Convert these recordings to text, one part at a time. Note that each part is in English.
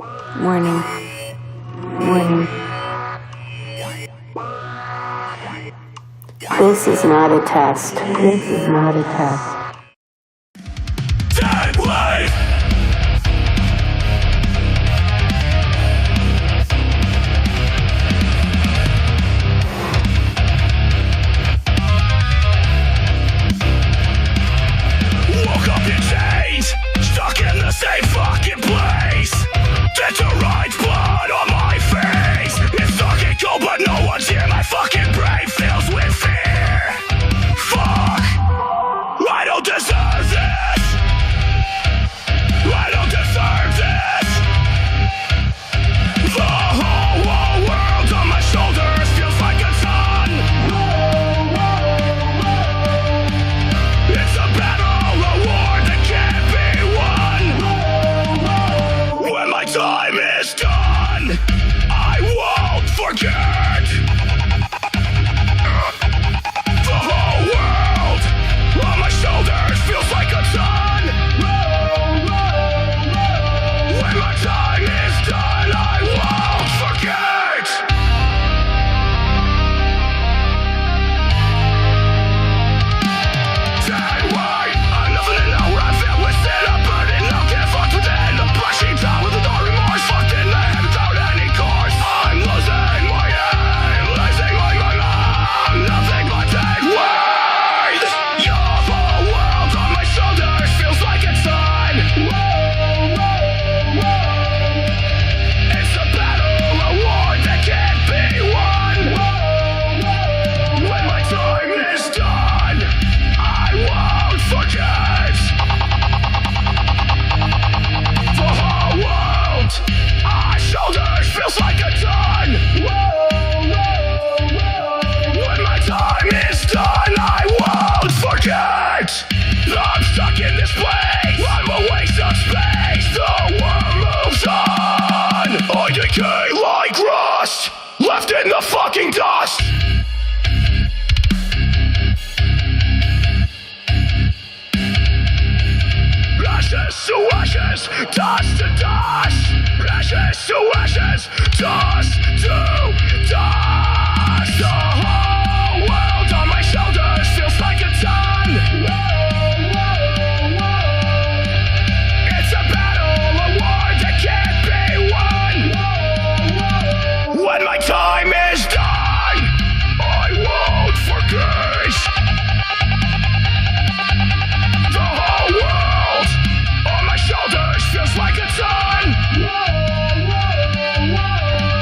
Warning. Warning. This is not a test. This is not a test. Dead wave! Woke up in chains, stuck in the same fucking place. Deterrent blood on my face. It's fucking cold, but no one's here. My fucking brain fills with fear. Fuck, I don't deserve this. I don't deserve this. The whole world on my shoulders feels like a ton. It's a battle, a war that can't be won. When my time is done, I won't forget. The whole world on my shoulders feels like a ton. When my time is done, I won't forget. Dead weight, I'm nothing to know where I feel. Listen up, burning up, can't fuck within. Brushing down with no remorse, fucked in the head without any cause. I'm losing my aim, losing my mind. Nothing but dead weight. Your whole world on my shoulders feels like a ton. It's a battle, a war that can't be won. When my time is done, I won't forget. The whole world on my shoulders feels like a ton. When my time is done, I won't forget. I'm stuck in this place. I'm a waste of space. The world moves on. I decay like rust, left in the fucking dust. Ashes to ashes, dust to dust. Ashes to ashes, dust to dust. The whole world on my shoulders feels like a ton. It's a battle, a war that can't be won. When my time is done, I won't forget. The whole world on my shoulders feels like a ton.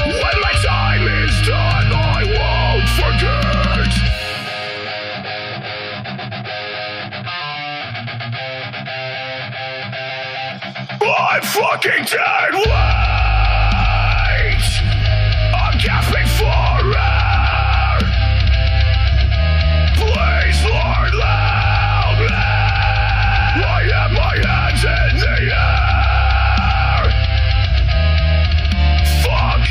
When my time is done, I won't forget. I'm fucking dead weight. I'm gasping for air. Please, Lord, loud me. I have my hands in the air. Fuck.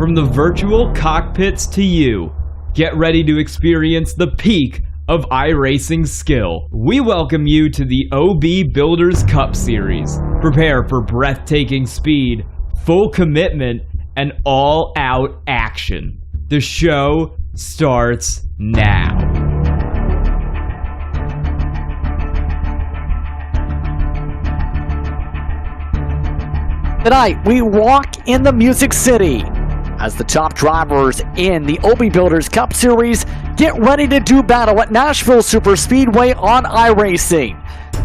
from the virtual cockpits to you. Get ready to experience the peak of iRacing skill. We welcome you to the OB Builders Cup Series. Prepare for breathtaking speed, full commitment, and all-out action. The show starts now. Tonight, we walk in the Music City as the top drivers in the OB Builders Cup Series get ready to do battle at Nashville Superspeedway on iRacing.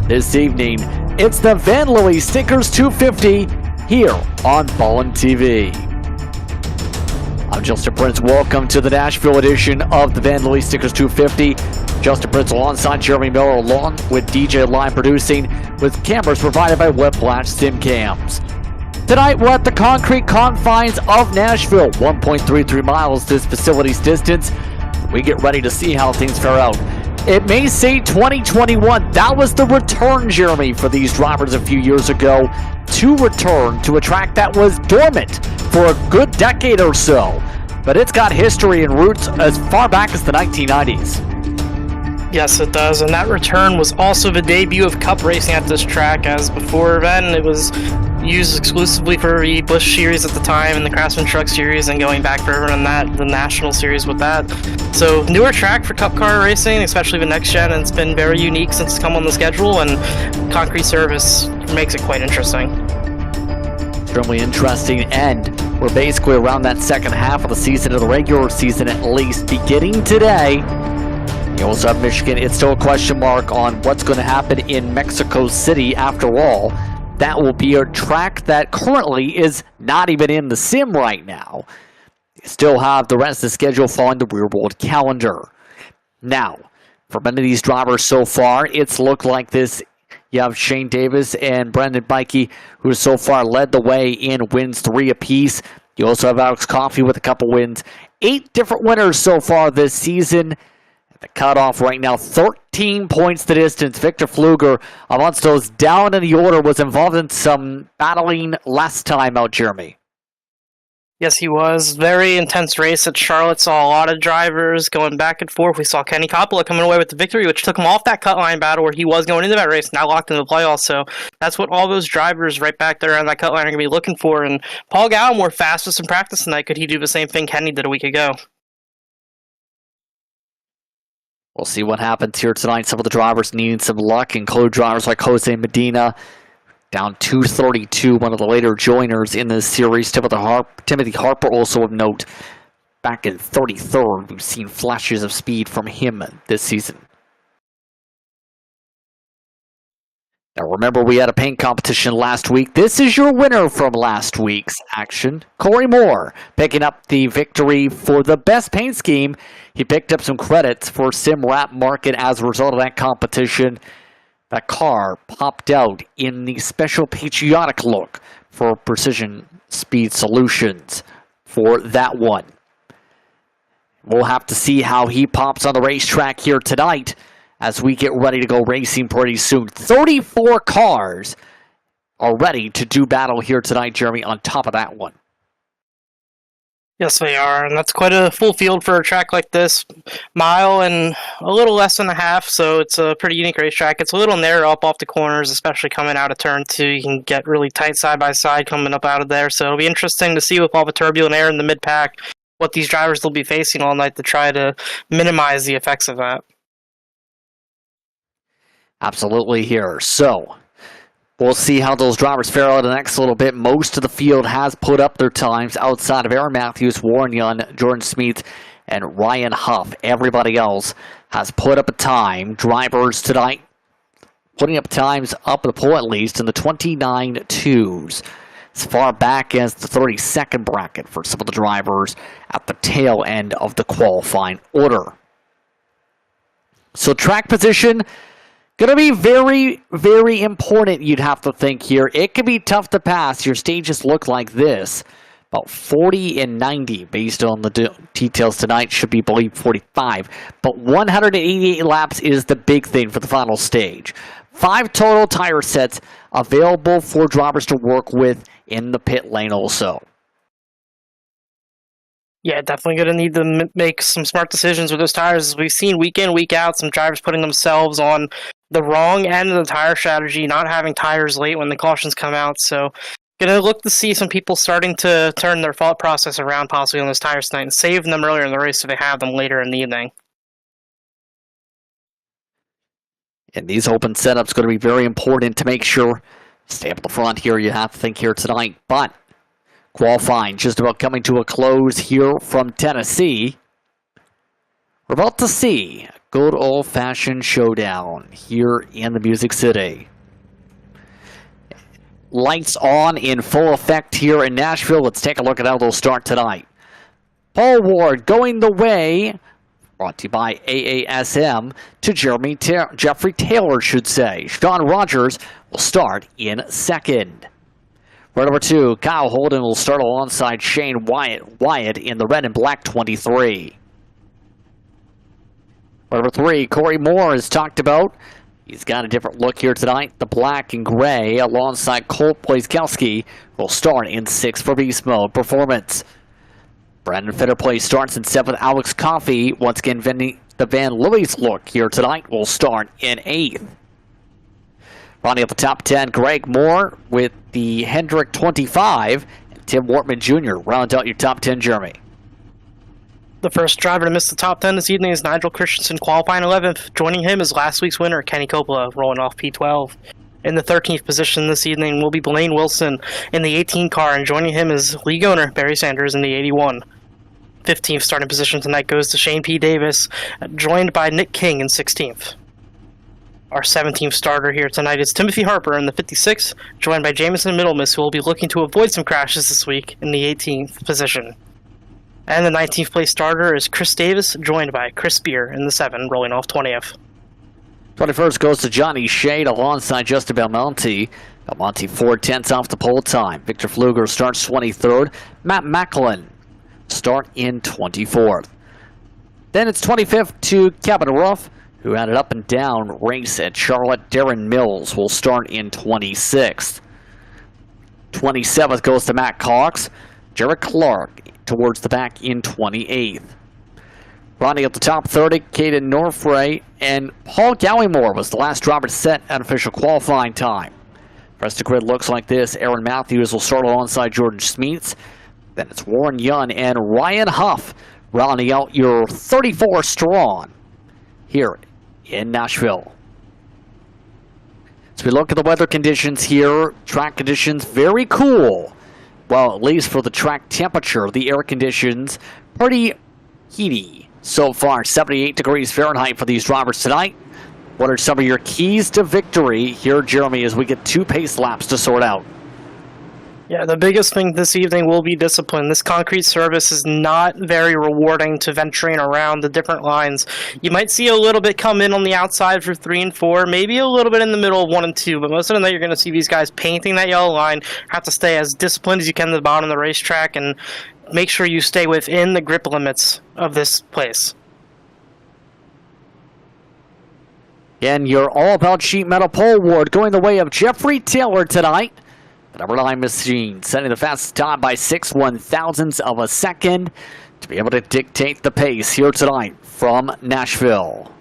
This evening, it's the VanLily's Stickers 250 here on Ballin TV. I'm Justin Prince. Welcome to the Nashville edition of the VanLily's Stickers 250. Justin Prince alongside Jeremy Miller, along with DJ Line producing, with cameras provided by Whiplash Sim Cams. Tonight, we're at the concrete confines of Nashville. 1.33 miles this facility's distance. We get ready to see how things fare out. It may say 2021. That was the return, Jeremy, for these drivers a few years ago. To return to a track that was dormant for a good decade or so. But it's got history and roots as far back as the 1990s. Yes, it does, and that return was also the debut of Cup racing at this track, as before then it was used exclusively for the Busch Series at the time and the Craftsman Truck Series, and going back further than that, the National Series with that. So, newer track for Cup car racing, especially the next gen, and it's been very unique since it's come on the schedule, and concrete service makes it quite interesting. Extremely interesting, and we're basically around that second half of the season, of the regular season at least, beginning today. You also have Michigan. It's still a question mark on what's going to happen in Mexico City. After all, that will be a track that currently is not even in the sim right now. You still have the rest of the schedule following the real world calendar. Now, for many of these drivers so far, it's looked like this. You have Shane Davis and Brendan Bikey, who so far led the way in wins 3 apiece. You also have Alex Coffey with a couple wins. 8 different winners so far this season. The cutoff right now, 13 points the distance. Victor Pfluger, amongst those down in the order, was involved in some battling last time out, Jeremy. Yes, he was. Very intense race at Charlotte. Saw a lot of drivers going back and forth. We saw Kenny Coppola coming away with the victory, which took him off that cut line battle where he was going into that race, now locked into the playoffs. So that's what all those drivers right back there on that cut line are going to be looking for. And Paul Gallimore, fastest in practice tonight. Could he do the same thing Kenny did a week ago? We'll see what happens here tonight. Some of the drivers needing some luck, include drivers like Jose Medina, down 232, one of the later joiners in this series. Timothy Harper, also of note, back in 33rd. We've seen flashes of speed from him this season. Now remember, we had a paint competition last week. This is your winner from last week's action. Corey Moore picking up the victory for the best paint scheme. He picked up some credits for Sim Wrap Market as a result of that competition. That car popped out in the special patriotic look for Precision Speed Solutions for that one. We'll have to see how he pops on the racetrack here tonight as we get ready to go racing pretty soon. 34 cars are ready to do battle here tonight, Jeremy, on top of that one. Yes, they are, and that's quite a full field for a track like this. Mile and a little less than a half, so it's a pretty unique racetrack. It's a little narrow up off the corners, especially coming out of turn 2. You can get really tight side by side coming up out of there, so it'll be interesting to see with all the turbulent air in the mid-pack what these drivers will be facing all night to try to minimize the effects of that. Absolutely here. So, we'll see how those drivers fare out in the next little bit. Most of the field has put up their times outside of Aaron Matthews, Warren Young, Jordan Smith, and Ryan Huff. Everybody else has put up a time. Drivers tonight putting up times up the pole at least in the 29.2s. As far back as the 32nd bracket for some of the drivers at the tail end of the qualifying order. So track position going to be very, very important, you'd have to think here. It can be tough to pass. Your stages look like this. About 40 and 90 based on the details tonight. Should be, believe, 45. But 188 laps is the big thing for the final stage. 5 total tire sets available for drivers to work with in the pit lane also. Yeah, definitely going to need to make some smart decisions with those tires. As we've seen week in, week out, some drivers putting themselves on the wrong end of the tire strategy, not having tires late when the cautions come out. So, going to look to see some people starting to turn their thought process around possibly on those tires tonight and save them earlier in the race so they have them later in the evening. And these open setups going to be very important to make sure stay up the front here. You have to think here tonight, but qualifying just about coming to a close here from Tennessee. We're about to see a good old-fashioned showdown here in the Music City. Lights on in full effect here in Nashville. Let's take a look at how they'll start tonight. Paul Ward going the way, brought to you by AASM, to Jeffrey Taylor, should say. Sean Rogers will start in second. Right number 2, Kyle Holden will start alongside Shane Wyatt in the red and black 23. Right number 3, Corey Moore is talked about. He's got a different look here tonight. The black and gray alongside Colt Blazkowski will start in 6 for Beast Mode Performance. Brandon Fitterplay starts in 7th. Alex Coffey, once again, the VanLily's look here tonight, will start in 8th. Rounding up the top 10, Greg Moore with the Hendrick 25, and Tim Wortman Jr. round out your top 10, Jeremy. The first driver to miss the top 10 this evening is Nigel Christensen, qualifying 11th. Joining him is last week's winner, Kenny Coppola, rolling off P12. In the 13th position this evening will be Blaine Wilson in the 18 car, and joining him is league owner Barry Sanders in the 81. 15th starting position tonight goes to Shane P. Davis, joined by Nick King in 16th. Our 17th starter here tonight is Timothy Harper in the 56th, joined by Jameson Middlemas, who will be looking to avoid some crashes this week in the 18th position. And the 19th place starter is Chris Davis, joined by Chris Spear in the 7, rolling off 20th. 21st goes to Johnny Shade alongside Justin Belmonte. Belmonte 4/10 off the pole time. Victor Fluger starts 23rd. Matt Macklin start in 24th. Then it's 25th to Kevin Ruff, who had an up and down race at Charlotte. Darren Mills will start in 26th. 27th goes to Matt Cox. Jared Clark towards the back in 28th. Rounding up the top 30, Caden Norfray and Paul Gallimore was the last driver to set an official qualifying time. The rest of the grid looks like this. Aaron Matthews will start alongside Jordan Smeets. Then it's Warren Young and Ryan Huff rounding out your 34 strong here in Nashville. As we look at the weather conditions here, track conditions very cool. Well, at least for the track temperature, the air conditions pretty heaty so far. 78 degrees Fahrenheit for these drivers tonight. What are some of your keys to victory here, Jeremy, as we get 2 pace laps to sort out? Yeah, the biggest thing this evening will be discipline. This concrete surface is not very rewarding to venturing around the different lines. You might see a little bit come in on the outside for 3 and 4, maybe a little bit in the middle of 1 and 2, but most of the night you're going to see these guys painting that yellow line. Have to stay as disciplined as you can to the bottom of the racetrack and make sure you stay within the grip limits of this place. And you're all about sheet metal pole Ward going the way of Jeffrey Taylor tonight. The number 9 machine setting the fastest time by 6/1000ths of a second to be able to dictate the pace here tonight from Nashville.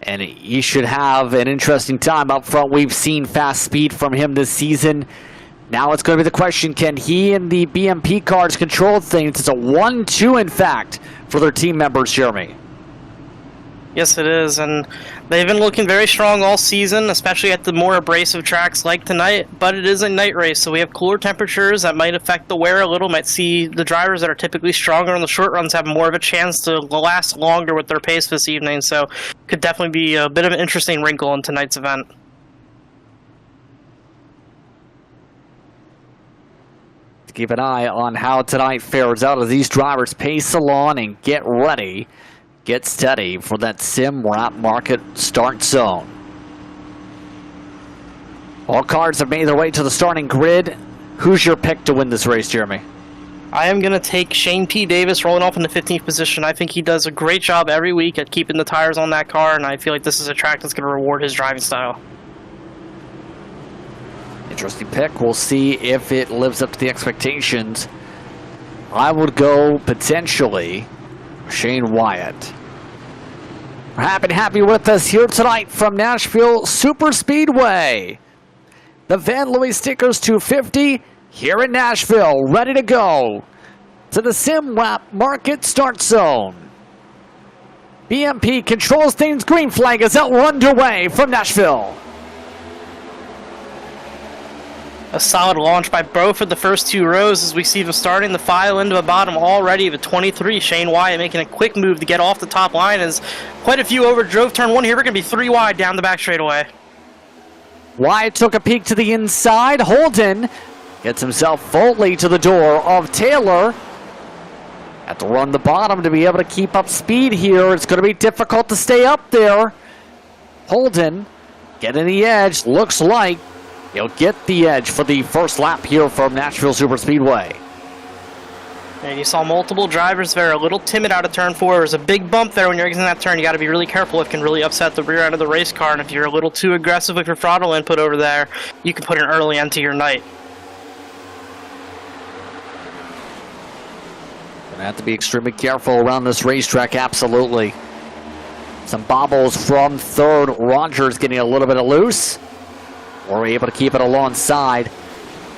And he should have an interesting time up front. We've seen fast speed from him this season. Now it's going to be the question, can he and the BMP cars control things? It's a 1-2, in fact, for their team members, Jeremy. Yes, it is, and they've been looking very strong all season, especially at the more abrasive tracks like tonight, but it is a night race, so we have cooler temperatures that might affect the wear a little, might see the drivers that are typically stronger on the short runs have more of a chance to last longer with their pace this evening, so could definitely be a bit of an interesting wrinkle in tonight's event. Keep an eye on how tonight fares out as these drivers pace along and get ready. Get steady for that sim wrap market start zone. All cars have made their way to the starting grid. Who's your pick to win this race, Jeremy? I am going to take Shane P. Davis rolling off in the 15th position. I think he does a great job every week at keeping the tires on that car, and I feel like this is a track that's going to reward his driving style. Interesting pick. We'll see if it lives up to the expectations. I would go potentially Shane Wyatt. We're happy to have you with us here tonight from Nashville Super Speedway. The VanLily's Stickers 250 here in Nashville, ready to go to the Sim Lap Market Start Zone. BMP controls things. Green flag is out. We're underway from Nashville. A solid launch by Bro for the first two rows as we see them starting to file into the bottom already. The 23, Shane Wyatt, making a quick move to get off the top line as quite a few overdrove turn one here. We're going to be 3 wide down the back straightaway. Wyatt took a peek to the inside. Holden gets himself fully to the door of Taylor. Have to run the bottom to be able to keep up speed here. It's going to be difficult to stay up there. Holden getting the edge. Looks like he'll get the edge for the first lap here from Nashville Super Speedway. And you saw multiple drivers there a little timid out of turn 4. There's a big bump there when you're exiting that turn. You got to be really careful. It can really upset the rear end of the race car. And if you're a little too aggressive with your throttle input over there, you can put an early end to your night. Gonna have to be extremely careful around this racetrack, absolutely. Some bobbles from third. Rogers getting a little bit of loose. We're able to keep it alongside.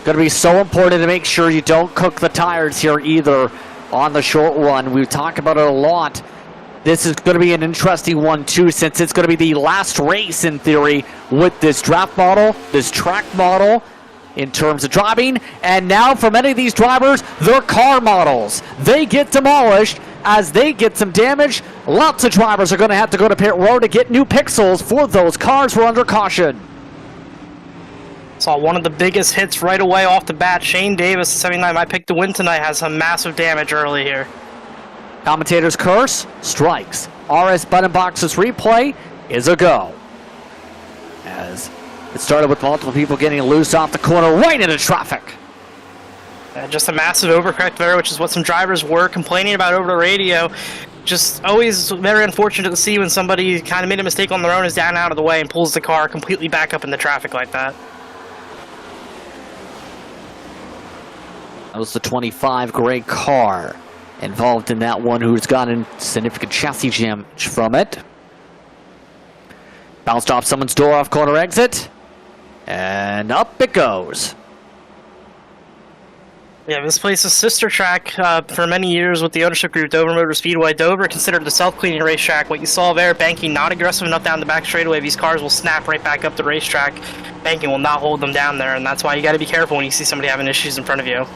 Going to be so important to make sure you don't cook the tires here either on the short run. We've talked about it a lot. This is going to be an interesting one too, since it's going to be the last race in theory with this draft model, this track model in terms of driving. And now for many of these drivers, their car models, they get demolished as they get some damage. Lots of drivers are going to have to go to pit road to get new pixels for those cars who are under caution. Saw one of the biggest hits right away off the bat. Shane Davis, 79, I picked to win tonight, has some massive damage early here. Commentator's curse strikes. RS button boxes replay is a go. As it started with multiple people getting loose off the corner right into traffic. Just a massive overcorrect there, which is what some drivers were complaining about over the radio. Just always very unfortunate to see when somebody kind of made a mistake on their own, is down out of the way and pulls the car completely back up in the traffic like that. That was the 25 gray car involved in that one, who's gotten significant chassis damage from it. Bounced off someone's door off corner exit. And up it goes. Yeah, this place is sister track for many years with the ownership group, Dover Motor Speedway. Dover considered the self-cleaning racetrack. What you saw there, banking not aggressive enough down the back straightaway. These cars will snap right back up the racetrack. Banking will not hold them down there, and that's why you got to be careful when you see somebody having issues in front of you.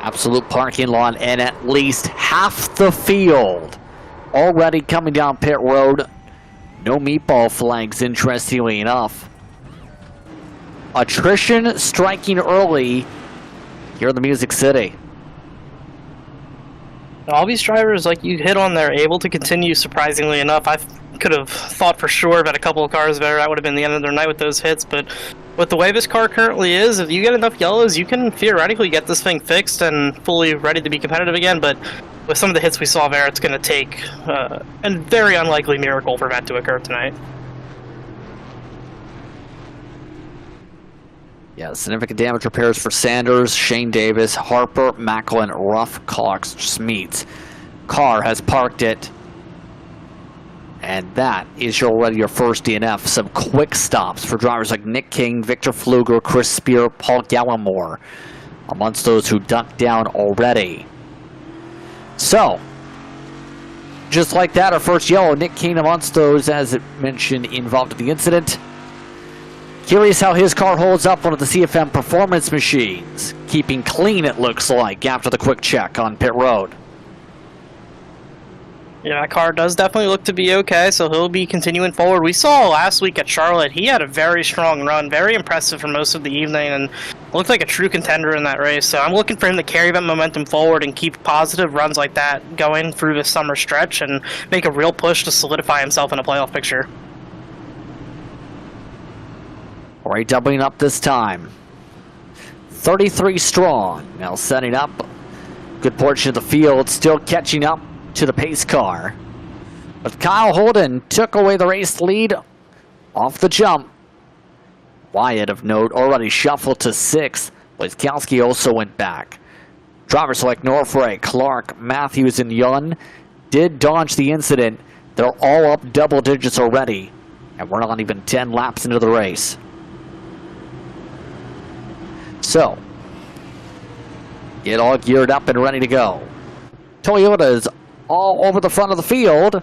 Absolute parking lot and at least half the field already coming down pit road. No meatball flags, interestingly enough. Attrition striking early here in the Music City. All these drivers, like you hit on, they're able to continue, surprisingly enough. I could have thought for sure that a couple of cars there, that would have been the end of their night with those hits, but with the way this car currently is, if you get enough yellows, you can theoretically get this thing fixed and fully ready to be competitive again, but with some of the hits we saw there, it's going to take a very unlikely miracle for that to occur tonight. Yeah, significant damage repairs for Sanders, Shane Davis, Harper, Macklin, Ruff, Cox, Smeets. Car has parked it. And that is already your first DNF. Some quick stops for drivers like Nick King, Victor Fluger, Chris Spear, Paul Gallimore, amongst those who ducked down already. So, just like that, our first yellow, Nick King amongst those, as it mentioned, involved in the incident. Curious how his car holds up one of the CFM performance machines. Keeping clean, it looks like, after the quick check on pit road. Yeah, that car does definitely look to be okay, so he'll be continuing forward. We saw last week at Charlotte, he had a very strong run, very impressive for most of the evening, and looked like a true contender in that race. So I'm looking for him to carry that momentum forward and keep positive runs like that going through this summer stretch and make a real push to solidify himself in a playoff picture. All right, doubling up this time. 33 strong, now setting up. Good portion of the field, still catching up to the pace car. But Kyle Holden took away the race lead off the jump. Wyatt, of note, already shuffled to 6th. Wojciechowski also went back. Drivers like Norfray, Clark, Matthews, and Yun did dodge the incident. They're all up double digits already, and we're not even 10 laps into the race. So, get all geared up and ready to go. Toyota's all over the front of the field.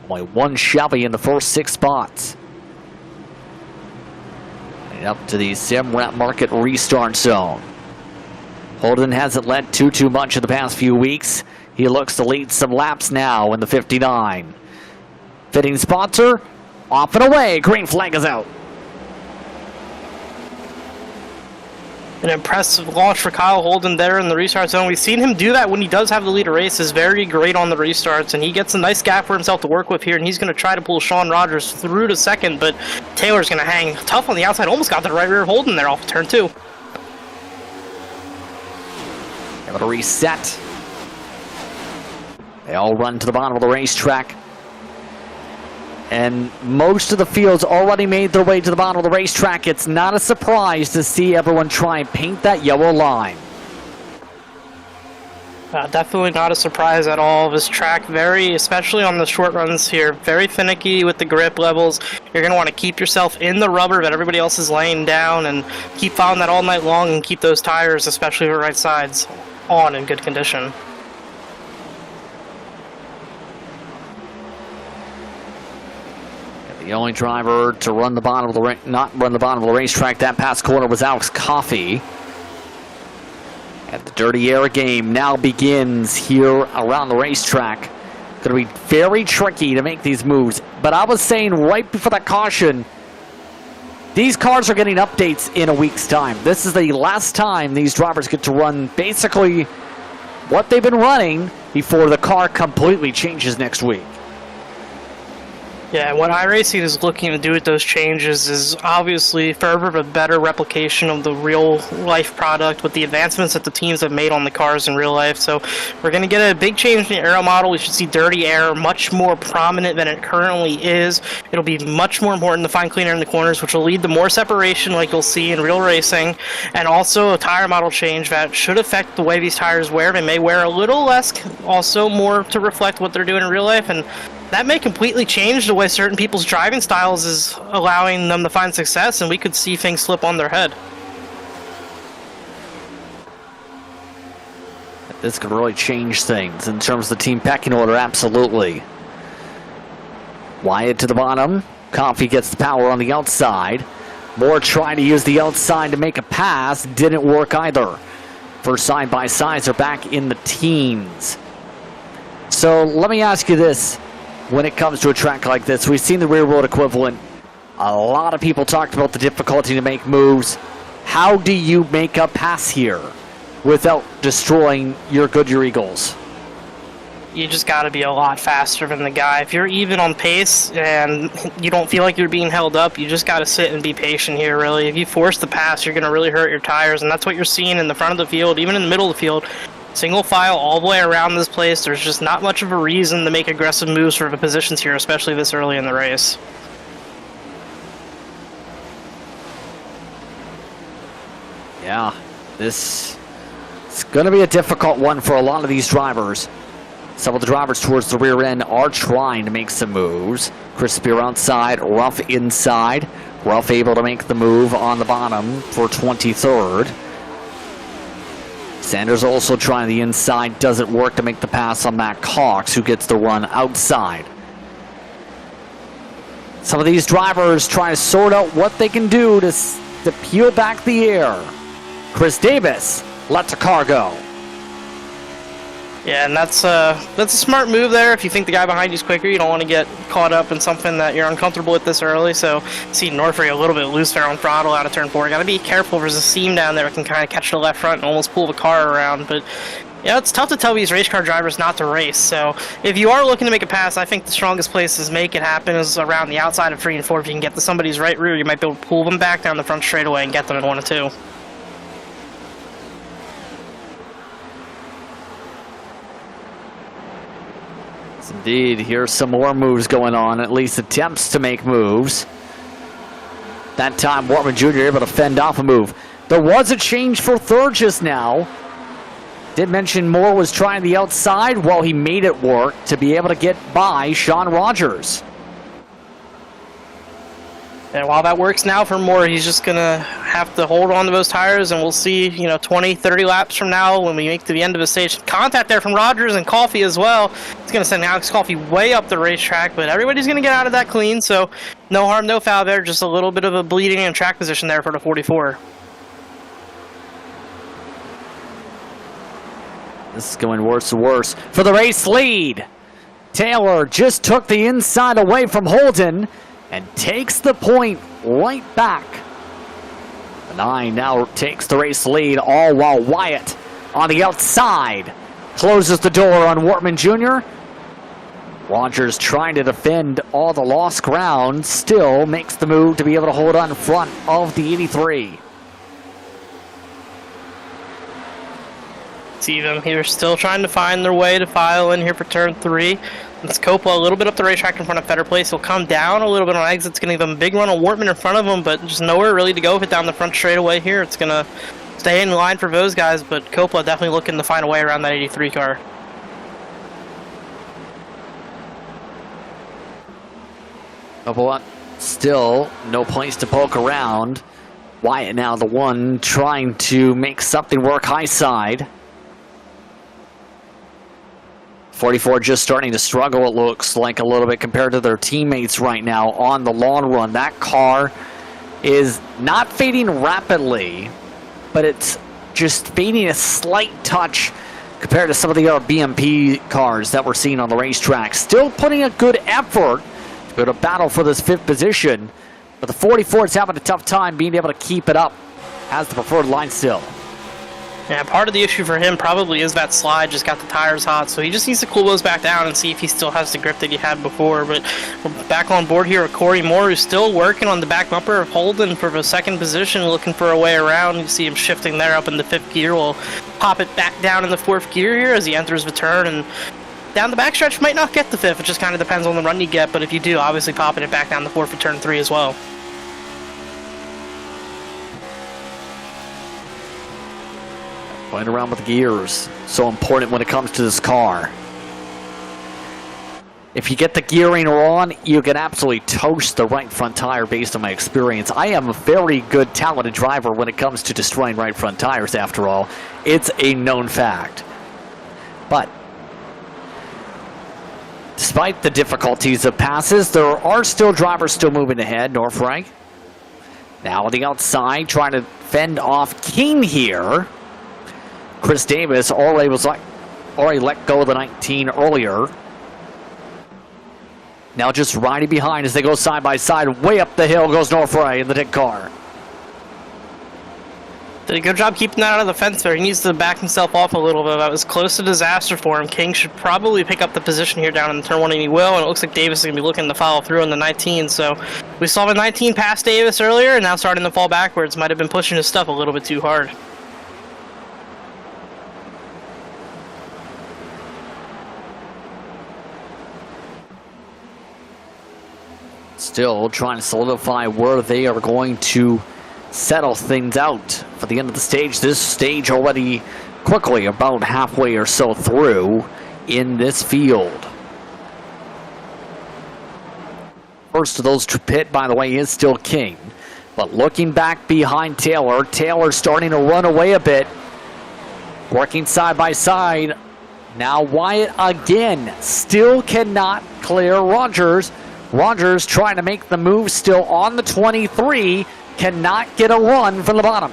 Only one Chevy in the first 6 spots. And up to the Simrat Market restart zone. Holden hasn't led too much in the past few weeks. He looks to lead some laps now in the 59. Fitting sponsor, off and away. Green flag is out. An impressive launch for Kyle Holden there in the restart zone. We've seen him do that when he does have the lead of races. Very great on the restarts, and he gets a nice gap for himself to work with here, and he's going to try to pull Sean Rogers through to second, but Taylor's going to hang tough on the outside. Almost got the right rear of Holden there off of turn 2. Able to reset. They all run to the bottom of the racetrack. And most of the field's already made their way to the bottom of the racetrack. It's not a surprise to see everyone try and paint that yellow line. Definitely not a surprise at all. This track, especially on the short runs here, very finicky with the grip levels. You're going to want to keep yourself in the rubber that everybody else is laying down and keep following that all night long and keep those tires, especially the right sides, on in good condition. The only driver to run the bottom of the not run the bottom of the racetrack that past corner was Alex Coffey. And the dirty air game now begins here around the racetrack. Going to be very tricky to make these moves. But I was saying right before that caution, these cars are getting updates in a week's time. This is the last time these drivers get to run basically what they've been running before the car completely changes next week. Yeah, what iRacing is looking to do with those changes is obviously further a better replication of the real-life product with the advancements that the teams have made on the cars in real life. So we're going to get a big change in the aero model. We should see dirty air much more prominent than it currently is. It'll be much more important to find clean air in the corners, which will lead to more separation like you'll see in real racing, and also a tire model change that should affect the way these tires wear. They may wear a little less, also more to reflect what they're doing in real life, and that may completely change the way certain people's driving styles is allowing them to find success, and we could see things slip on their head. This could really change things in terms of the team pecking order, absolutely. Wyatt to the bottom. Coffey gets the power on the outside. Moore trying to use the outside to make a pass. Didn't work either. First side-by-sides are back in the teens. So let me ask you this. When it comes to a track like this, we've seen the rear world equivalent. A lot of people talked about the difficulty to make moves. How do you make a pass here without destroying your Goodyear Eagles? You just got to be a lot faster than the guy. If you're even on pace and you don't feel like you're being held up, you just got to sit and be patient here, really. If you force the pass, you're going to really hurt your tires, and that's what you're seeing in the front of the field, even in the middle of the field. Single file all the way around this place. There's just not much of a reason to make aggressive moves for the positions here, especially this early in the race. Yeah, this is going to be a difficult one for a lot of these drivers. Some of the drivers towards the rear end are trying to make some moves. Chris Spear outside, Ruff inside. Ruff able to make the move on the bottom for 23rd. Sanders also trying the inside, doesn't work to make the pass on Matt Cox, who gets the run outside. Some of these drivers trying to sort out what they can do to peel back the air. Chris Davis lets a car go. Yeah, and that's a smart move there. If you think the guy behind you is quicker, you don't want to get caught up in something that you're uncomfortable with this early. So see Norfrey a little bit loose there on throttle out of turn 4. Got to be careful. There's a seam down there that can kind of catch the left front and almost pull the car around. But yeah, it's tough to tell these race car drivers not to race. So if you are looking to make a pass, I think the strongest place to make it happen is around the outside of 3 and 4. If you can get to somebody's right rear, you might be able to pull them back down the front straightaway and get them in 1 and 2. Indeed, here's some more moves going on, at least attempts to make moves. That time, Wortman Jr. able to fend off a move. There was a change for third just now. Did mention Moore was trying the outside. Well, he made it work to be able to get by Sean Rogers. And while that works now for Moore, he's just going to have to hold on to those tires, and we'll see, 20, 30 laps from now when we make to the end of the stage. Contact there from Rogers and Coffey as well. It's going to send Alex Coffey way up the racetrack, but everybody's going to get out of that clean, so no harm, no foul there. Just a little bit of a bleeding in track position there for the 44. This is going worse and worse for the race lead. Taylor just took the inside away from Holden and takes the point right back. The 9 now takes the race lead, all while Wyatt on the outside closes the door on Wortman Jr. Rogers trying to defend all the lost ground, still makes the move to be able to hold on in front of the 83. See them here still trying to find their way to file in here for turn 3. It's Coppola a little bit up the racetrack in front of Fetter Place. He'll come down a little bit on exits, going to give him a big run on Wortman in front of him, but just nowhere really to go with it down the front straightaway here. It's going to stay in line for those guys, but Coppola definitely looking to find a way around that 83 car. Coppola still no place to poke around. Wyatt now the one trying to make something work high side. 44 just starting to struggle, it looks like, a little bit compared to their teammates right now on the long run. That car is not fading rapidly, but it's just fading a slight touch compared to some of the other BMP cars that we're seeing on the racetrack. Still putting a good effort to go to battle for this 5th position, but the 44 is having a tough time being able to keep it up as the preferred line still. Yeah, part of the issue for him probably is that slide just got the tires hot, so he just needs to cool those back down and see if he still has the grip that he had before. But we're back on board here with Corey Moore, who's still working on the back bumper of Holden for the 2nd position, looking for a way around. You see him shifting there up in the 5th gear. We'll pop it back down in the 4th gear here as he enters the turn, and down the backstretch might not get the 5th. It just kind of depends on the run you get, but if you do, obviously popping it back down the 4th for turn 3 as well. Playing around with the gears, so important when it comes to this car. If you get the gearing wrong, you can absolutely toast the right front tire based on my experience. I am a very good, talented driver when it comes to destroying right front tires, after all. It's a known fact. But despite the difficulties of passes, there are still drivers still moving ahead. Northright now on the outside, trying to fend off King here. Chris Davis already let go of the 19 earlier. Now just riding behind as they go side by side. Way up the hill goes Northright in the Dick car. Did a good job keeping that out of the fence there. He needs to back himself off a little bit. That was close to disaster for him. King should probably pick up the position here down in turn 1, and he will. And it looks like Davis is going to be looking to follow through on the 19. So we saw the 19 pass Davis earlier, and now starting to fall backwards. Might have been pushing his stuff a little bit too hard. Still trying to solidify where they are going to settle things out for the end of the stage. This stage already quickly about halfway or so through in this field. First of those to pit, by the way, is still King. But looking back behind Taylor, Taylor starting to run away a bit. Working side by side. Now Wyatt again still cannot clear Rogers. Rogers trying to make the move still on the 23. Cannot get a run from the bottom.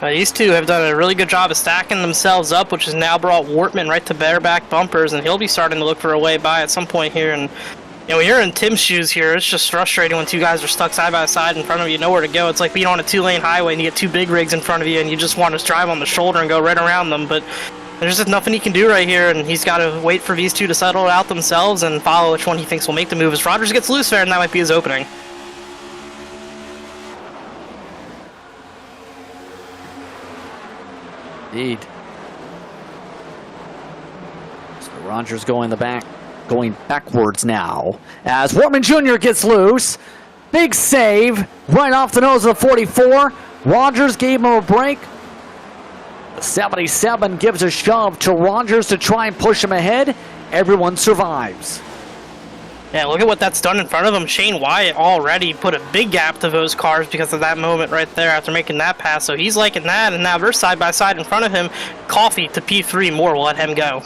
These two have done a really good job of stacking themselves up, which has now brought Wortman right to bareback bumpers, and he'll be starting to look for a way by at some point here. And when you're in Tim's shoes here, it's just frustrating when two guys are stuck side by side in front of you, nowhere to go. It's like being on a 2-lane highway and you get two big rigs in front of you, and you just want to drive on the shoulder and go right around them. But there's just nothing he can do right here, and he's got to wait for these two to settle it out themselves and follow which one he thinks will make the move. As Rogers gets loose there, and that might be his opening. Indeed. So Rogers going backwards now as Wortman Jr. gets loose. Big save right off the nose of the 44. Rogers gave him a break. 77 gives a shove to Rogers to try and push him ahead. Everyone survives. Yeah, look at what that's done in front of him. Shane Wyatt already put a big gap to those cars because of that moment right there after making that pass. So he's liking that, and now they're side by side in front of him. Coffee to P3, more will let him go.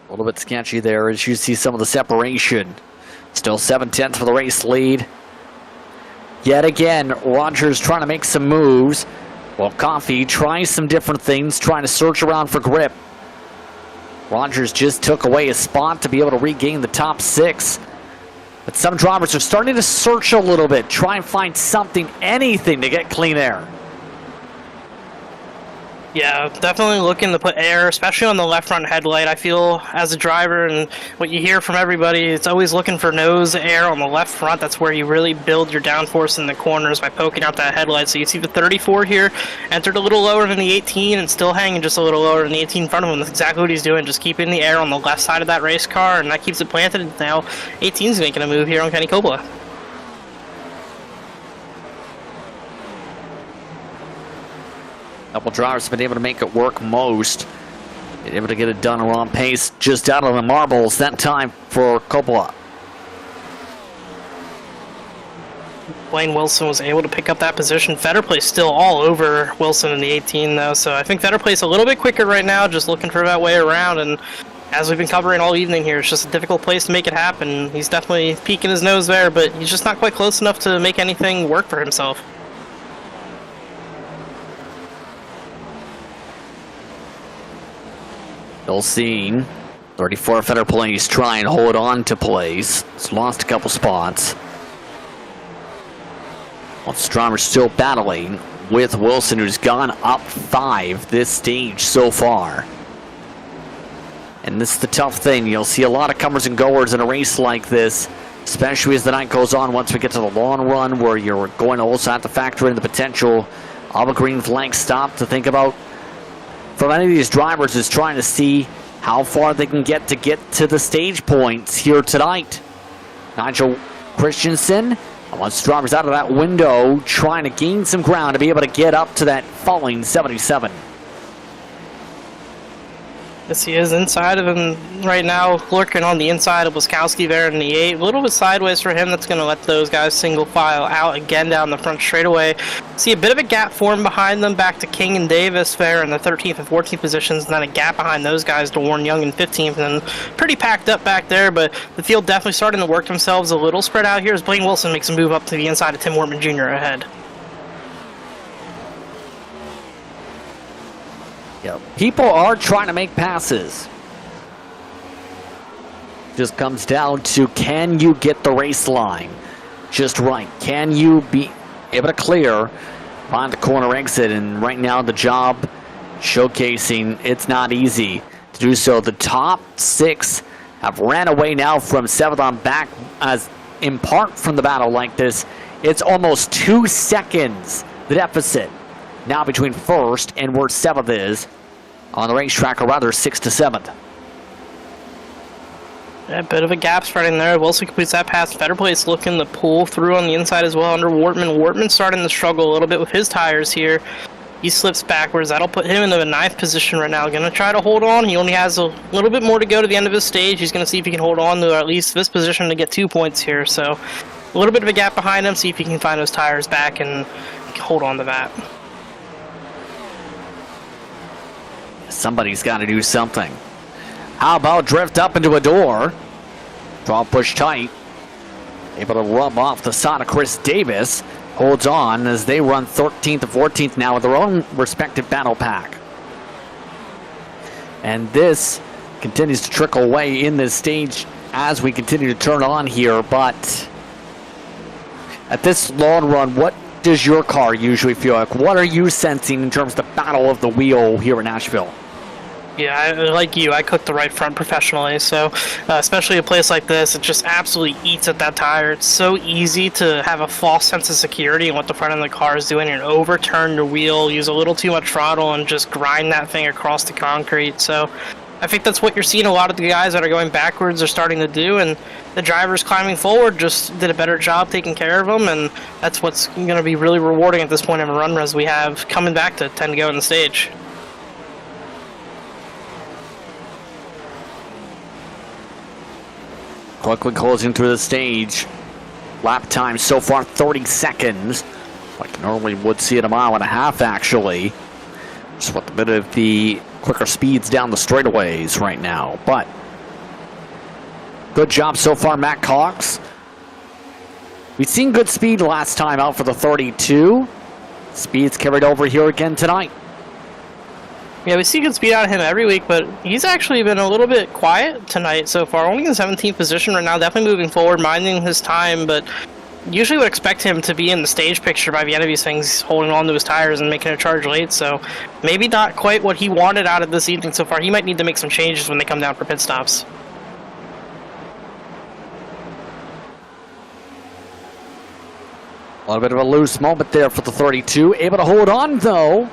A little bit sketchy there as you see some of the separation. Still 7/10 for the race lead. Yet again, Rogers trying to make some moves. Well, Coffee tries some different things, trying to search around for grip. Rogers just took away a spot to be able to regain the top 6. But some drivers are starting to search a little bit, try and find something, anything to get clean air. Yeah, definitely looking to put air, especially on the left front headlight. I feel as a driver, and what you hear from everybody, it's always looking for nose air on the left front. That's where you really build your downforce in the corners by poking out that headlight. So you see the 34 here entered a little lower than the 18 and still hanging just a little lower than the 18 in front of him. That's exactly what he's doing, just keeping the air on the left side of that race car, and that keeps it planted. And now 18's making a move here on Kenny Coppola. Couple drivers have been able to make it work most. Been able to get it done around pace, just out of the marbles that time for Coppola. Blaine Wilson was able to pick up that position. Fetterplay's still all over Wilson in the 18 though, so I think Fetterplay's a little bit quicker right now, just looking for that way around, and as we've been covering all evening here, it's just a difficult place to make it happen. He's definitely peeking his nose there, but he's just not quite close enough to make anything work for himself. Still seeing 34 Fetterplay's trying to hold on to place. It's lost a couple spots. Well, Stromer's still battling with Wilson, who's gone up 5 this stage so far. And this is the tough thing. You'll see a lot of comers and goers in a race like this, especially as the night goes on. Once we get to the long run, where you're going to also have to factor in the potential of a green flag stop to think about. For many of these drivers is trying to see how far they can get to the stage points here tonight. Nigel Christensen wants drivers out of that window, trying to gain some ground to be able to get up to that falling 77. Yes, he is inside of him right now, lurking on the inside of Wiskowski there in the 8. A little bit sideways for him. That's going to let those guys single file out again down the front straightaway. See a bit of a gap form behind them back to King and Davis there in the 13th and 14th positions, and then a gap behind those guys to Warren Young in 15th, and pretty packed up back there, but the field definitely starting to work themselves a little spread out here as Blaine Wilson makes a move up to the inside of Tim Wortman Jr. ahead. People are trying to make passes. Just comes down to, can you get the race line just right? Can you be able to clear on the corner exit? And right now the job showcasing it's not easy to do so. The top 6 have ran away now from 7th on back, as in part from the battle like this. It's almost 2 seconds the deficit now between 1st and where 7th is on the racetrack, or rather 6th to 7th. Yeah, a bit of a gap spreading there. Wilson completes that pass. Fetterplay's looking to pull through on the inside as well under Wortman. Wortman starting to struggle a little bit with his tires here. He slips backwards. That'll put him into a 9th position right now. Going to try to hold on. He only has a little bit more to go to the end of his stage. He's going to see if he can hold on to at least this position to get 2 points here. So a little bit of a gap behind him. See if he can find those tires back and hold on to that. Somebody's got to do something. How about drift up into a door? Draw push tight. Able to rub off the side of Chris Davis. Holds on as they run 13th and 14th now with their own respective battle pack. And this continues to trickle away in this stage as we continue to turn on here. But at this long run, what does your car usually feel like? What are you sensing in terms of the battle of the wheel here in Nashville? Yeah, like you, I cook the right front professionally, so especially a place like this, it just absolutely eats at that tire. It's so easy to have a false sense of security in what the front of the car is doing and overturn your wheel, use a little too much throttle, and just grind that thing across the concrete. So I think that's what you're seeing a lot of the guys that are going backwards are starting to do, and the drivers climbing forward just did a better job taking care of them, and that's what's going to be really rewarding at this point in a run as we have coming back to 10 to go in the stage. Quickly closing through the stage. Lap time so far 30 seconds. Like you normally would see at a mile and a half, actually. Just with a bit of the quicker speeds down the straightaways right now. But good job so far, Matt Cox. We've seen good speed last time out for the 32. Speed's carried over here again tonight. Yeah, we see good speed out of him every week, but he's actually been a little bit quiet tonight so far. Only in 17th position right now, definitely moving forward, minding his time, but usually would expect him to be in the stage picture by the end of these things, holding on to his tires and making a charge late, so maybe not quite what he wanted out of this evening so far. He might need to make some changes when they come down for pit stops. A little bit of a loose moment there for the 32. Able to hold on, though.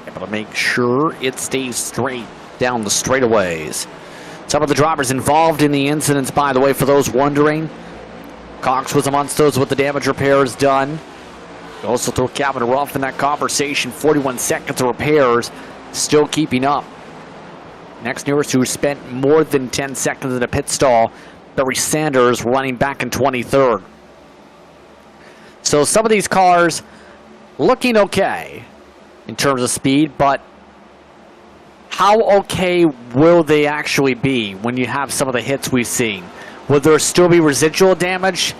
Able to make sure it stays straight down the straightaways. Some of the drivers involved in the incidents, by the way, for those wondering. Cox was amongst those with the damage repairs done. We also threw Calvin Ruff in that conversation. 41 seconds of repairs, still keeping up. Next nearest who spent more than 10 seconds in a pit stall, Barry Sanders running back in 23rd. So some of these cars looking okay in terms of speed, but how okay will they actually be when you have some of the hits we've seen? Will there still be residual damage,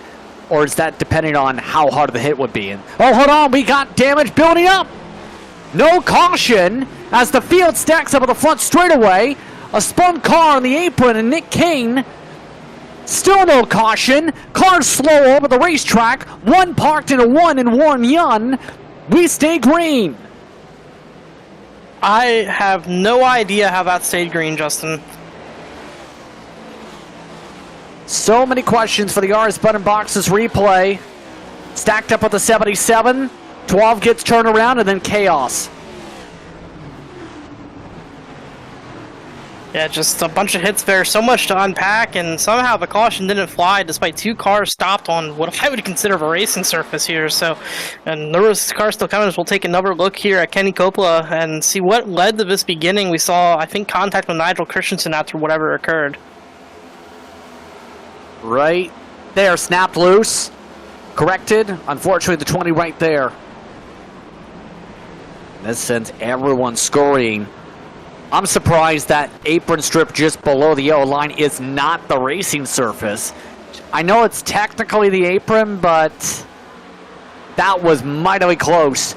or is that depending on how hard the hit would be? And, oh, hold on, we got damage building up. No caution as the field stacks up at the front straightaway. A spun car on the apron, and Nick Kane. Still no caution. Cars slow over the racetrack. One parked in a one and Warren Yun. We stay green. I have no idea how that stayed green, Justin. So many questions for the RS Button Boxes replay. Stacked up with the 77. 12 gets turned around, and then chaos. Yeah, just a bunch of hits there. So much to unpack, and somehow the caution didn't fly despite two cars stopped on what I would consider a racing surface here. So, and there was cars still coming. So we'll take another look here at Kenny Coppola and see what led to this beginning. We saw, I think, contact with Nigel Christensen after whatever occurred. Right there, snapped loose. Corrected. Unfortunately, the 20 right there. This sends everyone scurrying. I'm surprised that apron strip just below the yellow line is not the racing surface. I know it's technically the apron, but that was mightily close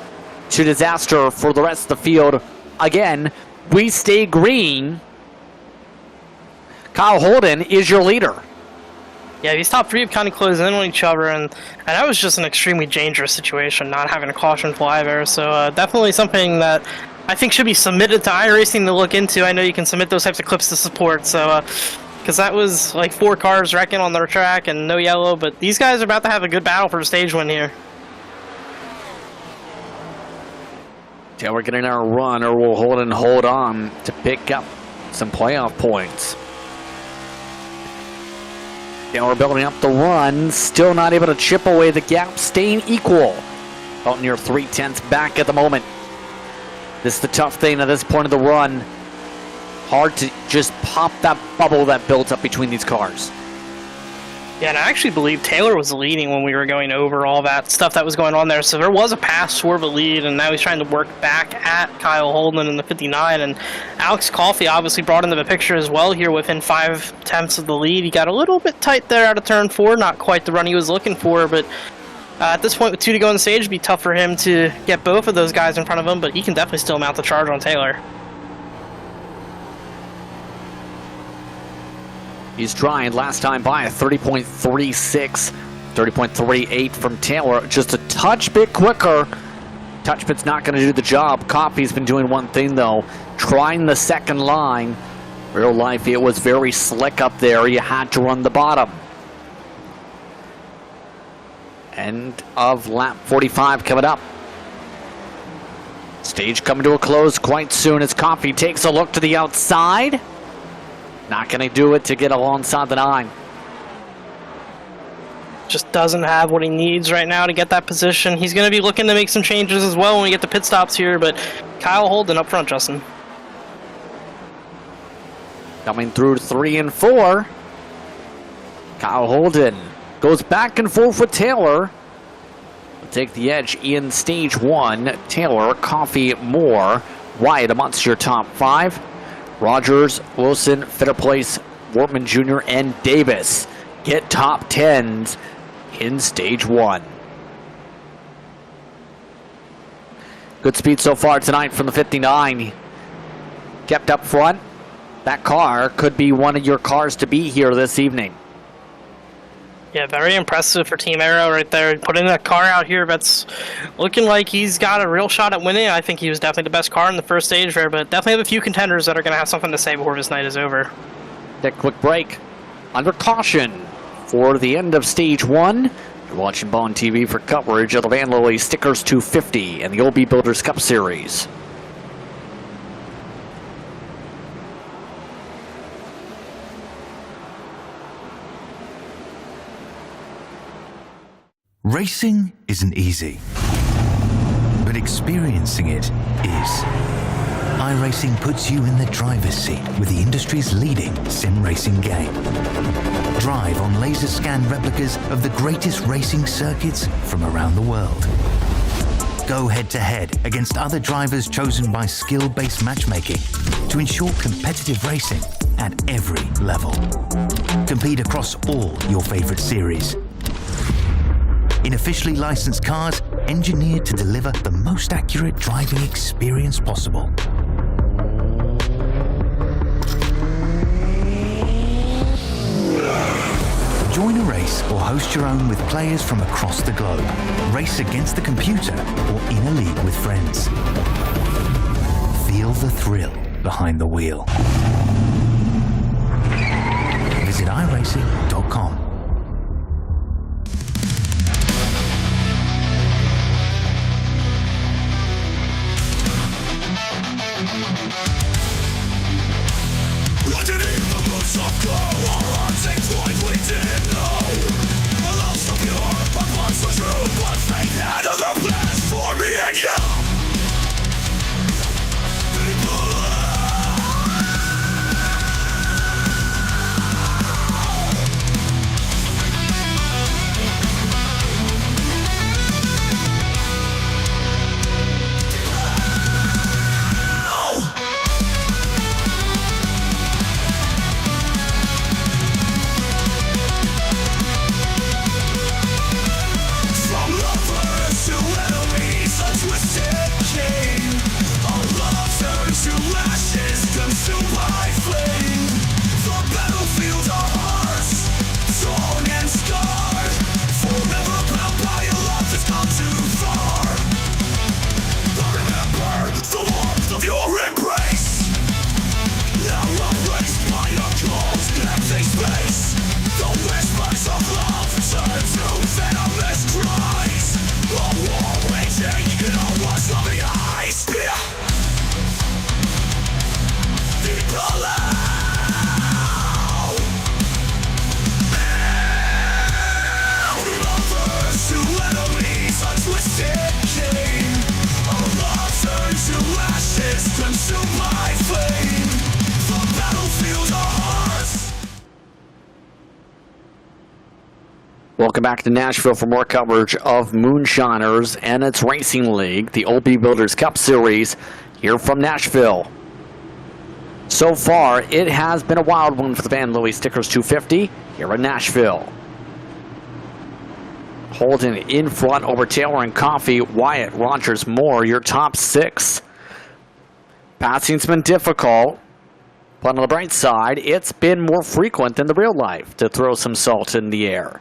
to disaster for the rest of the field. Again, we stay green. Kyle Holden is your leader. Yeah, these top three have kind of closed in on each other, and that was just an extremely dangerous situation, not having a caution fly there. So definitely something that I think should be submitted to iRacing to look into. I know you can submit those types of clips to support, so because that was like 4 cars wrecking on their track and no yellow, but these guys are about to have a good battle for a stage win here. Yeah, we're getting our run, or we'll hold on to pick up some playoff points. Yeah, we're building up the run, still not able to chip away the gap, staying equal. About near 3/10 back at the moment. This is the tough thing at this point of the run. Hard to just pop that bubble that builds up between these cars. Yeah, and I actually believe Taylor was leading when we were going over all that stuff that was going on there. So there was a pass toward the lead, and now he's trying to work back at Kyle Holden in the 59. And Alex Coffey obviously brought into the picture as well here within 5/10 of the lead. He got a little bit tight there out of turn 4, not quite the run he was looking for, but at this point with 2 to go on the stage, it'd be tough for him to get both of those guys in front of him, but he can definitely still mount the charge on Taylor. He's trying last time by a 30.36, 30.38 from Taylor. Just a touch bit quicker. Touch bit's not going to do the job. Coffey's been doing one thing, though. Trying the second line. Real life, it was very slick up there. You had to run the bottom. End of lap 45 coming up. Stage coming to a close quite soon as Coffee takes a look to the outside. Not going to do it to get alongside the 9. Just doesn't have what he needs right now to get that position. He's going to be looking to make some changes as well when we get the pit stops here, but Kyle Holden up front, Justin. Coming through 3 and 4. Kyle Holden goes back and forth with Taylor. Will take the edge in stage 1. Taylor, Coffee, Moore, Wyatt amongst your top 5. Rogers, Wilson, Fitterplace, Wortman Jr., and Davis get top 10s in stage 1. Good speed so far tonight from the 59. Kept up front. That car could be one of your cars to beat here this evening. Yeah, very impressive for Team Aero right there. Putting that car out here that's looking like he's got a real shot at winning. I think he was definitely the best car in the first stage there, but definitely have a few contenders that are going to have something to say before this night is over. Take a quick break. Under caution for the end of stage 1. You're watching Bone TV for coverage of the VanLily's Stickers 250 and the OB Builders Cup Series. Racing isn't easy, but experiencing it is. iRacing puts you in the driver's seat with the industry's leading sim racing game. Drive on laser scan replicas of the greatest racing circuits from around the world. Go head to head against other drivers chosen by skill-based matchmaking to ensure competitive racing at every level. Compete across all your favorite series. In officially licensed cars, engineered to deliver the most accurate driving experience possible. Join a race or host your own with players from across the globe. Race against the computer or in a league with friends. Feel the thrill behind the wheel. Visit iRacing.com. Welcome back to Nashville for more coverage of Moonshiners and its Racing League, the OB Builders Cup Series, here from Nashville. So far, it has been a wild one for the VanLily's Stickers 250 here in Nashville. Holden in front over Taylor and Coffee, Wyatt, Rogers, Moore, your top 6. Passing's been difficult, but on the bright side, it's been more frequent than the real life to throw some salt in the air.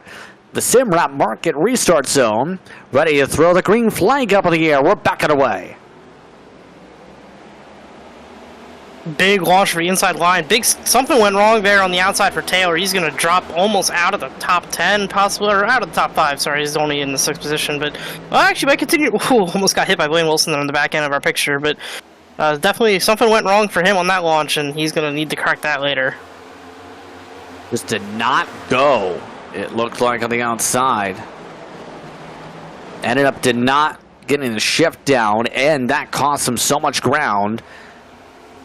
The SimWrap Market restart zone, ready to throw the green flag up in the air. We're backing away. big launch for the inside line. Something went wrong there on the outside for Taylor. He's going to drop almost out of the top 10, possibly, or out of the top 5. Sorry, he's only in the 6th position. But actually, might continue. Ooh, almost got hit by Blaine Wilson on the back end of our picture. But definitely something went wrong for him on that launch, and he's going to need to correct that later. Just did not go, it looked like, on the outside. Ended up did not getting the shift down, and that cost him so much ground.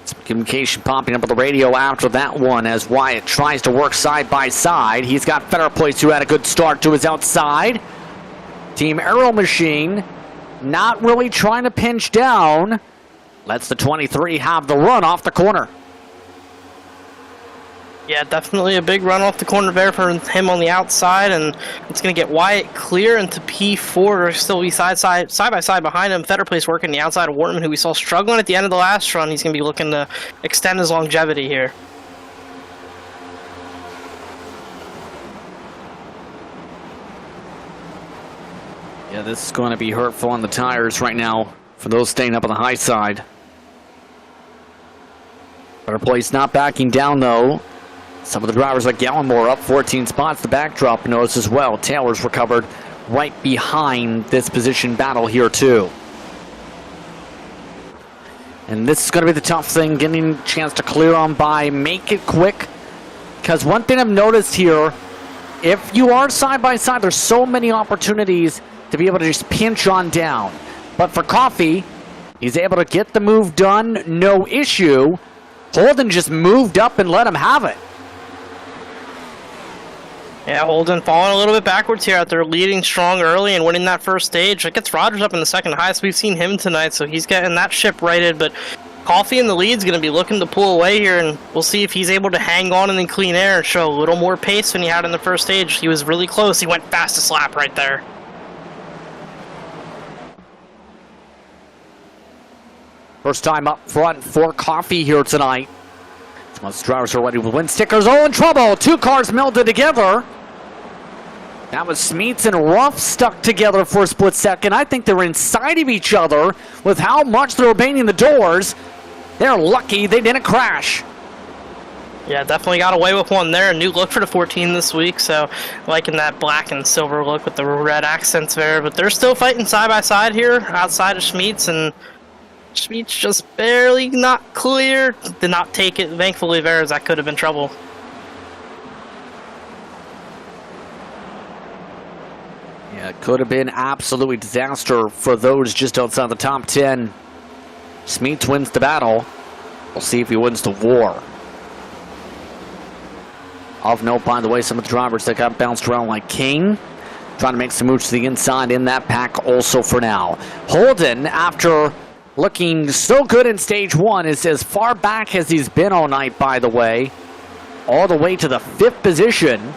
Some communication popping up on the radio after that one as Wyatt tries to work side by side. He's got Fetterplace, who had a good start to his outside. Team Aero Machine not really trying to pinch down. Lets the 23 have the run off the corner. Yeah, definitely a big run off the corner there for him on the outside, and it's going to get Wyatt clear into P4. Still be side by side behind him. Fetterplace working the outside of Wortman, who we saw struggling at the end of the last run. He's going to be looking to extend his longevity here. Yeah, this is going to be hurtful on the tires right now for those staying up on the high side. Fetterplace not backing down, though. Some of the drivers like Gallimore up 14 spots. The backdrop notice as well. Taylor's recovered right behind this position battle here too. And this is going to be the tough thing, getting a chance to clear on by. Make it quick. Because one thing I've noticed here, if you are side by side, there's so many opportunities to be able to just pinch on down. But for Coffee, he's able to get the move done, no issue. Holden just moved up and let him have it. Yeah, Holden falling a little bit backwards here after leading strong early and winning that first stage. That gets Rogers up in the second highest we've seen him tonight, so he's getting that ship righted. But Coffee in the lead's going to be looking to pull away here, and we'll see if he's able to hang on in the clean air and show a little more pace than he had in the first stage. He was really close. He went fastest lap right there. First time up front for Coffee here tonight. Once drivers are ready with win stickers. Oh, in trouble. Two cars melded together. That was Smeets and Ruff stuck together for a split second. I think they're inside of each other with how much they're obeying the doors. They're lucky they didn't crash. Yeah, definitely got away with one there. A new look for the 14 this week, so liking that black and silver look with the red accents there. But they're still fighting side by side here outside of Smeets, and Smeets just barely not clear. Did not take it. Thankfully, there, as that could have been trouble. Yeah, it could have been absolutely disaster for those just outside the top 10. Smeets wins the battle. We'll see if he wins the war. Of note, by the way, some of the drivers that got bounced around like King, trying to make some moves to the inside in that pack also for now. Holden, after looking so good in stage one, is as far back as he's been all night, by the way. All the way to the 5th position.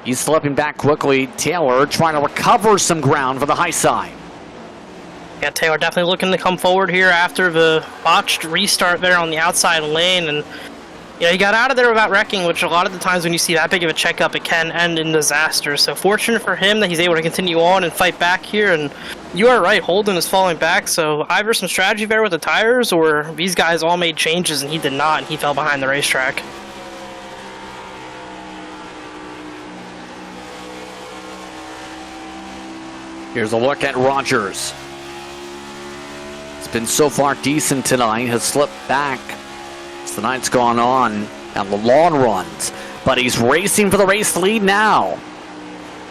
He's slipping back quickly. Taylor trying to recover some ground for the high side. Yeah, Taylor definitely looking to come forward here after the botched restart there on the outside lane. And he got out of there without wrecking, which a lot of the times when you see that big of a checkup, it can end in disaster. So fortunate for him that he's able to continue on and fight back here. And you are right, Holden is falling back. So either some strategy there with the tires, or these guys all made changes and he did not, and he fell behind the racetrack. Here's a look at Rogers. It's been so far decent tonight. Has slipped back as the night's gone on and the long runs. But he's racing for the race lead now.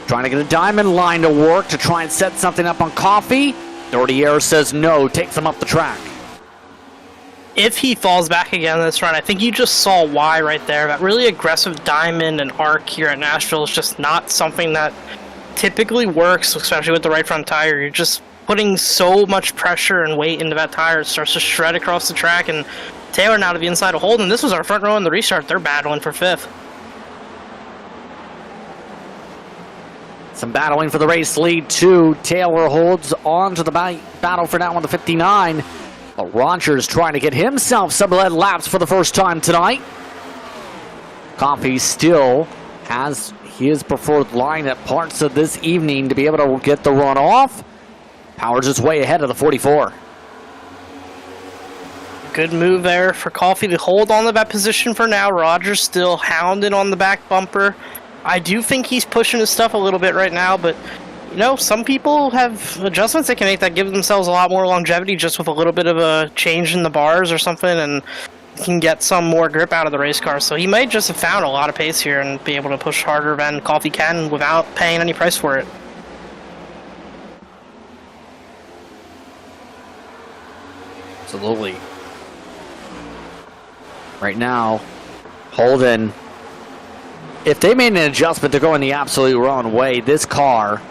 Trying to get a diamond line to work to try and set something up on Coffee. Nordier says no, takes him up the track. If he falls back again this run, I think you just saw why right there. That really aggressive diamond and arc here at Nashville is just not something that typically works, especially with the right front tire. You're just putting so much pressure and weight into that tire. It starts to shred across the track, and Taylor now to the inside of Holden. This was our front row in the restart. They're battling for 5th. Some battling for the race lead, too. Taylor holds on to the battle for now on the 59. But Rogers trying to get himself some lead laps for the first time tonight. Coffee still has his preferred line at parts of this evening to be able to get the run off. Powers his way ahead of the 44. Good move there for Coffee to hold on to that position for now. Rogers still hounded on the back bumper. I do think he's pushing his stuff a little bit right now, but you know, some people have adjustments they can make that give themselves a lot more longevity just with a little bit of a change in the bars or something, and can get some more grip out of the race car. So he might just have found a lot of pace here and be able to push harder than Coffee can without paying any price for it. Absolutely. Right now, Holden, if they made an adjustment to go in the absolute wrong way, this car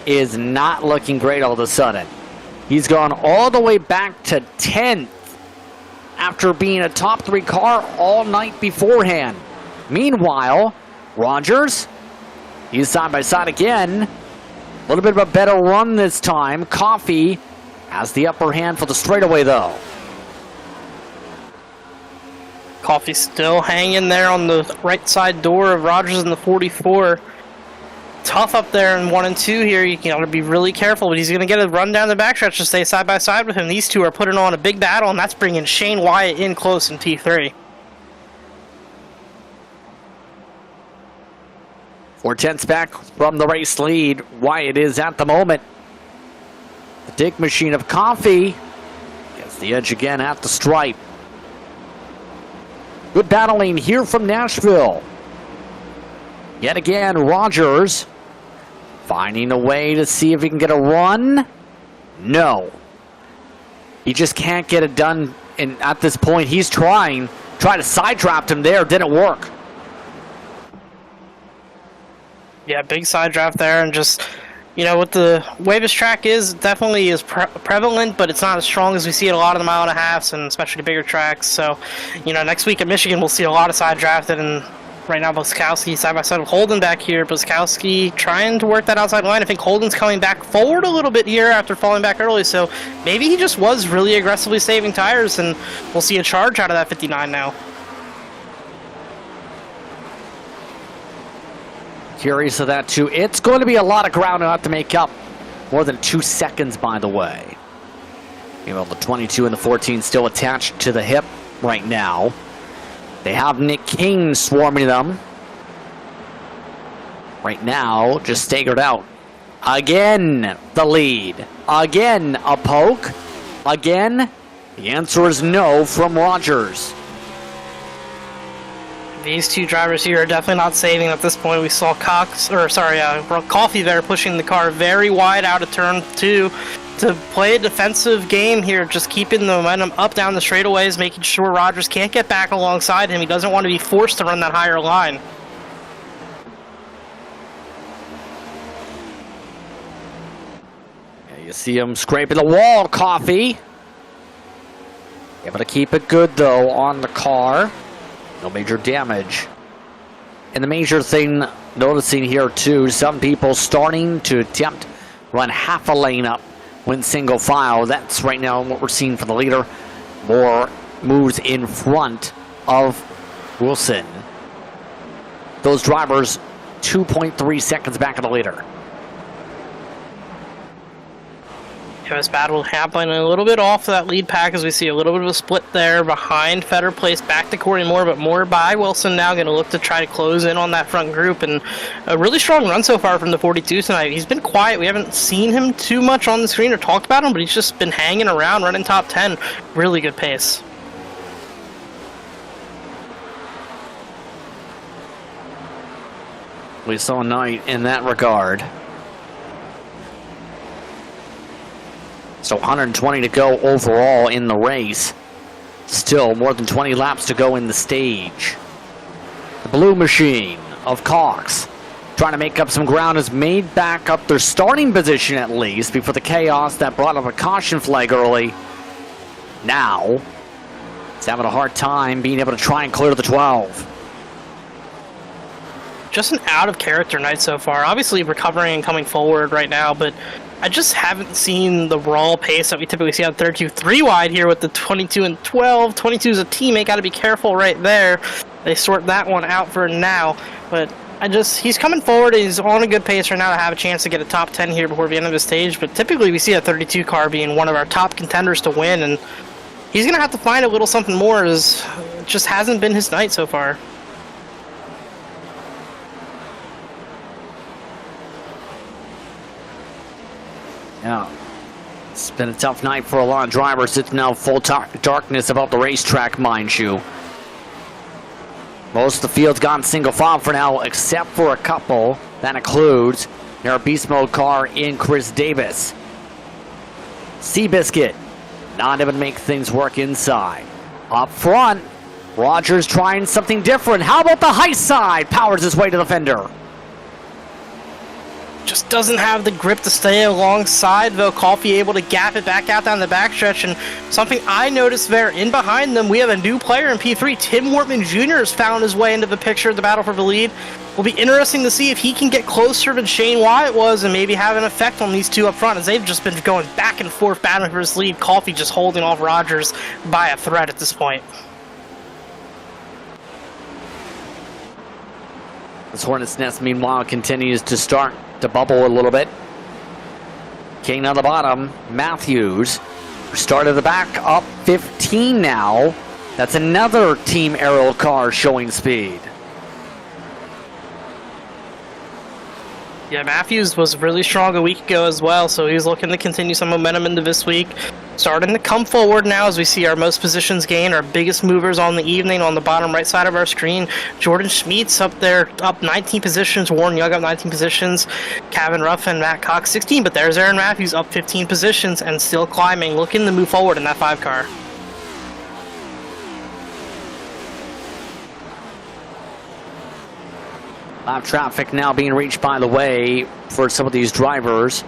is not looking great all of a sudden. He's gone all the way back to 10th after being a top 3 car all night beforehand. Meanwhile, Rogers, he's side by side again. A little bit of a better run this time. Coffee has the upper hand for the straightaway though. Coffee still hanging there on the right side door of Rogers in the 44. Tough up there in 1 and 2 here. You got to be really careful, but he's going to get a run down the backstretch to stay side by side with him. These two are putting on a big battle, and that's bringing Shane Wyatt in close in P3. 4/10 back from the race lead. Wyatt is at the moment. The dig machine of Coffee gets the edge again at the stripe. Good battling here from Nashville. Yet again, Rogers finding a way to see if he can get a run. No. He just can't get it done. And at this point, he's trying to side draft him there. Didn't work. Yeah, big side draft there, and just, you know, what the way this track is, definitely is prevalent, but it's not as strong as we see at a lot of the 1.5 miles, and especially bigger tracks. So, you know, next week at Michigan, we'll see a lot of side drafted, and right now, Boskowski side by side with Holden back here. Boskowski trying to work that outside line. I think Holden's coming back forward a little bit here after falling back early, so maybe he just was really aggressively saving tires, and we'll see a charge out of that 59 now. Curious of that too. It's going to be a lot of ground to have to make up. More than 2 seconds, by the way. You know, the 22 and the 14 still attached to the hip right now. They have Nick King swarming them. Right now, just staggered out. Again, the lead. Again, a poke. Again, the answer is no from Rogers. These two drivers here are definitely not saving at this point. We saw Coffee there pushing the car very wide out of turn 2 to play a defensive game here, just keeping the momentum up down the straightaways, making sure Rogers can't get back alongside him. He doesn't want to be forced to run that higher line. Yeah, you see him scraping the wall, Coffee. Able to keep it good, though, on the car. No major damage. And the major thing noticing here, too, some people starting to attempt run half a lane up when single file. That's right now what we're seeing for the leader. More moves in front of Wilson. Those drivers 2.3 seconds back of the leader. This battle happening a little bit off that lead pack as we see a little bit of a split there behind Fetter Place, back to Corey Moore, but Moore by Wilson now going to look to try to close in on that front group. And a really strong run so far from the 42 tonight. He's been quiet. We haven't seen him too much on the screen or talked about him, but he's just been hanging around, running top 10. Really good pace. We saw Knight in that regard. So 120 to go overall in the race. Still more than 20 laps to go in the stage. The blue machine of Cox trying to make up some ground has made back up their starting position at least before the chaos that brought up a caution flag early. Now, it's having a hard time being able to try and clear the 12. Just an out-of-character night so far. Obviously recovering and coming forward right now, but I just haven't seen the raw pace that we typically see on 32 3-wide here with the 22 and 12. 22 is a teammate, got to be careful right there. They sort that one out for now, but he's coming forward and he's on a good pace right now to have a chance to get a top 10 here before the end of the stage, but typically we see a 32 car being one of our top contenders to win, and he's going to have to find a little something more, as it just hasn't been his night so far. Yeah. It's been a tough night for a lot of drivers. It's now full darkness about the racetrack, mind you. Most of the field's gone single file for now, except for a couple. That includes their beast mode car in Chris Davis. Seabiscuit not able to make things work inside. Up front, Rogers trying something different. How about the high side? Powers his way to the fender. Just doesn't have the grip to stay alongside, though. Coffee able to gap it back out down the backstretch, and something I noticed there, in behind them, we have a new player in P3. Tim Wortman Jr. has found his way into the picture of the battle for the lead. Will be interesting to see if he can get closer than Shane Wyatt was and maybe have an effect on these two up front, as they've just been going back and forth battling for his lead. Coffee just holding off Rogers by a thread at this point. This Hornet's Nest, meanwhile, continues to start to bubble a little bit. King on the bottom, Matthews. Started the back, up 15 now. That's another Team Aerial car showing speed. Yeah, Matthews was really strong a week ago as well, so he's looking to continue some momentum into this week. Starting to come forward now as we see our most positions gain, our biggest movers on the evening on the bottom right side of our screen. Jordan Schmeetz up there, up 19 positions. Warren Young up 19 positions. Kevin Ruffin, Matt Cox 16, but there's Aaron Matthews up 15 positions and still climbing, looking to move forward in that 5 car. Lap traffic now being reached, by the way, for some of these drivers.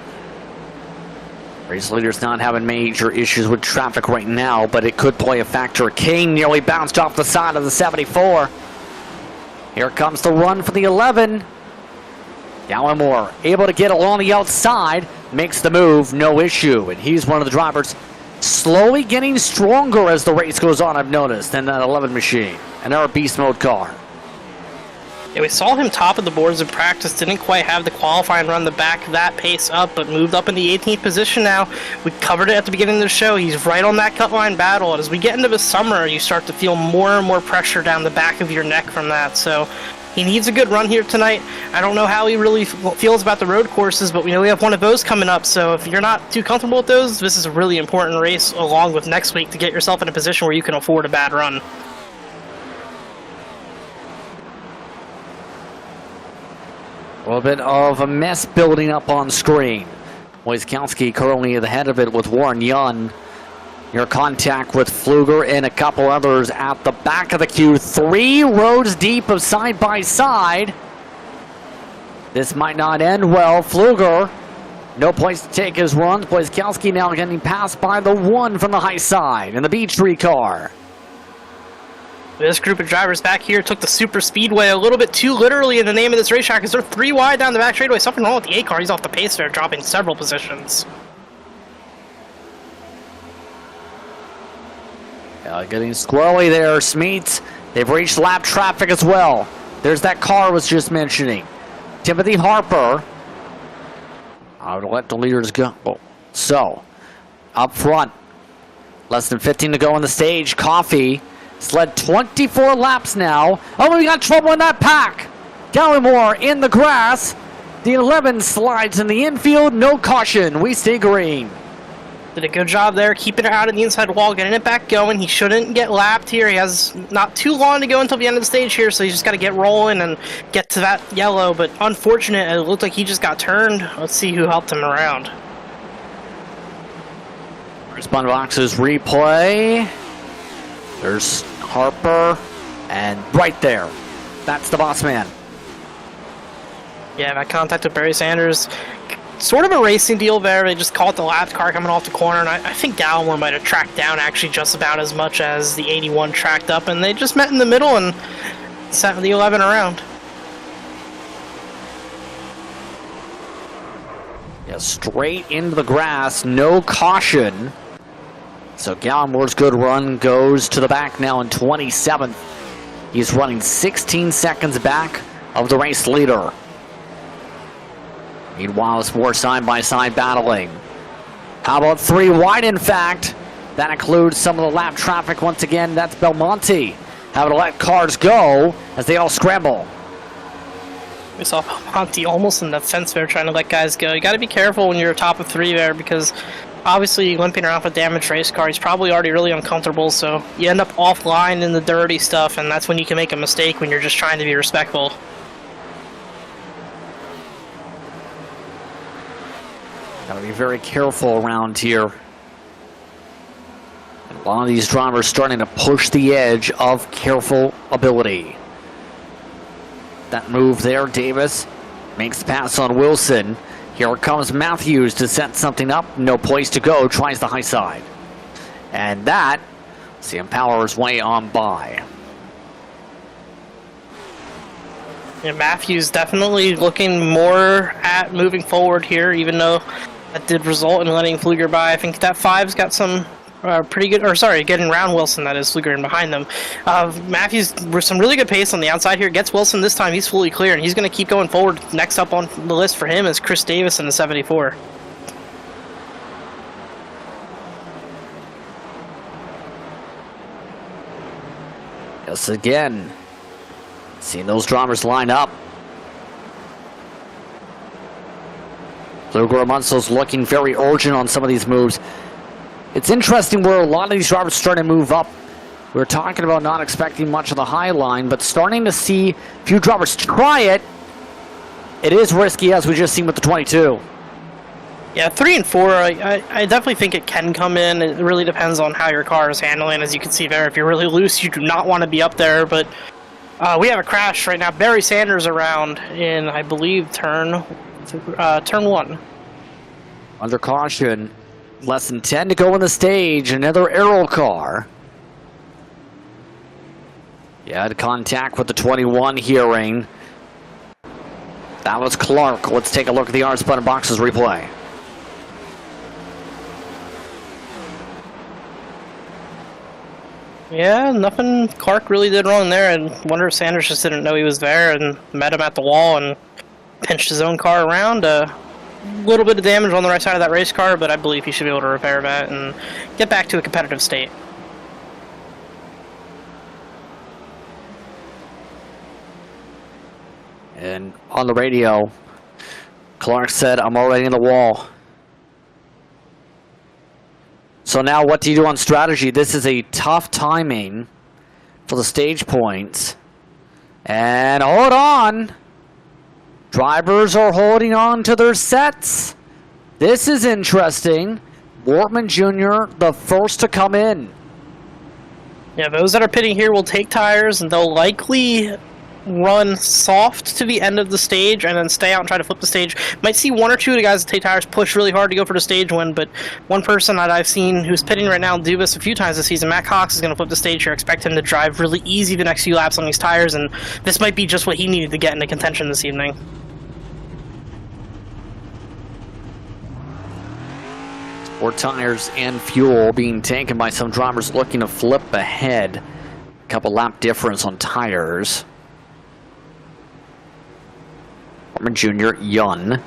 Race leaders not having major issues with traffic right now, but it could play a factor. Kane nearly bounced off the side of the 74. Here comes the run for the 11. Gallimore able to get along the outside, makes the move, no issue. And he's one of the drivers slowly getting stronger as the race goes on, I've noticed, in that 11 machine. And our beast mode car. Yeah, we saw him top of the boards in practice, didn't quite have the qualifying run to back that pace up, but moved up in the 18th position now. We covered it at the beginning of the show. He's right on that cut line battle, and as we get into the summer, you start to feel more and more pressure down the back of your neck from that, so he needs a good run here tonight. I don't know how he really feels about the road courses, but we know we have one of those coming up, so if you're not too comfortable with those, this is a really important race along with next week to get yourself in a position where you can afford a bad run. A little bit of a mess building up on screen. Wojciechowski currently at the head of it with Warren Young. Your contact with Pfluger and a couple others at the back of the queue. 3 rows deep of side-by-side. This might not end well. Pfluger, no place to take his runs. Wojciechowski now getting passed by the 1 from the high side in the Beechtree car. This group of drivers back here took the super speedway a little bit too literally in the name of this racetrack, as they're 3 wide down the back straightaway. Something wrong with the A car. He's off the pace there, dropping several positions. Getting squirrely there, Smeets. They've reached lap traffic as well. There's that car I was just mentioning. Timothy Harper. I would let the leaders go. So, up front, less than 15 to go on the stage. Coffee. It's led 24 laps now. Oh, we got trouble in that pack. Gallimore in the grass. The 11 slides in the infield. No caution. We stay green. Did a good job there, keeping it out of the inside wall, getting it back going. He shouldn't get lapped here. He has not too long to go until the end of the stage here, so he's just got to get rolling and get to that yellow. But unfortunate, it looked like he just got turned. Let's see who helped him around. Respawn boxes replay. There's Harper, and right there, that's the boss man. Yeah, that contact with Barry Sanders, sort of a racing deal there. They just caught the lapped car coming off the corner, and I think Gallimore might have tracked down actually just about as much as the 81 tracked up, and they just met in the middle and sat the 11 around. Yeah, straight into the grass, no caution. So Gallimore's good run goes to the back now in 27th. He's running 16 seconds back of the race leader. Meanwhile, it's more side-by-side battling. How about 3 wide, in fact? That includes some of the lap traffic. Once again, that's Belmonte having to let cars go as they all scramble. We saw Belmonte almost in the fence there trying to let guys go. You got to be careful when you're top of 3 there, because obviously limping around with a damaged race car, he's probably already really uncomfortable, so you end up offline in the dirty stuff, and that's when you can make a mistake when you're just trying to be respectful. Gotta be very careful around here. And a lot of these drivers starting to push the edge of careful ability. That move there, Davis makes the pass on Wilson. Here comes Matthews to set something up. No place to go, tries the high side. And that, see him power his way on by. Yeah, Matthews definitely looking more at moving forward here, even though that did result in letting Pfluger by. I think that 5's got some pretty good, or sorry, getting around Wilson, that is, Pfluger in behind them. Matthews with some really good pace on the outside here, gets Wilson this time, he's fully clear, and he's going to keep going forward. Next up on the list for him is Chris Davis in the 74. Yes, again, seeing those drivers line up. Pfluger Amonso's looking very urgent on some of these moves. It's interesting where a lot of these drivers are starting to move up. We were talking about not expecting much of the high line, but starting to see a few drivers try it. It is risky, as we just seen with the 22. Yeah, 3 and 4, I definitely think it can come in. It really depends on how your car is handling. As you can see there, if you're really loose, you do not want to be up there. But we have a crash right now. Barry Sanders around in, I believe, turn 1. Under caution. Less than 10 to go on the stage. Another aero car. Yeah, had contact with the 21 hearing. That was Clark. Let's take a look at the Arts Button Boxes replay. Yeah, nothing Clark really did wrong there. I wonder if Sanders just didn't know he was there and met him at the wall and pinched his own car around. Little bit of damage on the right side of that race car, but I believe he should be able to repair that and get back to a competitive state. And on the radio, Clark said, "I'm already in the wall." So now what do you do on strategy? This is a tough timing for the stage points. And hold on. Drivers are holding on to their sets. This is interesting. Wortman Jr., the first to come in. Yeah, those that are pitting here will take tires, and they'll likely run soft to the end of the stage and then stay out and try to flip the stage. Might see 1 or 2 of the guys that take tires push really hard to go for the stage win, but one person that I've seen who's pitting right now do this a few times this season, Matt Cox, is going to flip the stage here. Expect him to drive really easy the next few laps on these tires, and this might be just what he needed to get into contention this evening. More tires and fuel being taken by some drivers looking to flip ahead. A couple lap difference on tires. Wortman Jr., Yun.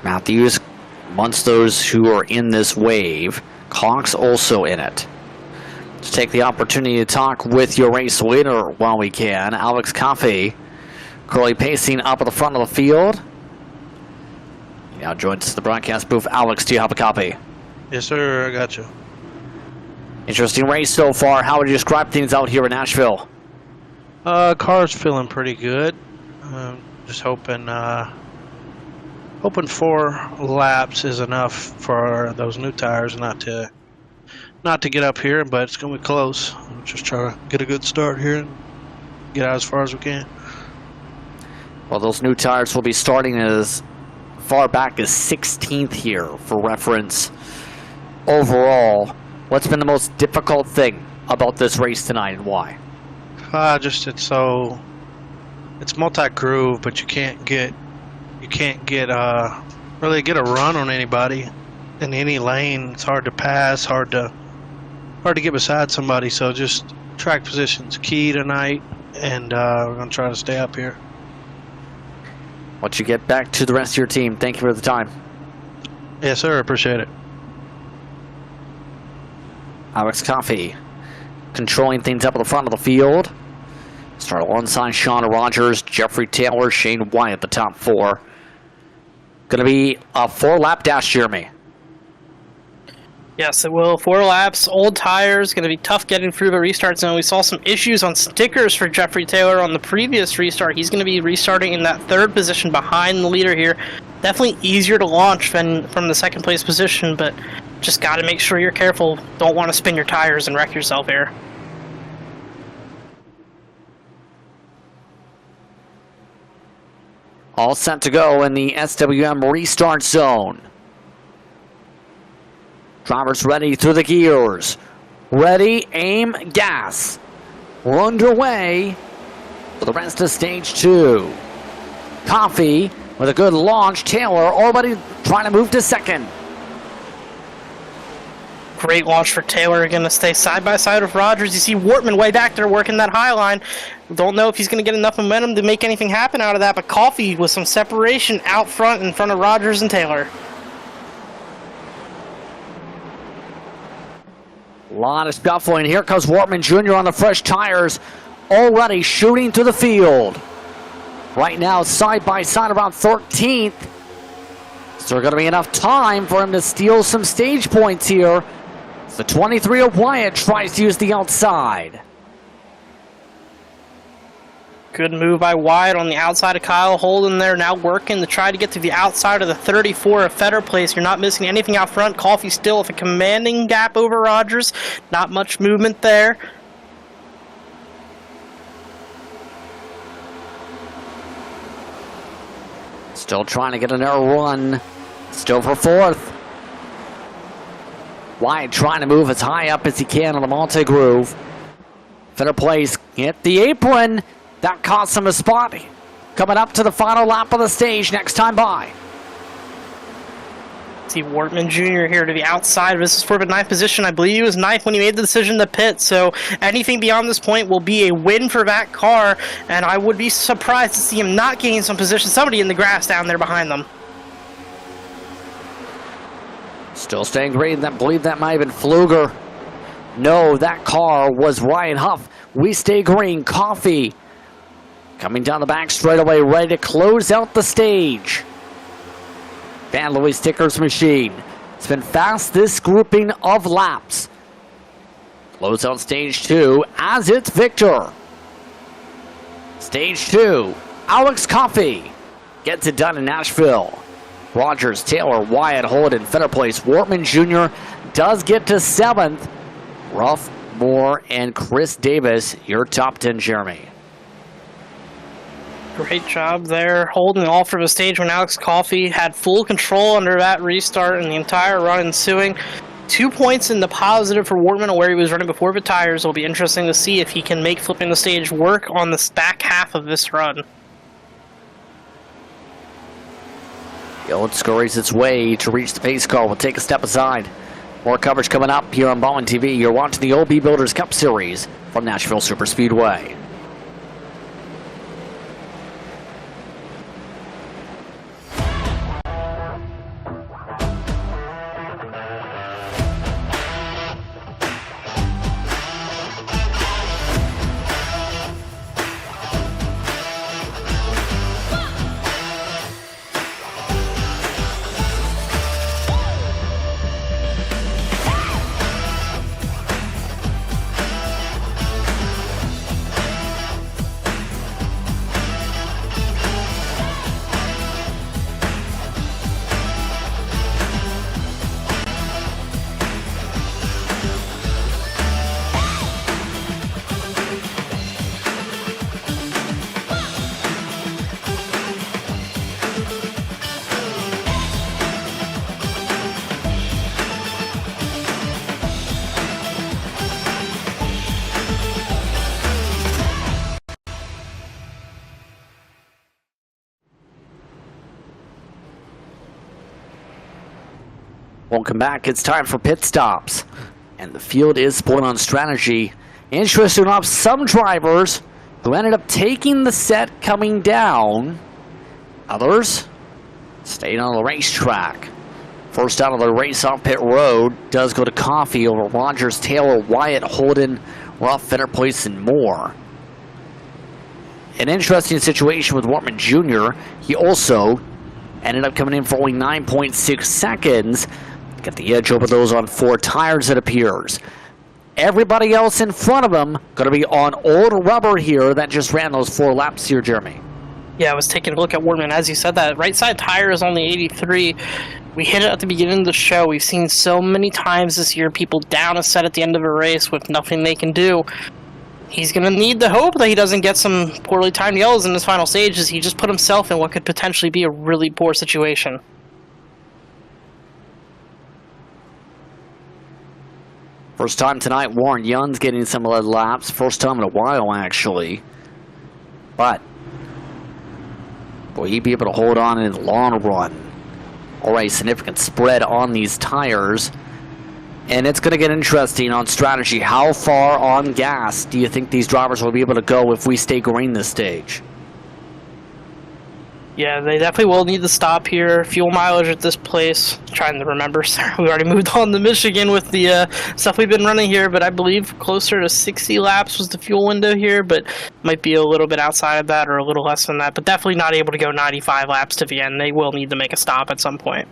Matthews amongst those who are in this wave. Cox also in it. Let's take the opportunity to talk with your race leader while we can. Alex Coffey currently pacing up at the front of the field. He now joins us at the broadcast booth. Alex, do you have a copy? Yes, sir. I got you. Interesting race so far. How would you describe things out here in Nashville? Car's feeling pretty good. Just hoping 4 laps is enough for those new tires not to get up here, but it's gonna be close. I'm just trying to get a good start here and get out as far as we can. Well, those new tires will be starting as far back as 16th here for reference. Overall, what's been the most difficult thing about this race tonight and why? It's multi-groove, but you can't really get a run on anybody in any lane. It's hard to pass, hard to get beside somebody. So just track position's key tonight, and we're gonna try to stay up here. Once you get back to the rest of your team, thank you for the time. Yes, sir. Appreciate it. Alex Coffey controlling things up at the front of the field. Start alongside Sean Rogers, Jeffrey Taylor, Shane White at the top four. Going to be a 4-lap dash, Jeremy. Yes, it will. 4 laps, old tires, going to be tough getting through the restart zone. We saw some issues on stickers for Jeffrey Taylor on the previous restart. He's going to be restarting in that 3rd position behind the leader here. Definitely easier to launch than from the 2nd place position, but just got to make sure you're careful. Don't want to spin your tires and wreck yourself here. All set to go in the SWM restart zone. Drivers ready through the gears. Ready, aim, gas. We're underway for the rest of stage 2. Coffey with a good launch. Taylor already trying to move to 2nd. Great launch for Taylor. Going to stay side by side with Rogers. You see Wortman way back there working that high line. Don't know if he's going to get enough momentum to make anything happen out of that, but Coffey with some separation out front in front of Rogers and Taylor. A lot of scuffling. Here comes Wortman Jr. on the fresh tires, already shooting through the field. Right now, side by side around 13th. Is there going to be enough time for him to steal some stage points here? The 23 of Wyatt tries to use the outside. Good move by Wyatt on the outside of Kyle Holden there, now working to try to get to the outside of the 34 of Fetter Place. You're not missing anything out front. Coffey still with a commanding gap over Rogers. Not much movement there. Still trying to get another run. Still for 4th. Wyatt trying to move as high up as he can on the multi-groove. Fetter Place hit the apron. That cost him a spot. Coming up to the final lap of the stage next time by. See Wortman Jr. here to the outside. This is for the 9th position. I believe he was 9th when he made the decision to pit, so anything beyond this point will be a win for that car, and I would be surprised to see him not gain some position. Somebody in the grass down there behind them. Still staying green. I believe that might have been Fluger. No, that car was Ryan Huff. We stay green. Coffey coming down the back straightaway, ready to close out the stage. VanLily's stickers machine. It's been fast this grouping of laps. Close out stage 2 as it's Victor. Stage 2, Alex Coffey gets it done in Nashville. Rogers, Taylor, Wyatt, Holden, Fetter Place. Wortman Jr. does get to 7th. Ruff, Moore, and Chris Davis, your top 10, Jeremy. Great job there, holding it all for the stage when Alex Coffey had full control under that restart and the entire run ensuing. 2 points in the positive for Wortman where he was running before the tires. It'll be interesting to see if he can make flipping the stage work on the back half of this run. It scurries its way to reach the pace car. We'll take a step aside. More coverage coming up here on Ballin TV. You're watching the OB Builders Cup Series from Nashville Superspeedway. Welcome back. It's time for pit stops. And the field is split on strategy. Interesting enough, some drivers who ended up taking the set coming down. Others stayed on the racetrack. First out of the race off pit road does go to Coffee over Rogers, Taylor, Wyatt, Holden, Ruff, Fennerplace, and more. An interesting situation with Wortman Jr. He also ended up coming in for only 9.6 seconds. Got the edge over those on 4 tires, it appears. Everybody else in front of him going to be on old rubber here that just ran those 4 laps here, Jeremy. Yeah, I was taking a look at Wortman. As you said, that right side tire is only 83. We hit it at the beginning of the show. We've seen so many times this year people down a set at the end of a race with nothing they can do. He's going to need the hope that he doesn't get some poorly timed yellows in his final stages. He just put himself in what could potentially be a really poor situation. First time tonight, Warren Young's getting some lead laps. First time in a while, actually. But will he be able to hold on in the long run? Already significant spread on these tires. And it's going to get interesting on strategy. How far on gas do you think these drivers will be able to go if we stay green this stage? Yeah, they definitely will need to stop here. Fuel mileage at this place. Trying to remember, we already moved on to Michigan with the stuff we've been running here, but I believe closer to 60 laps was the fuel window here, but might be a little bit outside of that or a little less than that, but definitely not able to go 95 laps to Vienna. They will need to make a stop at some point.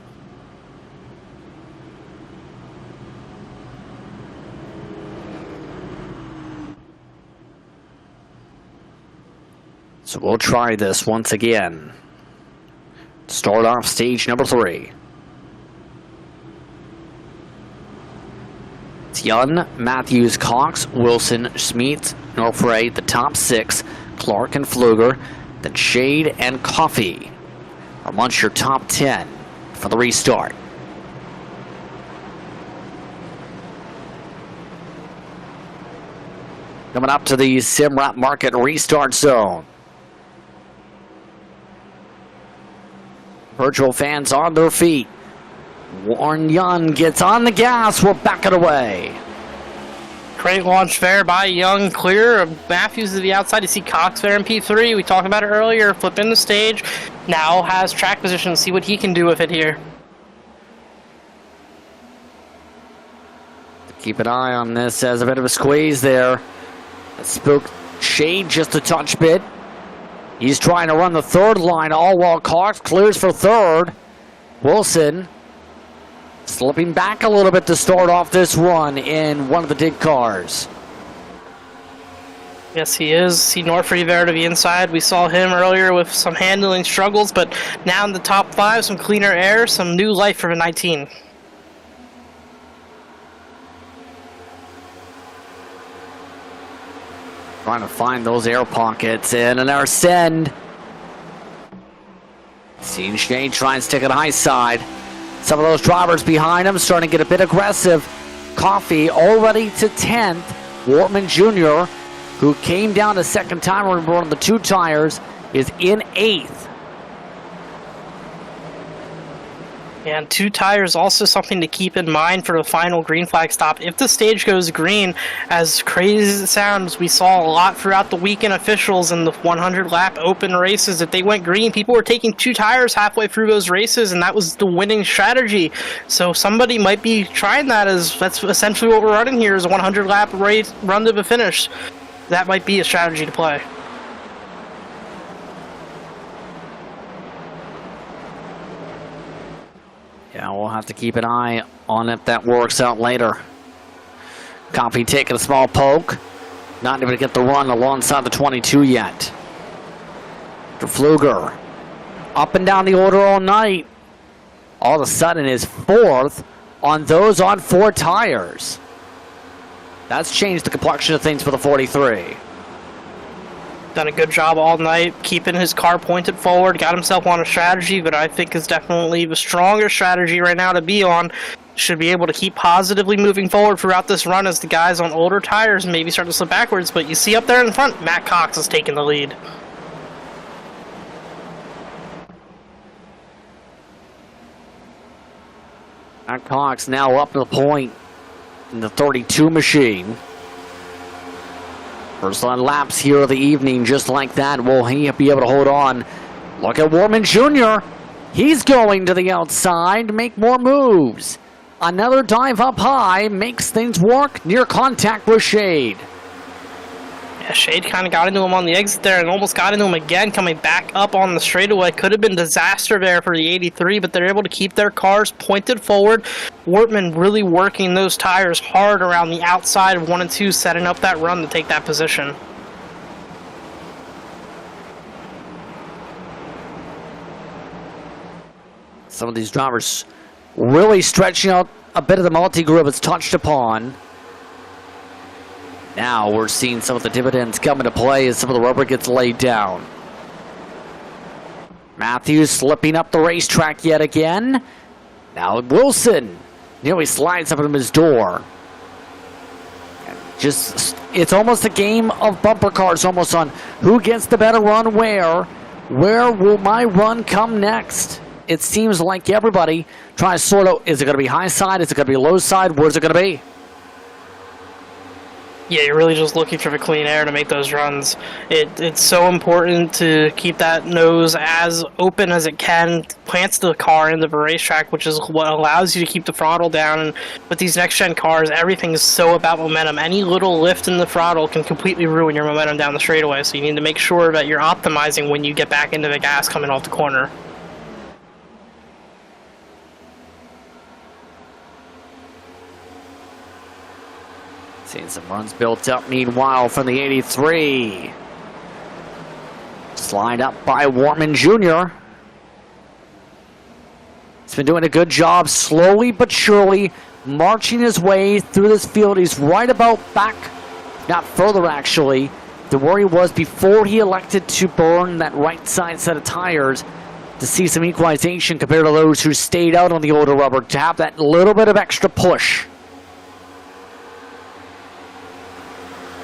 So we'll try this once again. Start off stage number 3. It's Young, Matthews, Cox, Wilson, Schmidt, Norfray, the top 6, Clark and Pfluger, then Shade and Coffee. Amongst your top 10 for the restart. Coming up to the Simrap Market restart zone. Virtual fans on their feet. Warren Young gets on the gas. We're backing away. Great launch there by Young. Clear of Matthews to the outside. You see Cox there in P3. We talked about it earlier. Flipping the stage. Now has track position. See what he can do with it here. Keep an eye on this as a bit of a squeeze there. Spooked Shade just a touch bit. He's trying to run the third line, all while Cox clears for third. Wilson slipping back a little bit to start off this run in one of the dig cars. Yes, he is. See Norfrey there to the inside. We saw him earlier with some handling struggles, but now in the top 5, some cleaner air, some new life for the 19. Trying to find those air pockets and another send. Seeing Shane try and stick it high side. Some of those drivers behind him starting to get a bit aggressive. Coffee already to 10th. Wortman Jr., who came down a second time on one of the 2 tires, is in 8th. And 2 tires also something to keep in mind for the final green flag stop. If the stage goes green, as crazy as it sounds, we saw a lot throughout the weekend officials in the 100-lap open races. If they went green, people were taking 2 tires halfway through those races, and that was the winning strategy. So somebody might be trying that, as that's essentially what we're running here, is a 100-lap race run to the finish. That might be a strategy to play. Yeah, we'll have to keep an eye on if that works out later. Coffee taking a small poke. Not able to get the run alongside the 22 yet. To Pfluger. Up and down the order all night. All of a sudden is 4th on those on 4 tires. That's changed the complexion of things for the 43. Done a good job all night, keeping his car pointed forward, got himself on a strategy that I think is definitely the stronger strategy right now to be on. Should be able to keep positively moving forward throughout this run as the guys on older tires maybe start to slip backwards, but you see up there in front, Matt Cox is taking the lead. Matt Cox now up to the point in the 32 machine. First line laps here of the evening, just like that. Will he be able to hold on? Look at Wortman Jr. He's going to the outside to make more moves. Another dive up high makes things work near contact with Shade. Yeah, Shade kind of got into him on the exit there and almost got into him again, coming back up on the straightaway. Could have been disaster there for the 83, but they're able to keep their cars pointed forward. Wortman really working those tires hard around the outside of 1 and 2, setting up that run to take that position. Some of these drivers really stretching out a bit of the multi-group as touched upon. Now we're seeing some of the dividends come into play as some of the rubber gets laid down. Matthews slipping up the racetrack yet again. Now Wilson nearly slides up from his door. It's almost a game of bumper cars, almost on who gets the better run where. Where will my run come next? It seems like everybody tries to sort out, is it going to be high side? Is it going to be low side? Where's it going to be? Yeah, you're really just looking for the clean air to make those runs. It's so important to keep that nose as open as it can, plants the car into the racetrack, which is what allows you to keep the throttle down. And with these next-gen cars, everything is so about momentum. Any little lift in the throttle can completely ruin your momentum down the straightaway, so you need to make sure that you're optimizing when you get back into the gas coming off the corner. Seeing some runs built up meanwhile from the 83. Slide up by Wortman Jr. He's been doing a good job, slowly but surely, marching his way through this field. He's right about back, not further actually, to where he was before he elected to burn that right side set of tires to see some equalization compared to those who stayed out on the older rubber to have that little bit of extra push.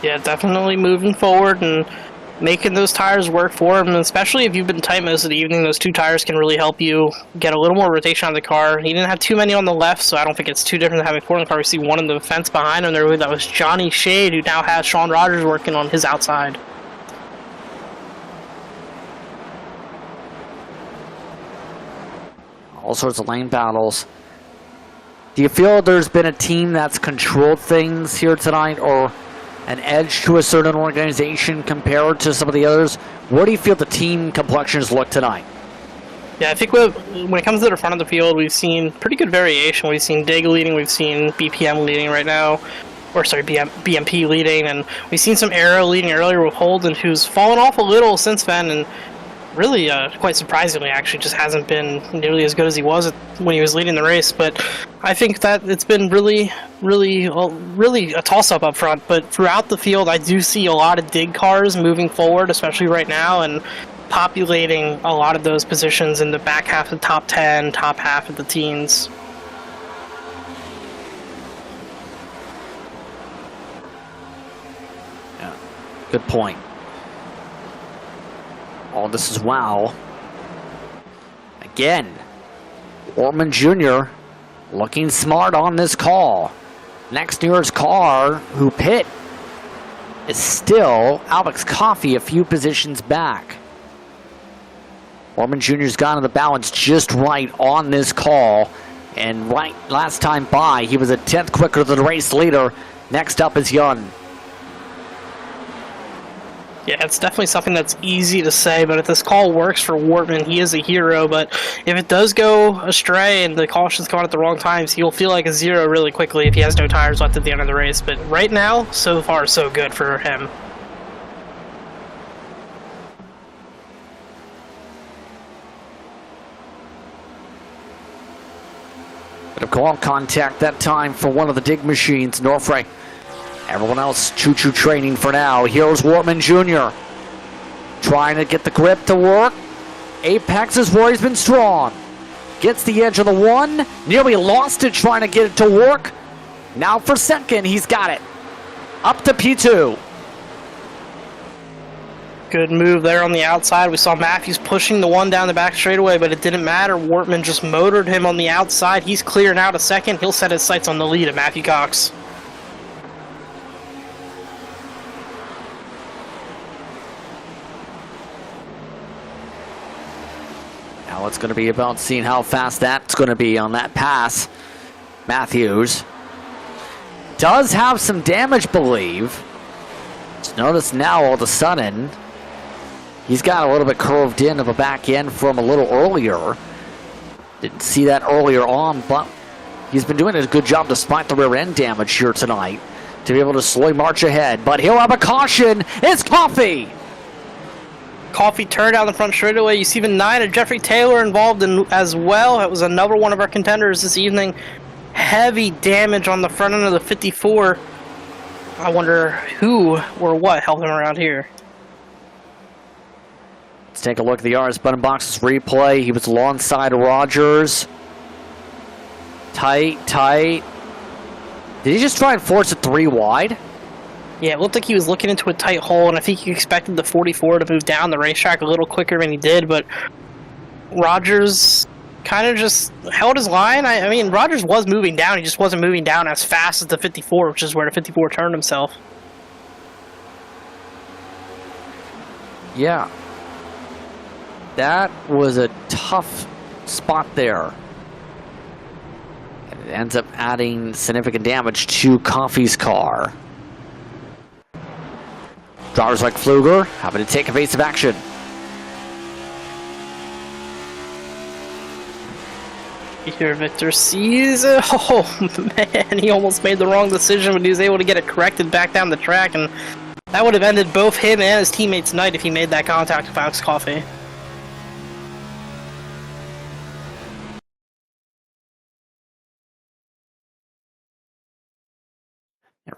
Yeah, definitely moving forward and making those tires work for him, and especially if you've been tight most of the evening, those two tires can really help you get a little more rotation on the car. He didn't have too many on the left, so I don't think it's too different than having four on the car. We see one in the fence behind him there. That was Johnny Shade, who now has Sean Rogers working on his outside. All sorts of lane battles. Do you feel there's been a team that's controlled things here tonight, or an edge to a certain organization compared to some of the others? What do you feel the team complexions look tonight? Yeah, I think when it comes to the front of the field, we've seen pretty good variation. We've seen Dig leading, we've seen BPM leading right now, or sorry, BMP leading, and we've seen some Aero leading earlier with Holden, who's fallen off a little since then, and really, quite surprisingly, actually, just hasn't been nearly as good as he was when he was leading the race. But I think that it's been really a toss-up up front. But throughout the field, I do see a lot of Dig cars moving forward, especially right now, and populating a lot of those positions in the back half of the top 10, top half of the teens. Yeah, good point. Oh, this is wow. Again, Wortman Jr. looking smart on this call. Next nearest car who pit is still Alex Coffey, a few positions back. Wortman Jr.'s got in the balance just right on this call. And right last time by, he was a 10th quicker than the race leader. Next up is Yun. Yeah, it's definitely something that's easy to say, but if this call works for Wortman, he is a hero. But if it does go astray and the cautions come out at the wrong times, he'll feel like a zero really quickly if he has no tires left at the end of the race. But right now, so far, so good for him. Bit of call contact that time for one of the Dig machines, Norfray. Everyone else choo-choo training for now. Here's Wortman Jr. trying to get the grip to work. Apex is where he's been strong. Gets the edge of the one. Nearly lost it trying to get it to work. Now for second, he's got it. Up to P2. Good move there on the outside. We saw Matthews pushing the one down the back straightaway, but it didn't matter. Wortman just motored him on the outside. He's clear now to second. He'll set his sights on the lead at Matthew Cox. Now Now it's going to be about seeing how fast that's going to be on that pass. Matthews does have some damage, believe. Just notice now all of a sudden he's got a little bit curved in of a back end from a little earlier. Didn't see that earlier on, but he's been doing a good job despite the rear end damage here tonight to be able to slowly march ahead. But he'll have a caution. It's Coffee. Coffee turned down the front straightaway. You see the 9 of Jeffrey Taylor involved in as well. It was another one of our contenders this evening. Heavy damage on the front end of the 54. I wonder who or what helped him around here. Let's take a look at the RS button boxes replay. He was alongside Rogers. Tight. Did he just try and force it 3 wide? Yeah, it looked like he was looking into a tight hole, and I think he expected the 44 to move down the racetrack a little quicker than he did, but Rogers kind of just held his line. I mean, Rogers was moving down. He just wasn't moving down as fast as the 54, which is where the 54 turned himself. Yeah. That was a tough spot there. It ends up adding significant damage to Coffee's car. Drivers like Pfluger having to take evasive action. Here Victor sees it. Oh man, he almost made the wrong decision, but he was able to get it corrected back down the track, and that would have ended both him and his teammates' night if he made that contact with Alex Coffee.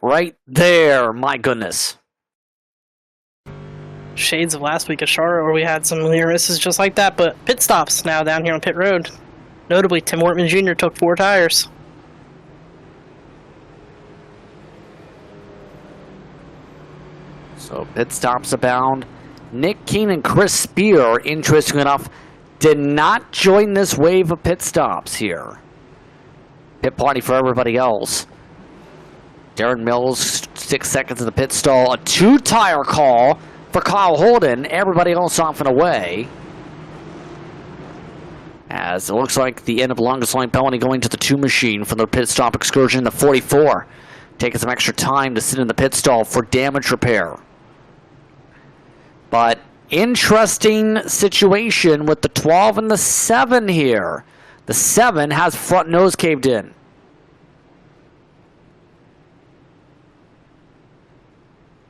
Right there, my goodness. Shades of last week at Charlotte where we had some near misses just like that, but pit stops now down here on pit road. Notably, Tim Wortman Jr. took 4 tires. So pit stops abound. Nick Keene and Chris Spear, interesting enough, did not join this wave of pit stops here. Pit party for everybody else. Darren Mills, 6 seconds in the pit stall. A 2-tire call for Kyle Holden. Everybody else off and away. As it looks like the end of longest line penalty going to the 2 machine from the pit stop excursion. The 44 taking some extra time to sit in the pit stall for damage repair. But interesting situation with the 12 and the 7 here. The 7 has front nose caved in.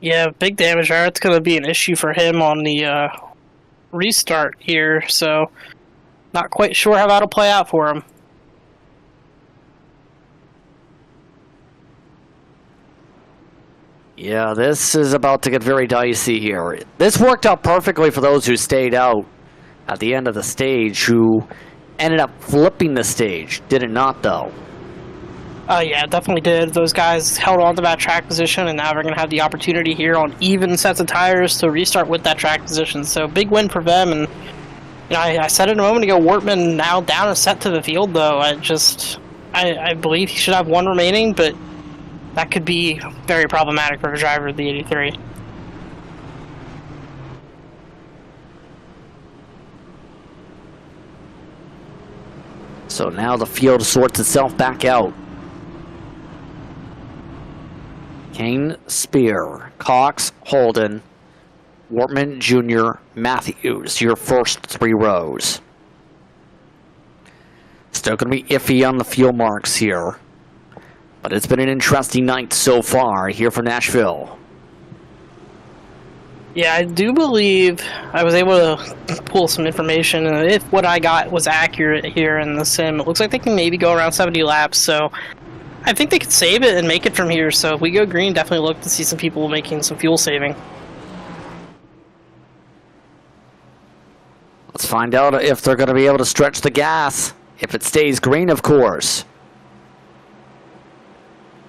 Yeah, big damage there. It's going to be an issue for him on the restart here, so not quite sure how that'll play out for him. Yeah, this is about to get very dicey here. This worked out perfectly for those who stayed out at the end of the stage, who ended up flipping the stage. Did it not, though? Yeah, it definitely did. Those guys held on to that track position, and now they're going to have the opportunity here on even sets of tires to restart with that track position. So big win for them. And you know, I said it a moment ago, Wortman now down a set to the field, though. I believe he should have 1 remaining, but that could be very problematic for a driver of the 83. So now the field sorts itself back out. Kane, Spear, Cox, Holden, Wortman Jr., Matthews, your first 3 rows. Still going to be iffy on the field marks here. But it's been an interesting night so far here for Nashville. Yeah, I do believe I was able to pull some information, and if what I got was accurate here in the sim, it looks like they can maybe go around 70 laps, so I think they could save it and make it from here. So if we go green, definitely look to see some people making some fuel saving. Let's find out if they're going to be able to stretch the gas. If it stays green, of course.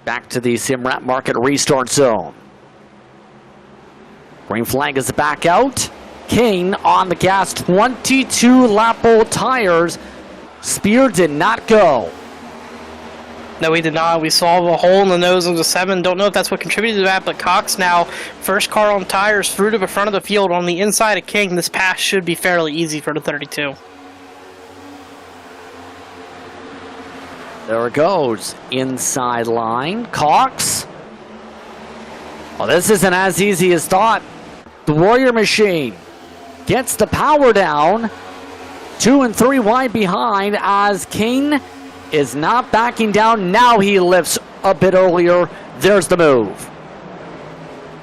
Back to the Simrat Market restart zone. Green flag is back out. Kane on the gas, 22 lap old tires. Spear did not go. No, we did not. We saw the hole in the nose of the 7. Don't know if that's what contributed to that, but Cox now, first car on tires through to the front of the field on the inside of King. This pass should be fairly easy for the 32. There it goes. Inside line. Cox. Well, this isn't as easy as thought. The Warrior Machine gets the power down. 2 and 3 wide behind as King is not backing down. Now he lifts a bit earlier. There's the move.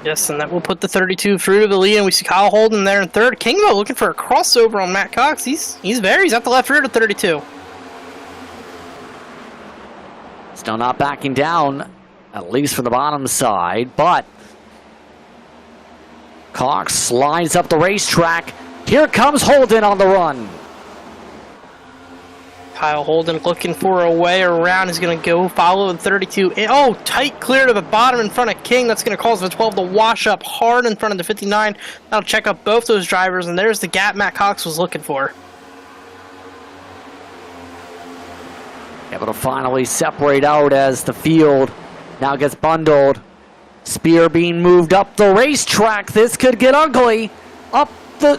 Yes, and that will put the 32 through to the lead, and we see Kyle Holden there in third. King, though, looking for a crossover on Matt Cox. He's at the left rear to 32. Still not backing down, at least from the bottom side, but Cox slides up the racetrack. Here comes Holden on the run. Kyle Holden looking for a way around. He's going to go follow the 32. Oh, tight clear to the bottom in front of King. That's going to cause the 12 to wash up hard in front of the 59. That'll check up both those drivers, and there's the gap Matt Cox was looking for. Able to finally separate out as the field now gets bundled. Spear being moved up the racetrack. This could get ugly.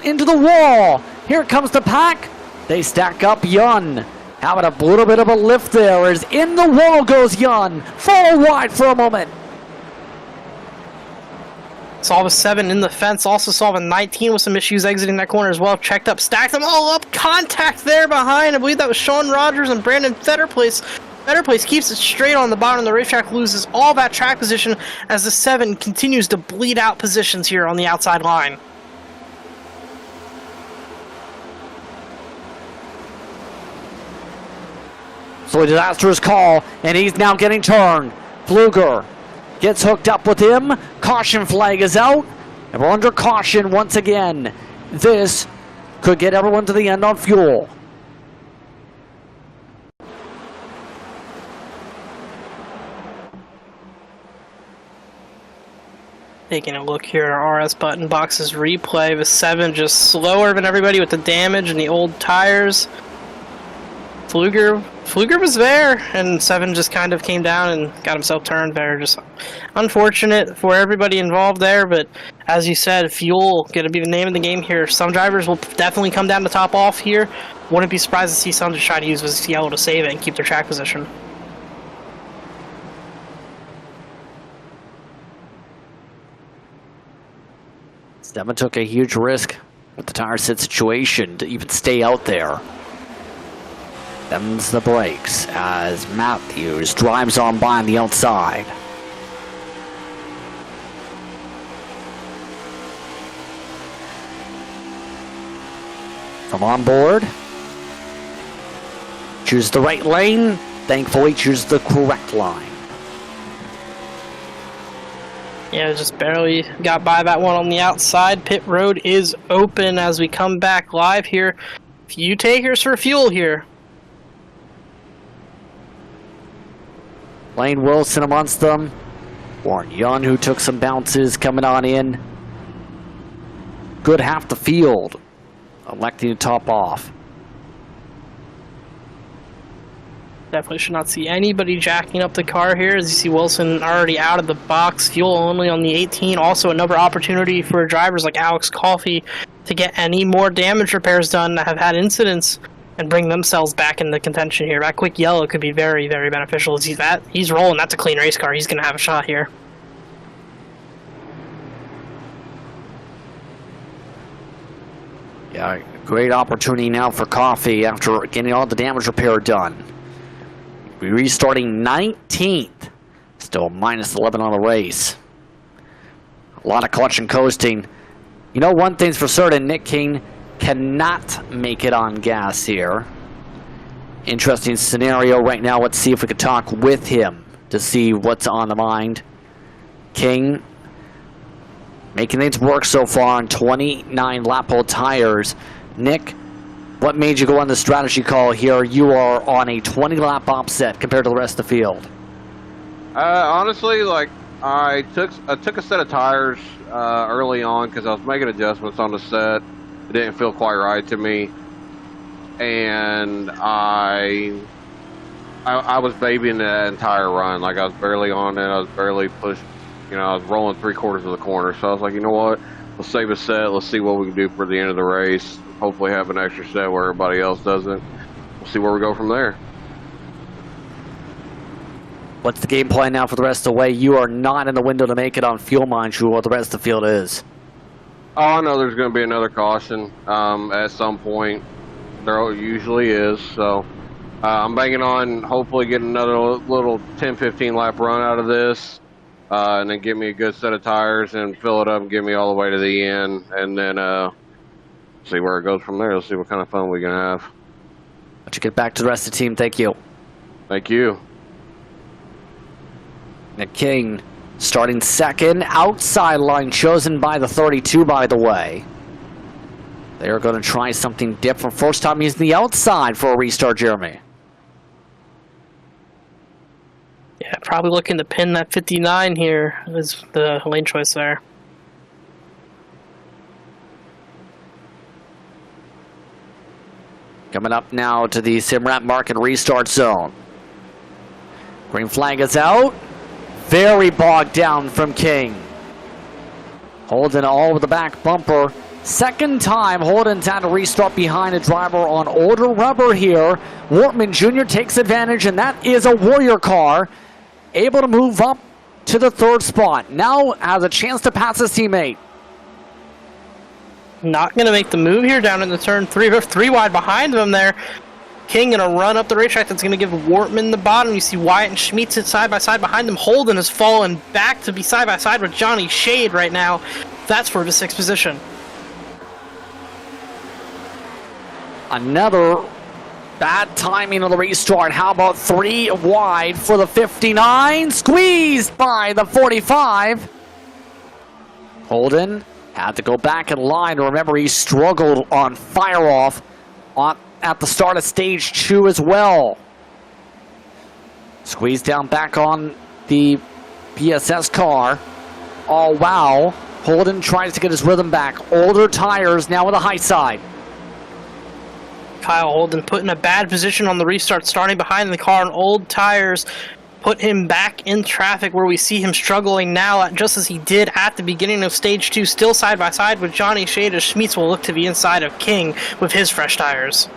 Into the wall. Here comes the pack. They stack up. Yun having a little bit of a lift there as in the wall goes Yun. Fall wide for a moment. Saw the 7 in the fence. Also saw the 19 with some issues exiting that corner as well. Checked up, stacked them all up. Contact there behind. I believe that was Sean Rogers and Brandon Fetterplace. Fetterplace keeps it straight on the bottom of the racetrack, loses all that track position as the 7 continues to bleed out positions here on the outside line. So a disastrous call, and he's now getting turned. Pfluger gets hooked up with him. Caution flag is out, and we're under caution once again. This could get everyone to the end on fuel. Taking a look here at our RS button boxes replay. The 7 just slower than everybody with the damage and the old tires. Pfluger was there, and 7 just kind of came down and got himself turned there. Just unfortunate for everybody involved there, but as you said, fuel going to be the name of the game here. Some drivers will definitely come down to top off here. Wouldn't be surprised to see some just try to use this yellow to save it and keep their track position. Seven took a huge risk with the tire set situation to even stay out there. Them's the brakes as Matthews drives on by on the outside. From on board. Choose the right lane. Thankfully, choose the correct line. Yeah, just barely got by that one on the outside. Pit road is open as we come back live here. Few takers for fuel here. Lane Wilson amongst them. Warren Young, who took some bounces, coming on in. Good half the field electing to top off. Definitely should not see anybody jacking up the car here. As you see, Wilson already out of the box. Fuel only on the 18. Also another opportunity for drivers like Alex Coffey to get any more damage repairs done that have had incidents and bring themselves back into contention here. That quick yellow could be very, very beneficial. He's rolling. That's a clean race car. He's going to have a shot here. Yeah, great opportunity now for Coffey after getting all the damage repair done. We're restarting 19th. Still minus 11 on the race. A lot of clutch and coasting. You know, one thing's for certain, Nick King cannot make it on gas here. Interesting scenario right now. Let's see if we can talk with him to see what's on the mind. King making things work so far on 29 lap hole tires. Nick, what made you go on the strategy call here? You are on a 20 lap offset compared to the rest of the field. Honestly, like I took a set of tires early on because I was making adjustments on the set. It didn't feel quite right to me, and I was babying the entire run. Like I was barely on it. I was barely pushed. You know, I was rolling 3/4 of the corner. So I was like, you know what? Let's save a set. Let's see what we can do for the end of the race. Hopefully, have an extra set where everybody else doesn't. We'll see where we go from there. What's the game plan now for the rest of the way? You are not in the window to make it on fuel, mind you, what the rest of the field is. Oh, I know there's going to be another caution at some point. There usually is, so I'm banking on hopefully getting another little 10-15 lap run out of this, and then give me a good set of tires and fill it up and get me all the way to the end, and then see where it goes from there. Let's see what kind of fun we can have. Let you get back to the rest of the team. Thank you. Thank you. Nick King starting second, outside line chosen by the 32, by the way. They are going to try something different. First time using the outside for a restart, Jeremy. Yeah, probably looking to pin that 59 here is the lane choice there. Coming up now to the Simrat Market restart zone. Green flag is out. Very bogged down from King. Holden all with the back bumper. Second time Holden's had to restart behind a driver on older rubber here. Wortman Jr. takes advantage, and that is a Warrior car. Able to move up to the third spot. Now has a chance to pass his teammate. Not going to make the move here down in the turn. Three wide behind them there. King going to run up the racetrack. That's going to give Wortman the bottom. You see Wyatt and Schmitz side by side behind them. Holden has fallen back to be side by side with Johnny Shade right now. That's for the 6th position. Another bad timing of the restart. How about 3 wide for the 59? Squeezed by the 45. Holden had to go back in line. Remember, he struggled on fire-off at the start of stage 2 as well. Squeezed down back on the PSS car. Oh, wow. Holden tries to get his rhythm back. Older tires now with a high side. Kyle Holden put in a bad position on the restart, starting behind the car on old tires. Put him back in traffic where we see him struggling now, just as he did at the beginning of stage 2, still side by side with Johnny Shade, as Schmitz will look to the inside of King with his fresh tires.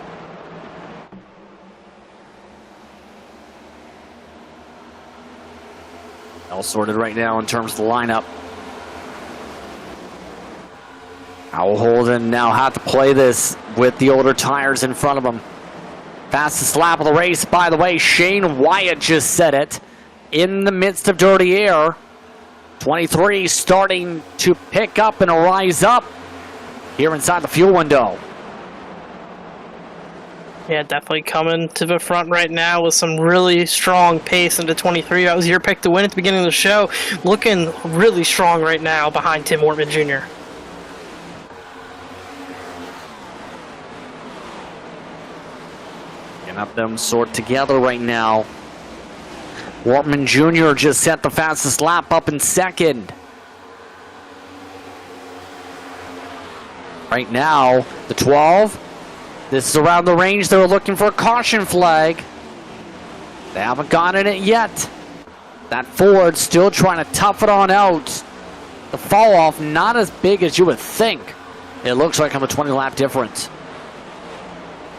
All sorted right now in terms of the lineup. Al Holden now have to play this with the older tires in front of him. Fastest lap of the race, by the way. Shane Wyatt just said it. In the midst of dirty air. 23 starting to pick up and rise up here inside the fuel window. Yeah, definitely coming to the front right now with some really strong pace into 23. That was your pick to win at the beginning of the show. Looking really strong right now behind Tim Wortman Jr. Up them sort together right now. Wortman Jr. just set the fastest lap up in second. Right now, the 12. This is around the range. They were looking for a caution flag. They haven't gotten it yet. That Ford still trying to tough it on out. The fall off not as big as you would think. It looks like I'm a 20 lap difference.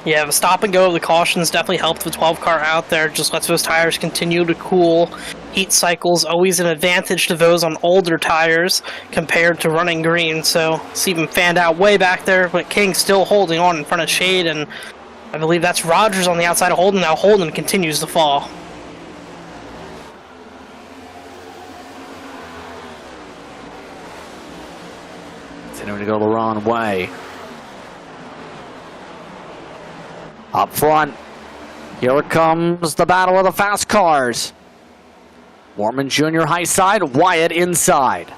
Yeah, the stop and go of the cautions definitely helped the 12 car out there. Just lets those tires continue to cool. Heat cycles always an advantage to those on older tires compared to running green. So see them fanned out way back there, but King still holding on in front of Shade, and I believe that's Rogers on the outside of Holden. Now Holden continues to fall. Continuing to go the wrong way. Up front, here comes the battle of the fast cars. Wortman Jr. high side, Wyatt inside.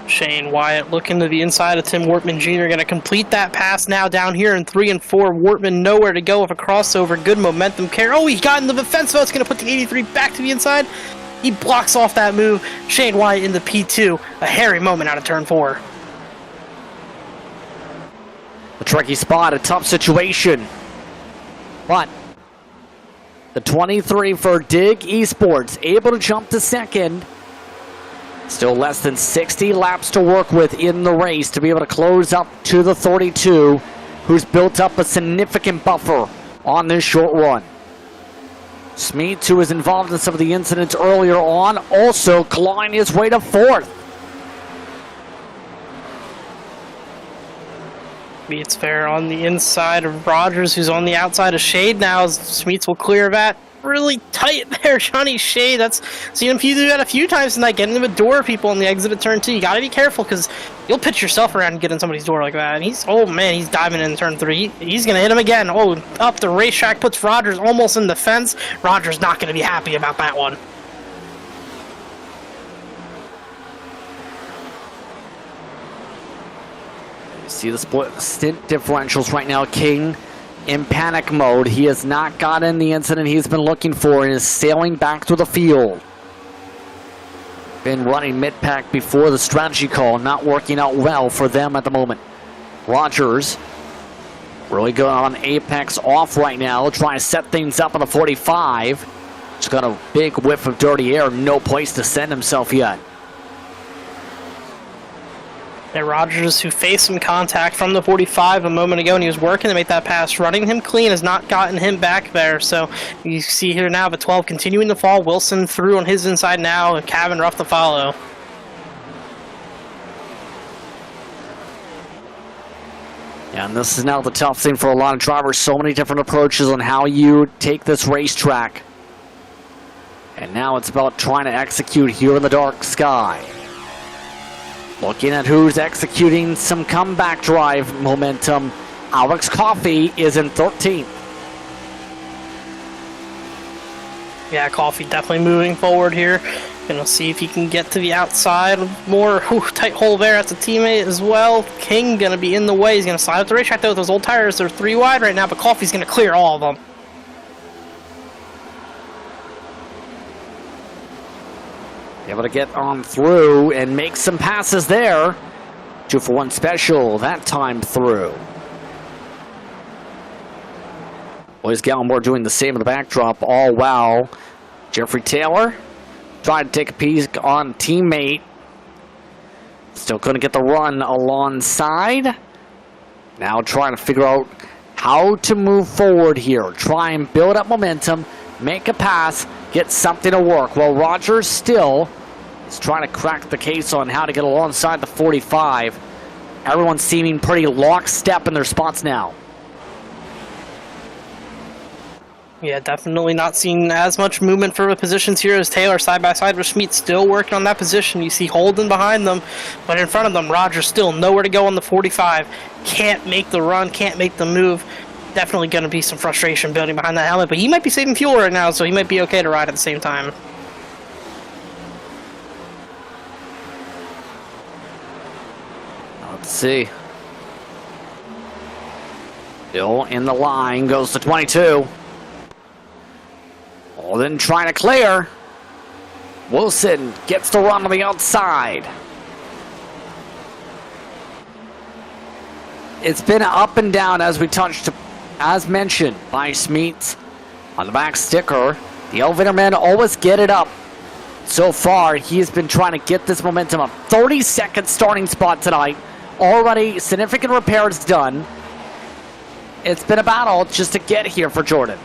Shane Wyatt looking to the inside of Tim Wortman Jr. Going to complete that pass now down here in 3 and 4. Wortman nowhere to go with a crossover. Good momentum carry. Oh, he got in the fence, though. It's going to put the 83 back to the inside. He blocks off that move. Shane Wyatt in the P2. A hairy moment out of turn 4. A tricky spot, a tough situation. But the 23 for Dig Esports able to jump to second. Still less than 60 laps to work with in the race to be able to close up to the 32, who's built up a significant buffer on this short run. Smeets, who was involved in some of the incidents earlier on, also clawing his way to 4th. Smeets fair on the inside of Rogers, who's on the outside of Shade now. Smeets will clear that. Really tight there, Johnny Shade. That's seen him do that a few times tonight, getting into the door people on the exit of turn 2. You gotta be careful because you'll pitch yourself around and get in somebody's door like that. And he's diving in turn 3. He's gonna hit him again. Oh, up the racetrack, puts Rogers almost in the fence. Rogers not gonna be happy about that one. You see the stint differentials right now. King in panic mode. He has not gotten the incident he's been looking for and is sailing back to the field. Been running mid-pack before the strategy call, not working out well for them at the moment. Rogers really going on apex off right now, trying to set things up on the 45. Just got a big whiff of dirty air, no place to send himself yet. And Rogers, who faced some contact from the 45 a moment ago, and he was working to make that pass, running him clean, has not gotten him back there. So you see here now the 12 continuing to fall. Wilson through on his inside now, and Cabin rough to follow. Yeah, and this is now the tough thing for a lot of drivers. So many different approaches on how you take this racetrack. And now it's about trying to execute here in the dark sky. Looking at who's executing some comeback drive momentum. Alex Coffey is in 13th. Yeah, Coffey definitely moving forward here. Gonna see if he can get to the outside. More tight hole there. That's a teammate as well. King gonna be in the way. He's gonna slide up the racetrack though with those old tires. They're 3 wide right now, but Coffey's gonna clear all of them. Able to get on through and make some passes there. 2-for-1 special that time through. Boys Gallimore doing the same in the backdrop, all wow. Jeffrey Taylor tried to take a peek on teammate. Still couldn't get the run alongside. Now trying to figure out how to move forward here. Try and build up momentum, make a pass, get something to work. Well, Rogers still is trying to crack the case on how to get alongside the 45. Everyone's seeming pretty lockstep in their spots now. Yeah, definitely not seeing as much movement for the positions here as Taylor side by side with Schmidt still working on that position. You see Holden behind them, but in front of them, Rogers still nowhere to go on the 45. Can't make the run, can't make the move. Definitely going to be some frustration building behind that helmet, but he might be saving fuel right now, so he might be okay to ride at the same time. Let's see. Still in the line, goes to 22. Holden trying to clear. Wilson gets the run on the outside. It's been up and down as we touched, as mentioned by Smeets on the back sticker. The elevator men always get it up. So far, he has been trying to get this momentum up. 32nd starting spot tonight. Already significant repairs done. It's been a battle just to get here for Jordan.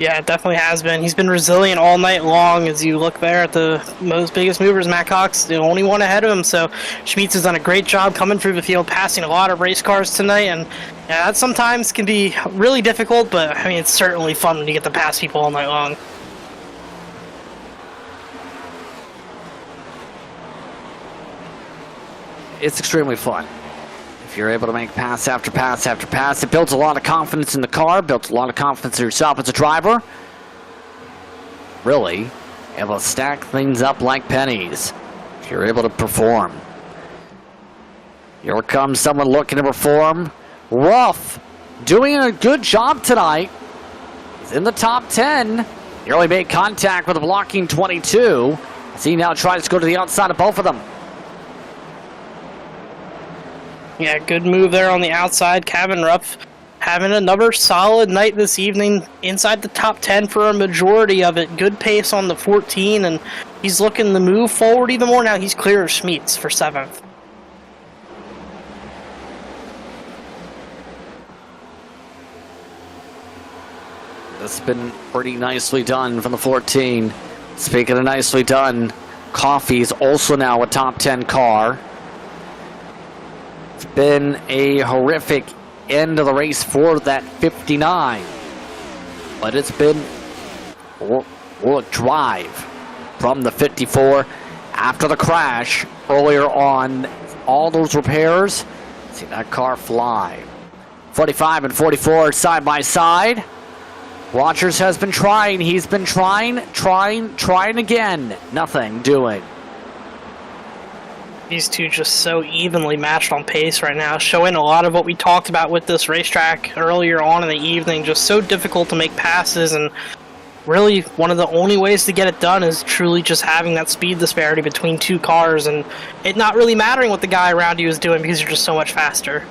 Yeah, it definitely has been. He's been resilient all night long. As you look there at the most biggest movers, Matt Cox, the only one ahead of him. So Schmeets has done a great job coming through the field, passing a lot of race cars tonight. And yeah, that sometimes can be really difficult, but I mean, it's certainly fun when you get to pass people all night long. It's extremely fun. If you're able to make pass after pass after pass, it builds a lot of confidence in the car, builds a lot of confidence in yourself as a driver. Really, able to stack things up like pennies if you're able to perform. Here comes someone looking to perform. Ruff, doing a good job tonight. He's in the top 10. Nearly made contact with a blocking 22. As he now tries to go to the outside of both of them. Yeah, good move there on the outside. Cabin Ruff having another solid night this evening inside the top 10 for a majority of it. Good pace on the 14, and he's looking to move forward even more now. He's clear of Schmeets for 7th. That's been pretty nicely done from the 14. Speaking of nicely done, Coffey's also now a top 10 car. It's been a horrific end of the race for that 59. But it's been a drive from the 54 after the crash earlier on. All those repairs, see that car fly. 45 and 44 side by side. Rogers has been trying. He's been trying again. Nothing doing. These two just so evenly matched on pace right now, showing a lot of what we talked about with this racetrack earlier on in the evening. Just so difficult to make passes, and really one of the only ways to get it done is truly just having that speed disparity between two cars, and it not really mattering what the guy around you is doing because you're just so much faster.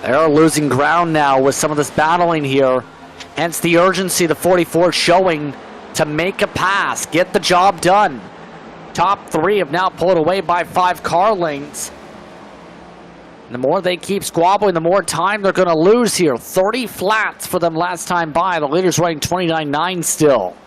They're losing ground now with some of this battling here. Hence the urgency the 44 showing to make a pass, get the job done. Top three have now pulled away by 5 car lengths. The more they keep squabbling, the more time they're going to lose here. 30 flats for them last time by. The leader's running 29.9 still.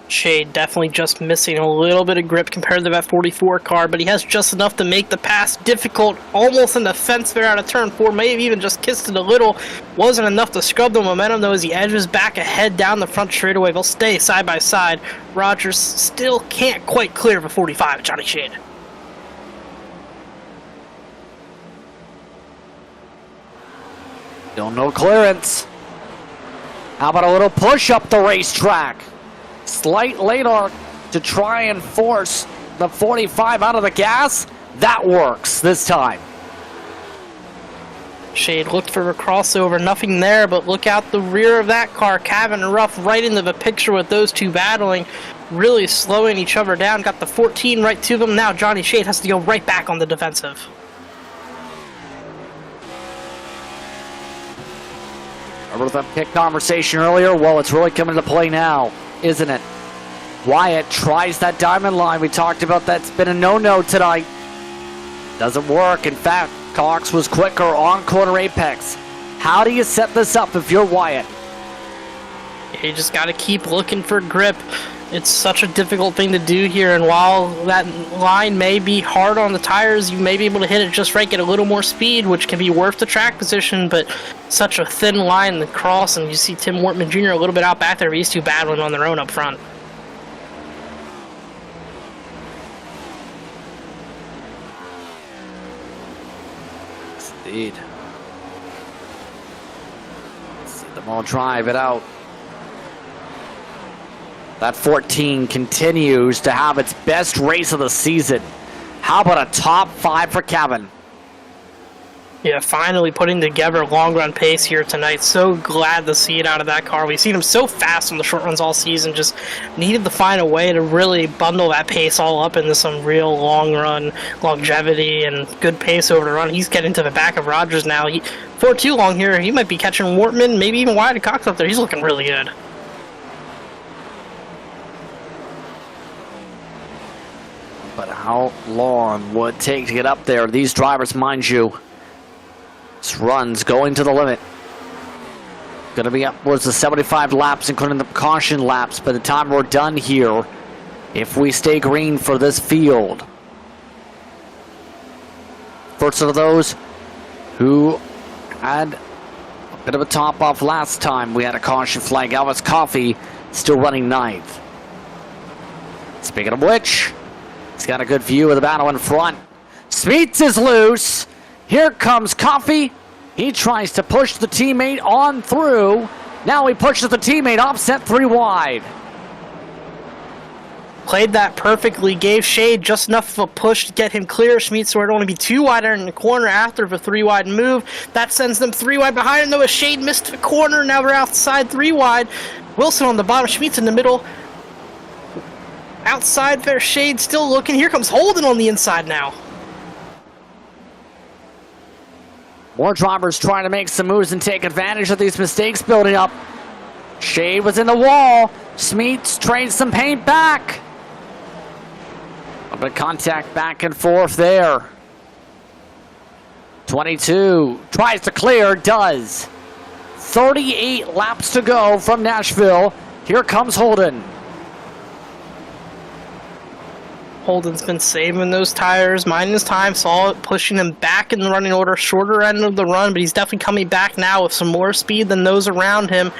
Shade definitely just missing a little bit of grip compared to that 44 car, but he has just enough to make the pass difficult, almost in the fence there out of turn 4, may have even just kissed it a little. Wasn't enough to scrub the momentum though as he edges back ahead down the front straightaway. They'll stay side by side. Rogers still can't quite clear the 45, Johnny Shade. Still no clearance. How about a little push up the racetrack? Slight later to try and force the 45 out of the gas. That works this time. Shade looked for a crossover, nothing there, but look out the rear of that car. Cavan and Ruff right into the picture with those two battling, really slowing each other down. Got the 14 right to them. Now Johnny Shade has to go right back on the defensive. Remember that pick conversation earlier? Well, it's really coming into play now, isn't it? Wyatt tries that diamond line. We talked about that's been a no-no tonight. Doesn't work. In fact, Cox was quicker on corner apex. How do you set this up if you're Wyatt? You just got to keep looking for grip. It's such a difficult thing to do here, and while that line may be hard on the tires, you may be able to hit it just right, get a little more speed, which can be worth the track position, but such a thin line to cross, and you see Tim Wortman Jr. a little bit out back there. These two battling on their own up front. Indeed. See them all drive it out. That 14 continues to have its best race of the season. How about a top 5 for Kevin? Yeah, finally putting together a long run pace here tonight. So glad to see it out of that car. We've seen him so fast on the short runs all season. Just needed to find a way to really bundle that pace all up into some real long run longevity and good pace over the run. He's getting to the back of Rogers now. For too long here, he might be catching Wortman, maybe even Wyatt Cox up there. He's looking really good. But how long would it take to get up there? These drivers, mind you, this run's going to the limit. Going to be upwards of 75 laps, including the caution laps, by the time we're done here, if we stay green for this field. First of those who had a bit of a top off last time, we had a caution flag. Elvis Coffey still running 9th. Speaking of which, he's got a good view of the battle in front. Smeets is loose. Here comes Coffey. He tries to push the teammate on through. Now he pushes the teammate offset 3 wide. Played that perfectly, gave Shade just enough of a push to get him clear. Smeets would only be 2 wide in the corner after the 3 wide move. That sends them 3 wide behind him, though, as Shade missed the corner. Now they're outside 3 wide. Wilson on the bottom, Smeets in the middle. Outside there, Shade still looking. Here comes Holden on the inside now. More drivers trying to make some moves and take advantage of these mistakes building up. Shade was in the wall. Smeets trades some paint back. A bit of contact back and forth there. 22 tries to clear, does. 38 laps to go from Nashville. Here comes Holden. Holden's been saving those tires, minding his time, saw it, pushing him back in the running order, shorter end of the run, but he's definitely coming back now with some more speed than those around him.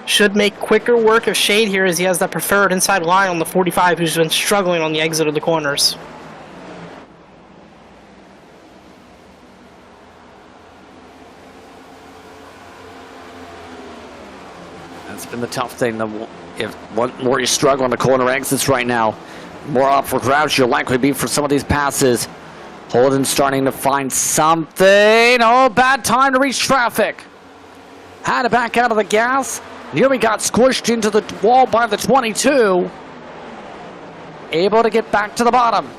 Should make quicker work of Shade here as he has that preferred inside line on the 45, who's been struggling on the exit of the corners. That's been the tough thing. If one more you struggle on the corner exits right now, more up for grabs you'll likely be for some of these passes. Holden starting to find something. Oh, bad time to reach traffic. Had to back out of the gas. Here we got squished into the wall by the 22. Able to get back to the bottom.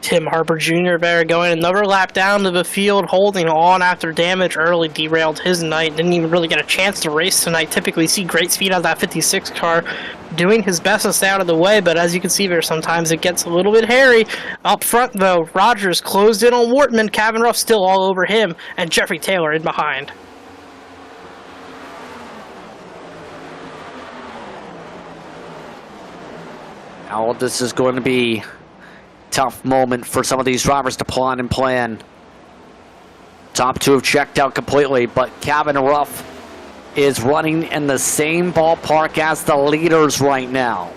Tim Harper Jr. there going another lap down to the field, holding on after damage early, derailed his night. Didn't even really get a chance to race tonight. Typically see great speed out of that 56 car, doing his best to stay out of the way, but as you can see there, sometimes it gets a little bit hairy. Up front though, Rogers closed in on Wortman, Kevin Ruff still all over him, and Jeffrey Taylor in behind. Now this is going to be tough moment for some of these drivers to plot and plan. Top two have checked out completely, but Kevin Ruff is running in the same ballpark as the leaders right now.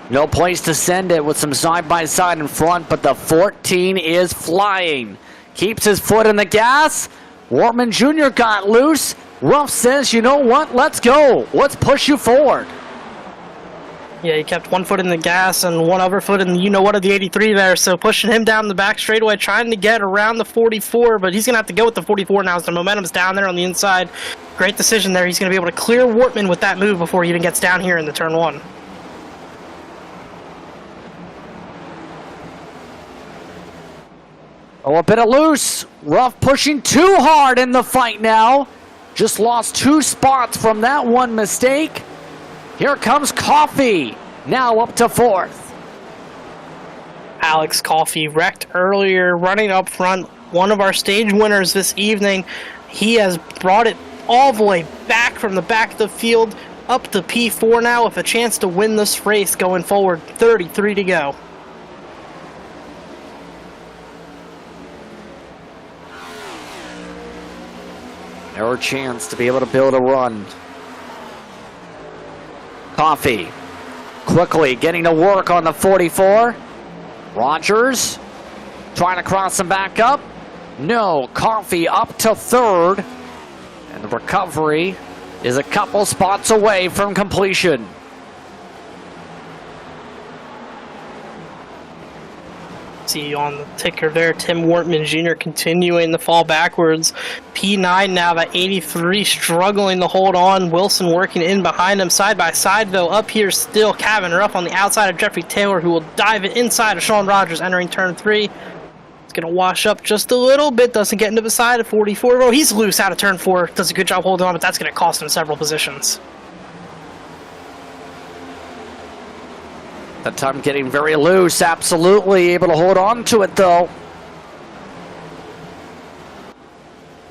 No place to send it with some side-by-side in front, but the 14 is flying. Keeps his foot in the gas. Wortman Jr. got loose. Ruff says, you know what, let's go. Let's push you forward. Yeah, he kept one foot in the gas and one other foot in the you-know-what of the 83 there, so pushing him down the back straightaway, trying to get around the 44, but he's going to have to go with the 44 now as the momentum's down there on the inside. Great decision there. He's going to be able to clear Wortman with that move before he even gets down here in the turn one. Oh, a bit of loose. Ruff pushing too hard in the fight now. Just lost 2 spots from that one mistake. Here comes Coffey, now up to 4th. Alex Coffey wrecked earlier, running up front. One of our stage winners this evening. He has brought it all the way back from the back of the field up to P4 now with a chance to win this race going forward. 33 to go. Our chance to be able to build a run. Coffey quickly getting to work on the 44. Rogers trying to cross him back up. No, Coffey up to 3rd. And the recovery is a couple spots away from completion. See on the ticker there, Tim Wortman Jr. continuing to fall backwards. P9 now at 83, struggling to hold on. Wilson working in behind him. Side by side though, up here still Kevin Ruff on the outside of Jeffrey Taylor, who will dive it inside of Sean Rogers entering turn 3. It's going to wash up just a little bit, doesn't get into the side of 44. Oh, he's loose out of turn 4. Does a good job holding on, but that's going to cost him several positions. That time getting very loose, absolutely able to hold on to it though.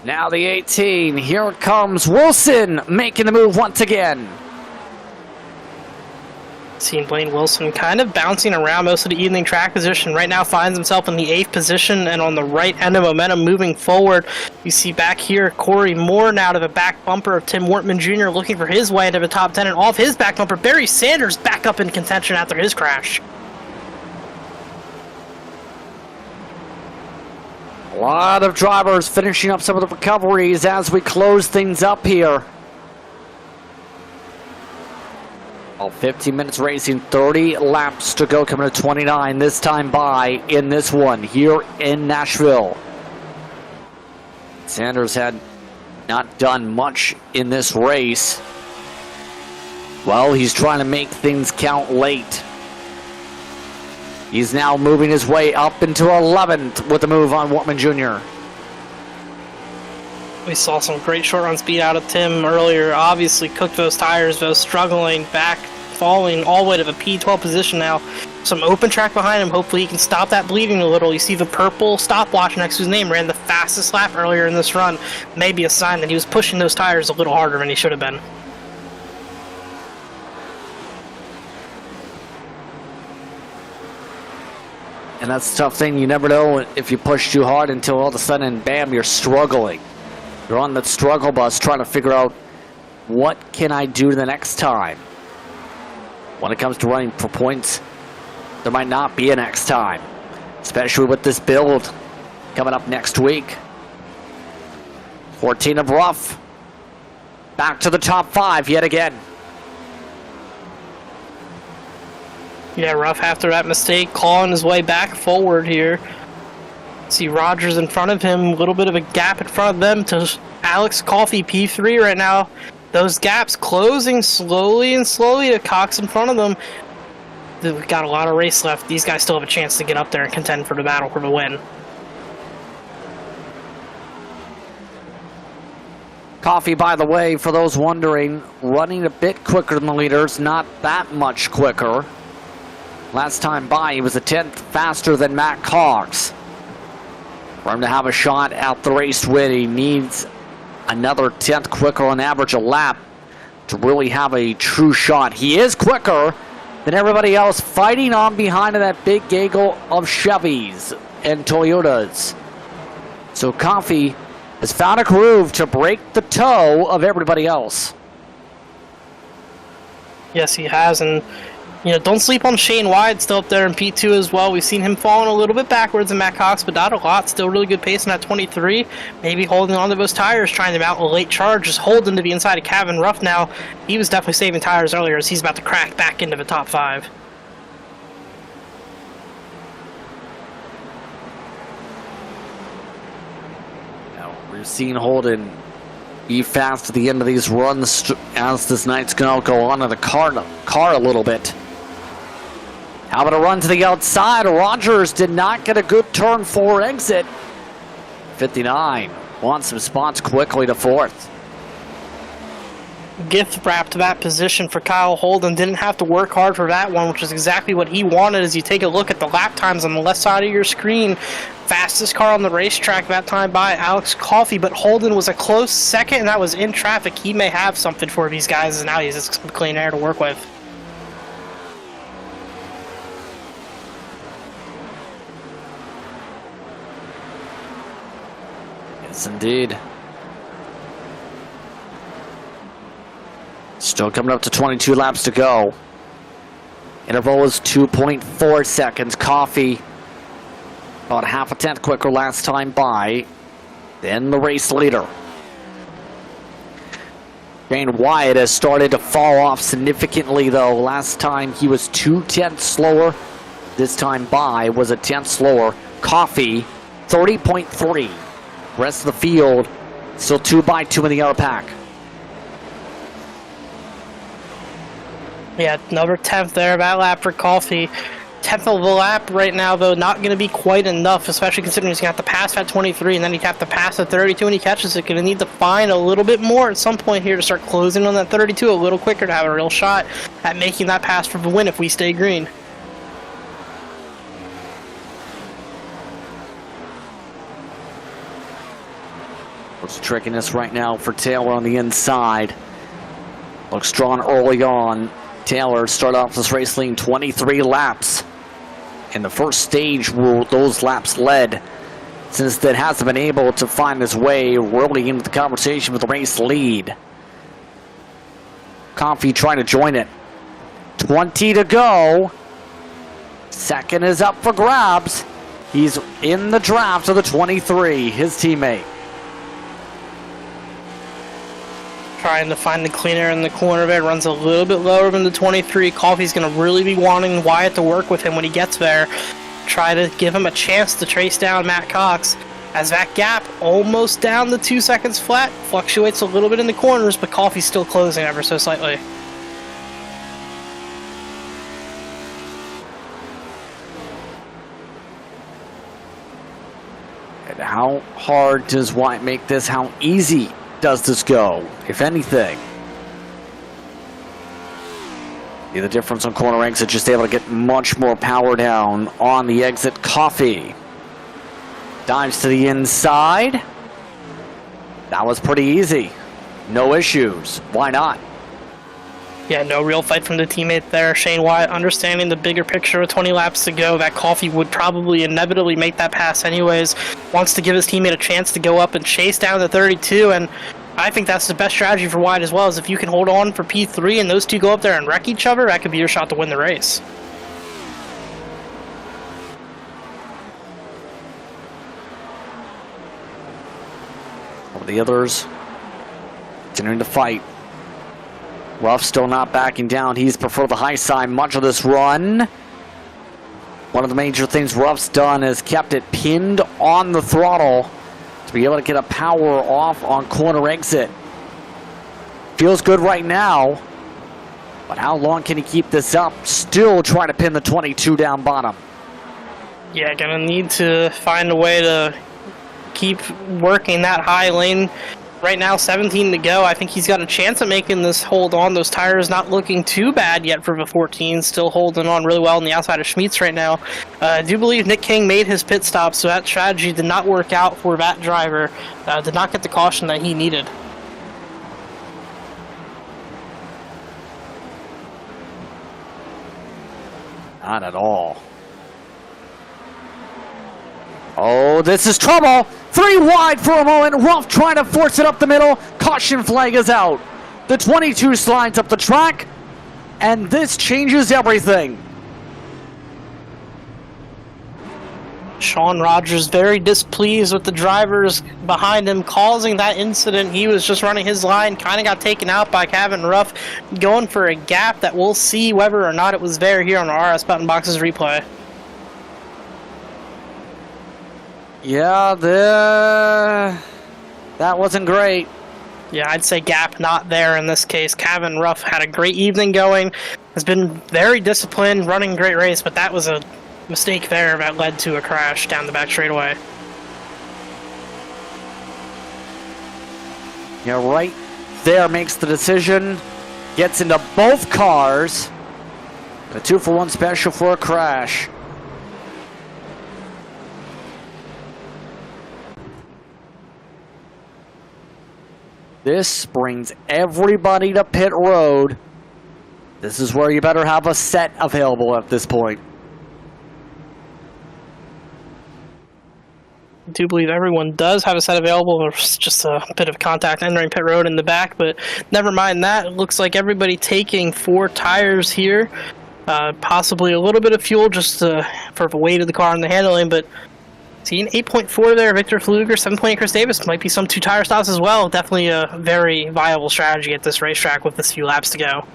Now the 18, here comes Wilson making the move once again. Seeing Blaine Wilson kind of bouncing around most of the evening track position. Right now finds himself in the 8th position and on the right end of momentum moving forward. You see back here Corey Moore now to the back bumper of Tim Wortman Jr. looking for his way into the top 10, and off his back bumper Barry Sanders back up in contention after his crash. A lot of drivers finishing up some of the recoveries as we close things up here. All 15 minutes racing, 30 laps to go, coming to 29 this time by in this one here in Nashville. Sanders had not done much in this race. Well, he's trying to make things count late. He's now moving his way up into 11th with the move on Wortman Jr. We saw some great short run speed out of Tim earlier. Obviously cooked those tires, though, struggling back, falling all the way to the P12 position now. some open track behind him. Hopefully he can stop that bleeding a little. You see the purple stopwatch next to his name, ran the fastest lap earlier in this run. Maybe a sign that he was pushing those tires a little harder than he should have been. And that's the tough thing. You never know if you push too hard until all of a sudden, bam, you're struggling. You're on that struggle bus trying to figure out, what can I do the next time? When it comes to running for points, there might not be a next time, especially with this build coming up next week. 14 of rough. Back to the top 5 yet again. Yeah, Ruff after that mistake, clawing his way back forward here. See Rogers in front of him, a little bit of a gap in front of them to Alex Coffey P3 right now. Those gaps closing slowly and slowly to Cox in front of them. We've got a lot of race left. These guys still have a chance to get up there and contend for the battle for the win. Coffey, by the way, for those wondering, running a bit quicker than the leaders, not that much quicker. Last time by, he was a 10th faster than Matt Cox. For him to have a shot at the race win, he needs another 10th quicker on average a lap to really have a true shot. He is quicker than everybody else, fighting on behind of that big gaggle of Chevys and Toyotas. So Coffey has found a groove to break the toe of everybody else. Yes, he has, and you know, don't sleep on Shane Wide, still up there in P2 as well. We've seen him falling a little bit backwards in Matt Cox, but not a lot. Still really good pace in that 23. Maybe holding on to those tires, trying to mount a late charge, just holding to be inside of Kevin Ruff now. He was definitely saving tires earlier as he's about to crack back into the top 5. Now, we've seen Holden be fast at the end of these runs as this night's going to go on in the car a little bit. How about a run to the outside? Rogers did not get a good turn 4 exit. 59 wants some spots quickly to 4th. Gift wrap to that position for Kyle Holden. Didn't have to work hard for that one, which is exactly what he wanted. As you take a look at the lap times on the left side of your screen, fastest car on the racetrack that time by Alex Coffey, but Holden was a close second, and that was in traffic. He may have something for these guys, and now he has some clean air to work with. Yes, indeed. Still coming up to 22 laps to go. Interval is 2.4 seconds. Coffey about half a tenth quicker last time by than the race leader. Shane Wyatt has started to fall off significantly, though. Last time he was 2/10 slower. This time by was a 10th slower. Coffey 30.3. Rest of the field still 2x2 in the other pack. Yeah, another 10th there, that lap for Coffey. 10th of the lap right now, though, not going to be quite enough, especially considering he's going to have to pass that 23, and then he'd have to pass that 32 when he catches it. Going to need to find a little bit more at some point here to start closing on that 32 a little quicker to have a real shot at making that pass for the win if we stay green. Looks trickiness right now for Taylor on the inside. Looks drawn early on. Taylor started off this race leading 23 laps. In the first stage were those laps led, since that hasn't been able to find his way really into the conversation with the race lead. Coffey trying to join it. 20 to go. Second is up for grabs. He's in the draft of the 23, his teammate. Trying to find the clean air in the corner of it. Runs a little bit lower than the 23. Coffey's going to really be wanting Wyatt to work with him when he gets there. Try to give him a chance to trace down Matt Cox. As that gap almost down to 2 seconds flat. Fluctuates a little bit in the corners, but Coffey's still closing ever so slightly. And how hard does Wyatt make this? How easy does this go, if anything? See the difference on corner exit, just able to get much more power down on the exit. Coffee dives to the inside. That was pretty easy. No issues. Why not? Yeah, no real fight from the teammate there. Shane Wyatt understanding the bigger picture with 20 laps to go. That Coffee would probably inevitably make that pass anyways. Wants to give his teammate a chance to go up and chase down the 32, and I think that's the best strategy for Wyatt as well, is if you can hold on for P3 and those two go up there and wreck each other, that could be your shot to win the race. The others continuing to fight. Ruff still not backing down. He's preferred the high side much of this run. One of the major things Ruff's done is kept it pinned on the throttle to be able to get a power off on corner exit. Feels good right now, but how long can he keep this up? Still trying to pin the 22 down bottom. Yeah, gonna need to find a way to keep working that high lane. Right now, 17 to go. I think he's got a chance at making this hold on. Those tires not looking too bad yet for the 14. Still holding on really well on the outside of Schmitz right now. I do believe Nick King made his pit stop, so that strategy did not work out for that driver. Did not get the caution that he needed. Not at all. Oh, this is trouble. 3 wide for a moment. Ruff trying to force it up the middle. Caution flag is out. The 22 slides up the track, and this changes everything. Sean Rogers very displeased with the drivers behind him causing that incident. He was just running his line, kind of got taken out by Kevin Ruff, going for a gap that we'll see whether or not it was there here on our RS Button Boxes replay. Yeah, that wasn't great. Yeah, I'd say gap not there in this case. Kevin Ruff had a great evening going, has been very disciplined, running a great race, but that was a mistake there that led to a crash down the back straightaway. Yeah, right there makes the decision. Gets into both cars. A 2-for-1 special for a crash. This brings everybody to pit road. This is where you better have a set available at this point. I do believe everyone does have a set available. There's just a bit of contact entering pit road in the back, but never mind that. It looks like everybody taking 4 tires here. Possibly a little bit of fuel just for the weight of the car and the handling, but see an 8.4 there, Victor Fluger, 7.8 Chris Davis. Might be some 2 tire stops as well. Definitely a very viable strategy at this racetrack with this few laps to go.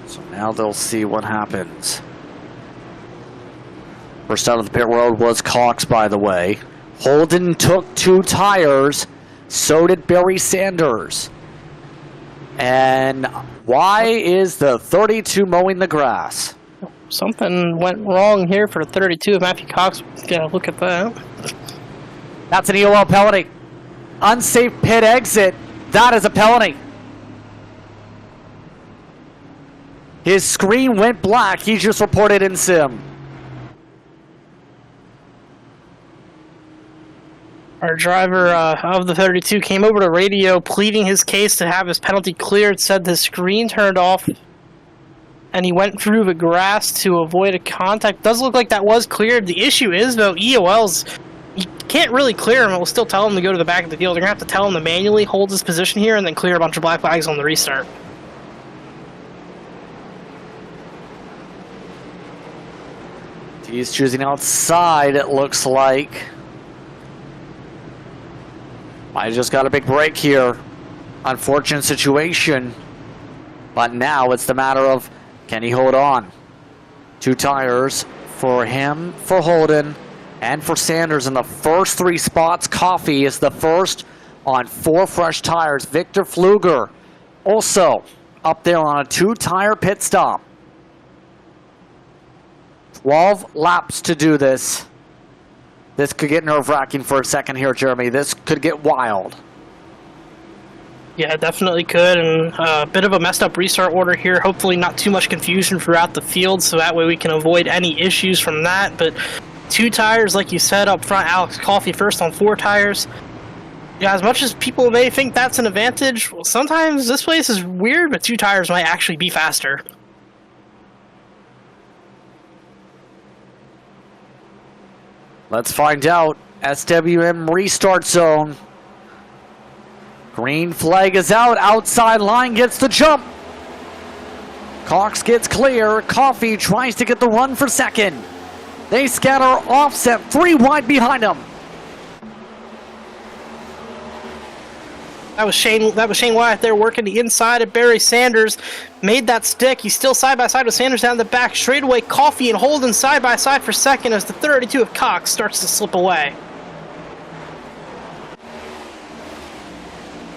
So now they'll see what happens. First out of the pit road was Cox, by the way. Holden took 2 tires. So did Barry Sanders. And why is the 32 mowing the grass? Something went wrong here for 32. Matthew Cox, gotta look at that. That's an EOL penalty. Unsafe pit exit. That is a penalty. His screen went black. He just reported in sim. Our driver of the 32 came over to radio pleading his case to have his penalty cleared, said the screen turned off and he went through the grass to avoid a contact. Does look like that was cleared. The issue is, though, EOLs, you can't really clear him. It will still tell him to go to the back of the field. They're going to have to tell him to manually hold his position here and then clear a bunch of black flags on the restart. He's choosing outside, it looks like. I just got a big break here. Unfortunate situation. But now it's the matter of, can he hold on? 2 tires for him, for Holden, and for Sanders in the first 3 spots. Coffee is the first on 4 fresh tires. Victor Fluger also up there on a 2-tire pit stop. 12 laps to do this. This could get nerve-wracking for a second here, Jeremy. This could get wild. Yeah, definitely could, and a bit of a messed up restart order here. Hopefully not too much confusion throughout the field, so that way we can avoid any issues from that. But 2 tires, like you said up front, Alex Coffey first on 4 tires. Yeah, as much as people may think that's an advantage, well, sometimes this place is weird, but 2 tires might actually be faster. Let's find out. SWM restart zone. Green flag is out. Outside line gets the jump. Cox gets clear. Coffey tries to get the run for second. They scatter offset 3 wide behind him. That was Shane Wyatt there working the inside of Barry Sanders. Made that stick. He's still side by side with Sanders down the back. Straightaway Coffey and Holden side by side for second as the 32 of Cox starts to slip away.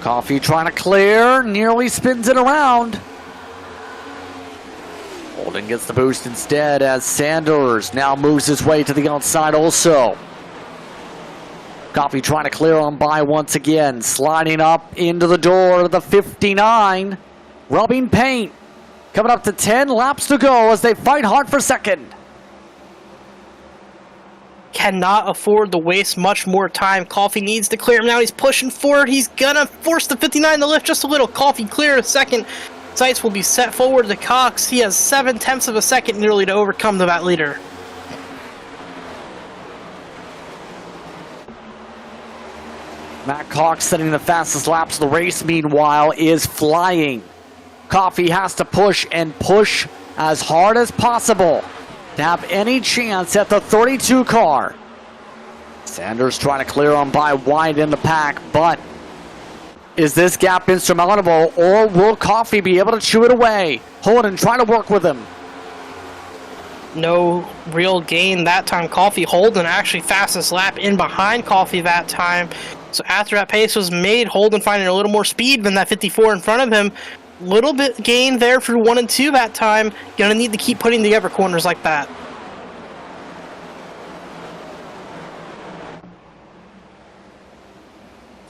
Coffey trying to clear. Nearly spins it around. Holden gets the boost instead as Sanders now moves his way to the outside also. Coffey trying to clear on by once again. Sliding up into the door of the 59. Rubbing paint. Coming up to 10 laps to go as they fight hard for second. Cannot afford to waste much more time. Coffey needs to clear him now. He's pushing forward. He's gonna force the 59 to lift just a little. Coffey clear a second. Sights will be set forward to Cox. He has 7/10 of a second nearly to overcome the bat leader. Matt Cox setting the fastest laps of the race, meanwhile, is flying. Coffey has to push and push as hard as possible to have any chance at the 32 car. Sanders trying to clear on by wide in the pack, but is this gap insurmountable, or will Coffey be able to chew it away? Holden trying to work with him. No real gain that time. Coffey Holden actually fastest lap in behind Coffey that time. So after that pace was made, Holden finding a little more speed than that 54 in front of him. Little bit gain there for 1 and 2 that time. Gonna need to keep putting together corners like that.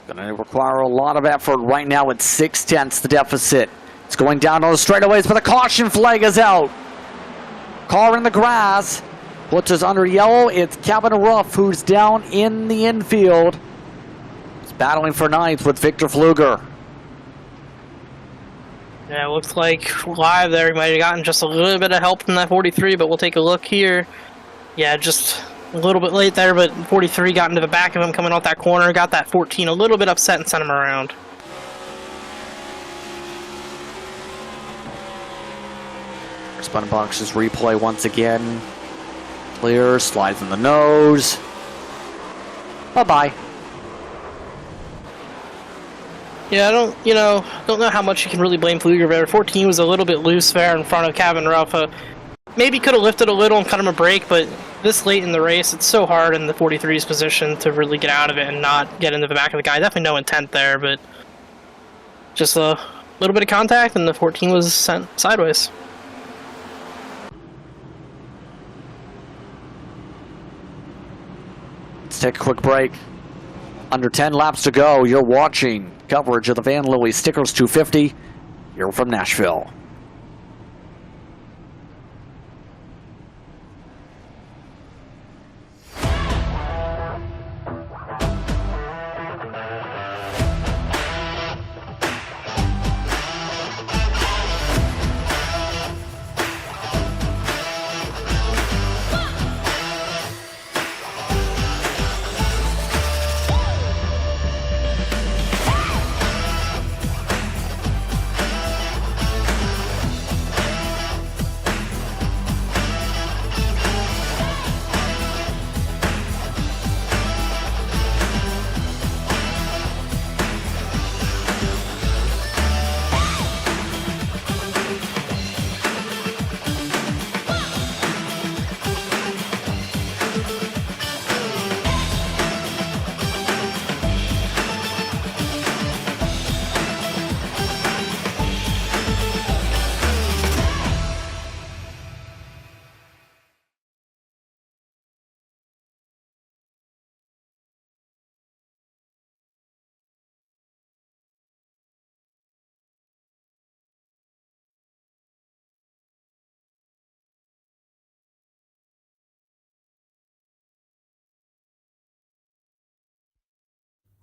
Gonna require a lot of effort right now at 6/10 the deficit. It's going down on the straightaways, but the caution flag is out. Car in the grass. Puts us under yellow. It's Kevin Ruff who's down in the infield. It's battling for ninth with Victor Fluger. Yeah, it looks like live there he might have gotten just a little bit of help from that 43, but we'll take a look here. Yeah, just a little bit late there, but 43 got into the back of him coming off that corner, got that 14 a little bit upset and sent him around. Spun boxes replay once again. Clear, slides in the nose. Bye-bye. Yeah, I don't know how much you can really blame Fluger there. 14 was a little bit loose there in front of Kevin Ruff. Maybe could have lifted a little and cut him a break, but this late in the race, it's so hard in the 43's position to really get out of it and not get into the back of the guy. Definitely no intent there, but just a little bit of contact and the 14 was sent sideways. Let's take a quick break. Under 10 laps to go. You're watching coverage of the VanLily's Stickers 250 here from Nashville.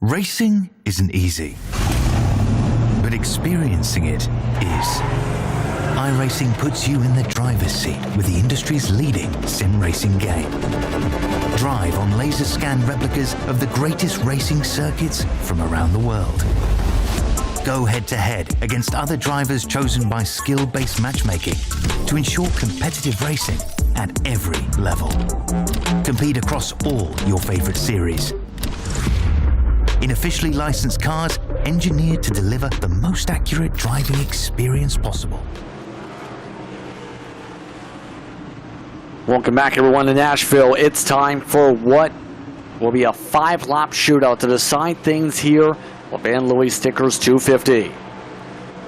Racing isn't easy, but experiencing it is. iRacing puts you in the driver's seat with the industry's leading sim racing game. Drive on laser scan replicas of the greatest racing circuits from around the world. Go head-to-head against other drivers chosen by skill-based matchmaking to ensure competitive racing at every level. Compete across all your favorite series. In officially licensed cars, engineered to deliver the most accurate driving experience possible. Welcome back, everyone, to Nashville. It's time for what will be a 5-lap shootout to decide things here with VanLily's Stickers 250.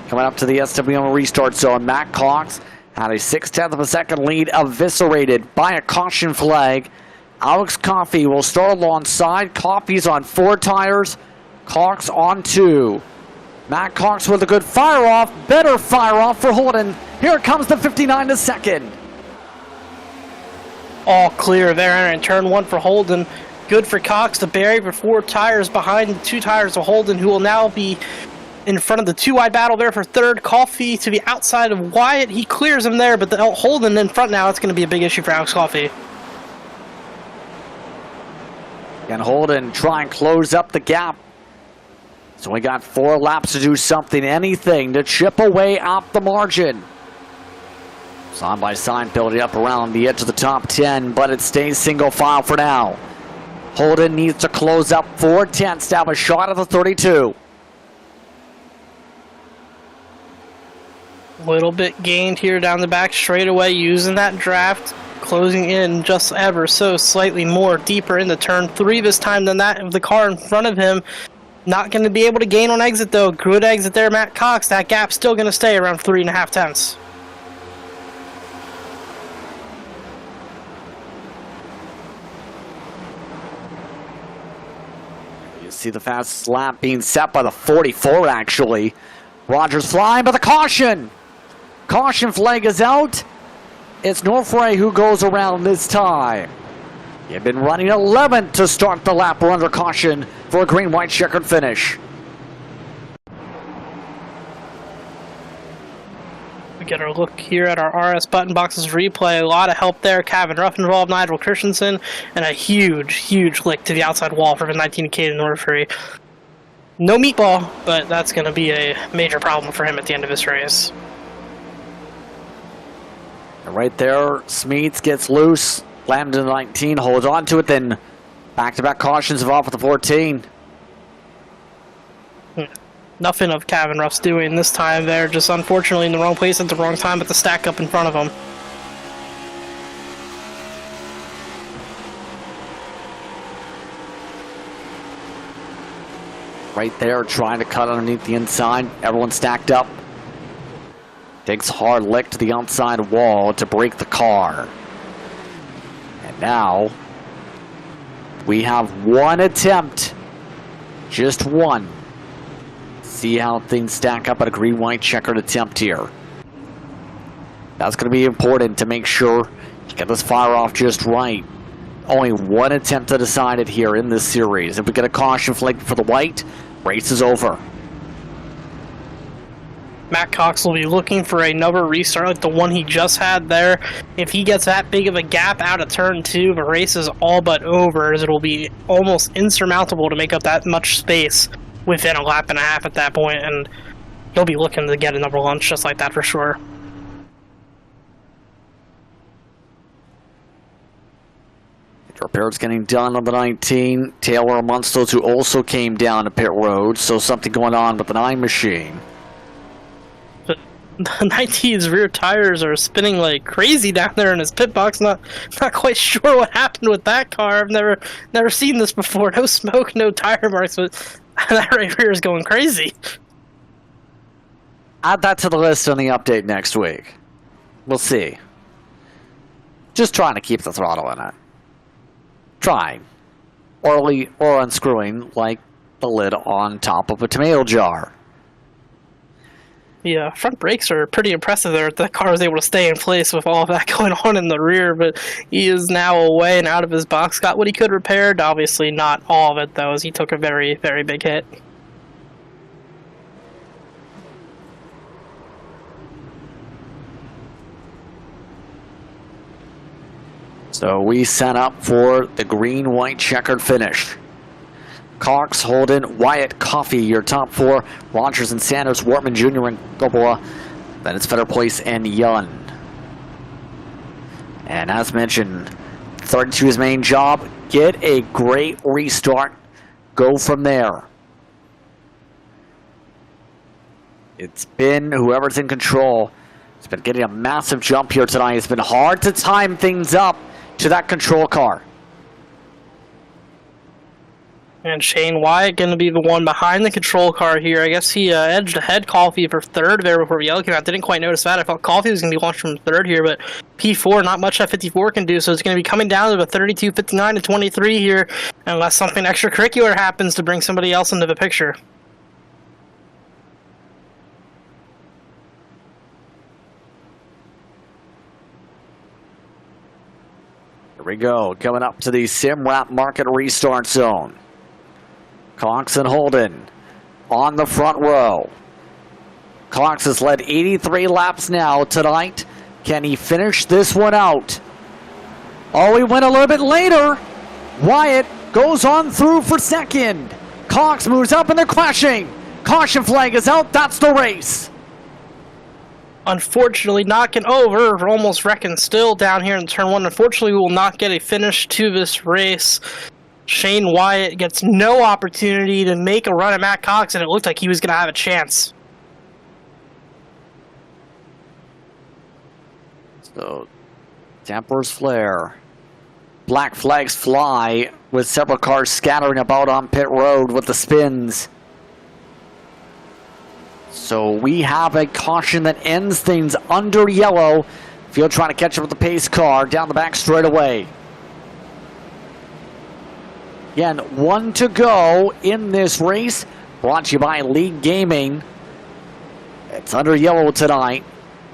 Coming up to the SWM restart zone, Matt Cox had a 0.6 of a second lead eviscerated by a caution flag. Alex Coffey will start alongside. Coffey's on 4 tires, Cox on 2. Matt Cox with a good fire-off, better fire-off for Holden. Here comes the 59 to second. All clear there in turn 1 for Holden. Good for Cox to bury for 4 tires behind the 2 tires of Holden, who will now be in front of the 2-wide battle there for 3rd. Coffey to the outside of Wyatt. He clears him there, but the Holden in front now. It's going to be a big issue for Alex Coffey. And Holden try and close up the gap. So we got 4 laps to do something, anything to chip away out the margin. Side by side building up around the edge of the top 10, but it stays single file for now. Holden needs to close up 4/10 to have a shot at the 32. Little bit gained here down the back straightaway, using that draft, closing in just ever so slightly more deeper into turn 3 this time than that of the car in front of him. Not going to be able to gain on exit though. Good exit there, Matt Cox. That gap's still going to stay around 3.5 tenths. See the fastest lap being set by the 44, actually. Rogers flying, but the caution! Caution flag is out. It's Norfray who goes around this time. You've been running 11th to start the lap. We're under caution for a green-white checkered finish. We get our look here at our RS button boxes replay. A lot of help there. Kevin Ruff involved, Nigel Christensen, and a huge lick to the outside wall for the 19 Caden Norfrey. No meatball, but that's going to be a major problem for him at the end of this race. Right there, Smeets gets loose. Slammed in the 19, holds on to it, then back-to-back cautions off with the 14. Nothing of Kevin Ruff's doing this time there, just unfortunately in the wrong place at the wrong time, but the stack up in front of him. Right there, trying to cut underneath the inside. Everyone stacked up. Takes a hard lick to the outside wall to break the car. And now, we have one attempt. Just one. See how things stack up at a green-white checkered attempt here. That's going to be important to make sure you get this fire off just right. Only one attempt to decide it here in this series. If we get a caution flag for the white, race is over. Matt Cox will be looking for another restart like the one he just had there. If he gets that big of a gap out of turn 2, the race is all but over, as it will be almost insurmountable to make up that much space within a lap and a half at that point, and he'll be looking to get another lunch just like that for sure. Repairs getting done on the 19. Taylor amongst those who also came down to pit road, so something going on with the 9 machine. But the 19's rear tires are spinning like crazy down there in his pit box. Not quite sure what happened with that car. I've never seen this before. No smoke, no tire marks, but that right rear is going crazy. Add that to the list on the update next week. We'll see. Just trying to keep the throttle in it. Trying. Or unscrewing like the lid on top of a tomato jar. The front brakes are pretty impressive there. The car was able to stay in place with all of that going on in the rear, but he is now away and out of his box. Got what he could repaired. Obviously not all of it, though, as he took a very, very big hit. So we set up for the green-white checkered finish. Cox, Holden, Wyatt, Coffey, your top four. Rogers and Sanders, Wortman Jr. and Coppola. Then it's Fetter Place and Yun. And as mentioned, 32's main job, get a great restart. Go from there. It's been whoever's in control. It's been getting a massive jump here tonight. It's been hard to time things up to that control car. And Shane Wyatt going to be the one behind the control car here. I guess he edged ahead Coffey for third there before Yellow came out. Didn't quite notice that. I thought Coffey was going to be launched from third here, but P4, not much that 54 can do, so it's going to be coming down to a 32, 59 to 23 here, unless something extracurricular happens to bring somebody else into the picture. Here we go, coming up to the SimWrap Market Restart Zone. Cox and Holden on the front row. Cox has led 83 laps now tonight. Can he finish this one out? Oh, he went a little bit later. Wyatt goes on through for second. Cox moves up and they're crashing. Caution flag is out. That's the race. Unfortunately, knocking over, almost wrecking still down here in turn one. Unfortunately, we will not get a finish to this race. Shane Wyatt gets no opportunity to make a run at Matt Cox, and it looked like he was going to have a chance. So, tempers flare. Black flags fly with several cars scattering about on pit road with the spins. So we have a caution that ends things under yellow. Field trying to catch up with the pace car down the back straight away. Again, one to go in this race. Brought to you by League Gaming. It's under yellow tonight.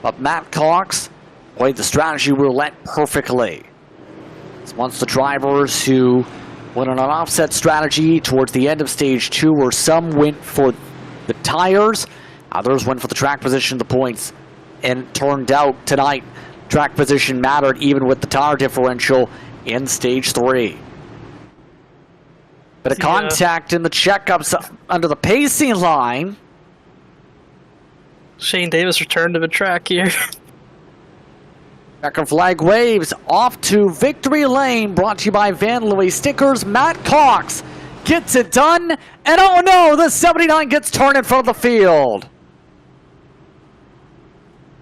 But Matt Cox played the strategy roulette perfectly. It's once the drivers who went on an offset strategy towards the end of stage 2, where some went for the tires, others went for the track position, the points. And it turned out tonight, track position mattered even with the tire differential in stage 3. Bit of contact in the checkups under the pacing line. Shane Davis returned to the track here. Checker flag waves off to victory lane, brought to you by VanLily's stickers. Matt Cox gets it done, and oh no, the 79 gets turned in front of the field.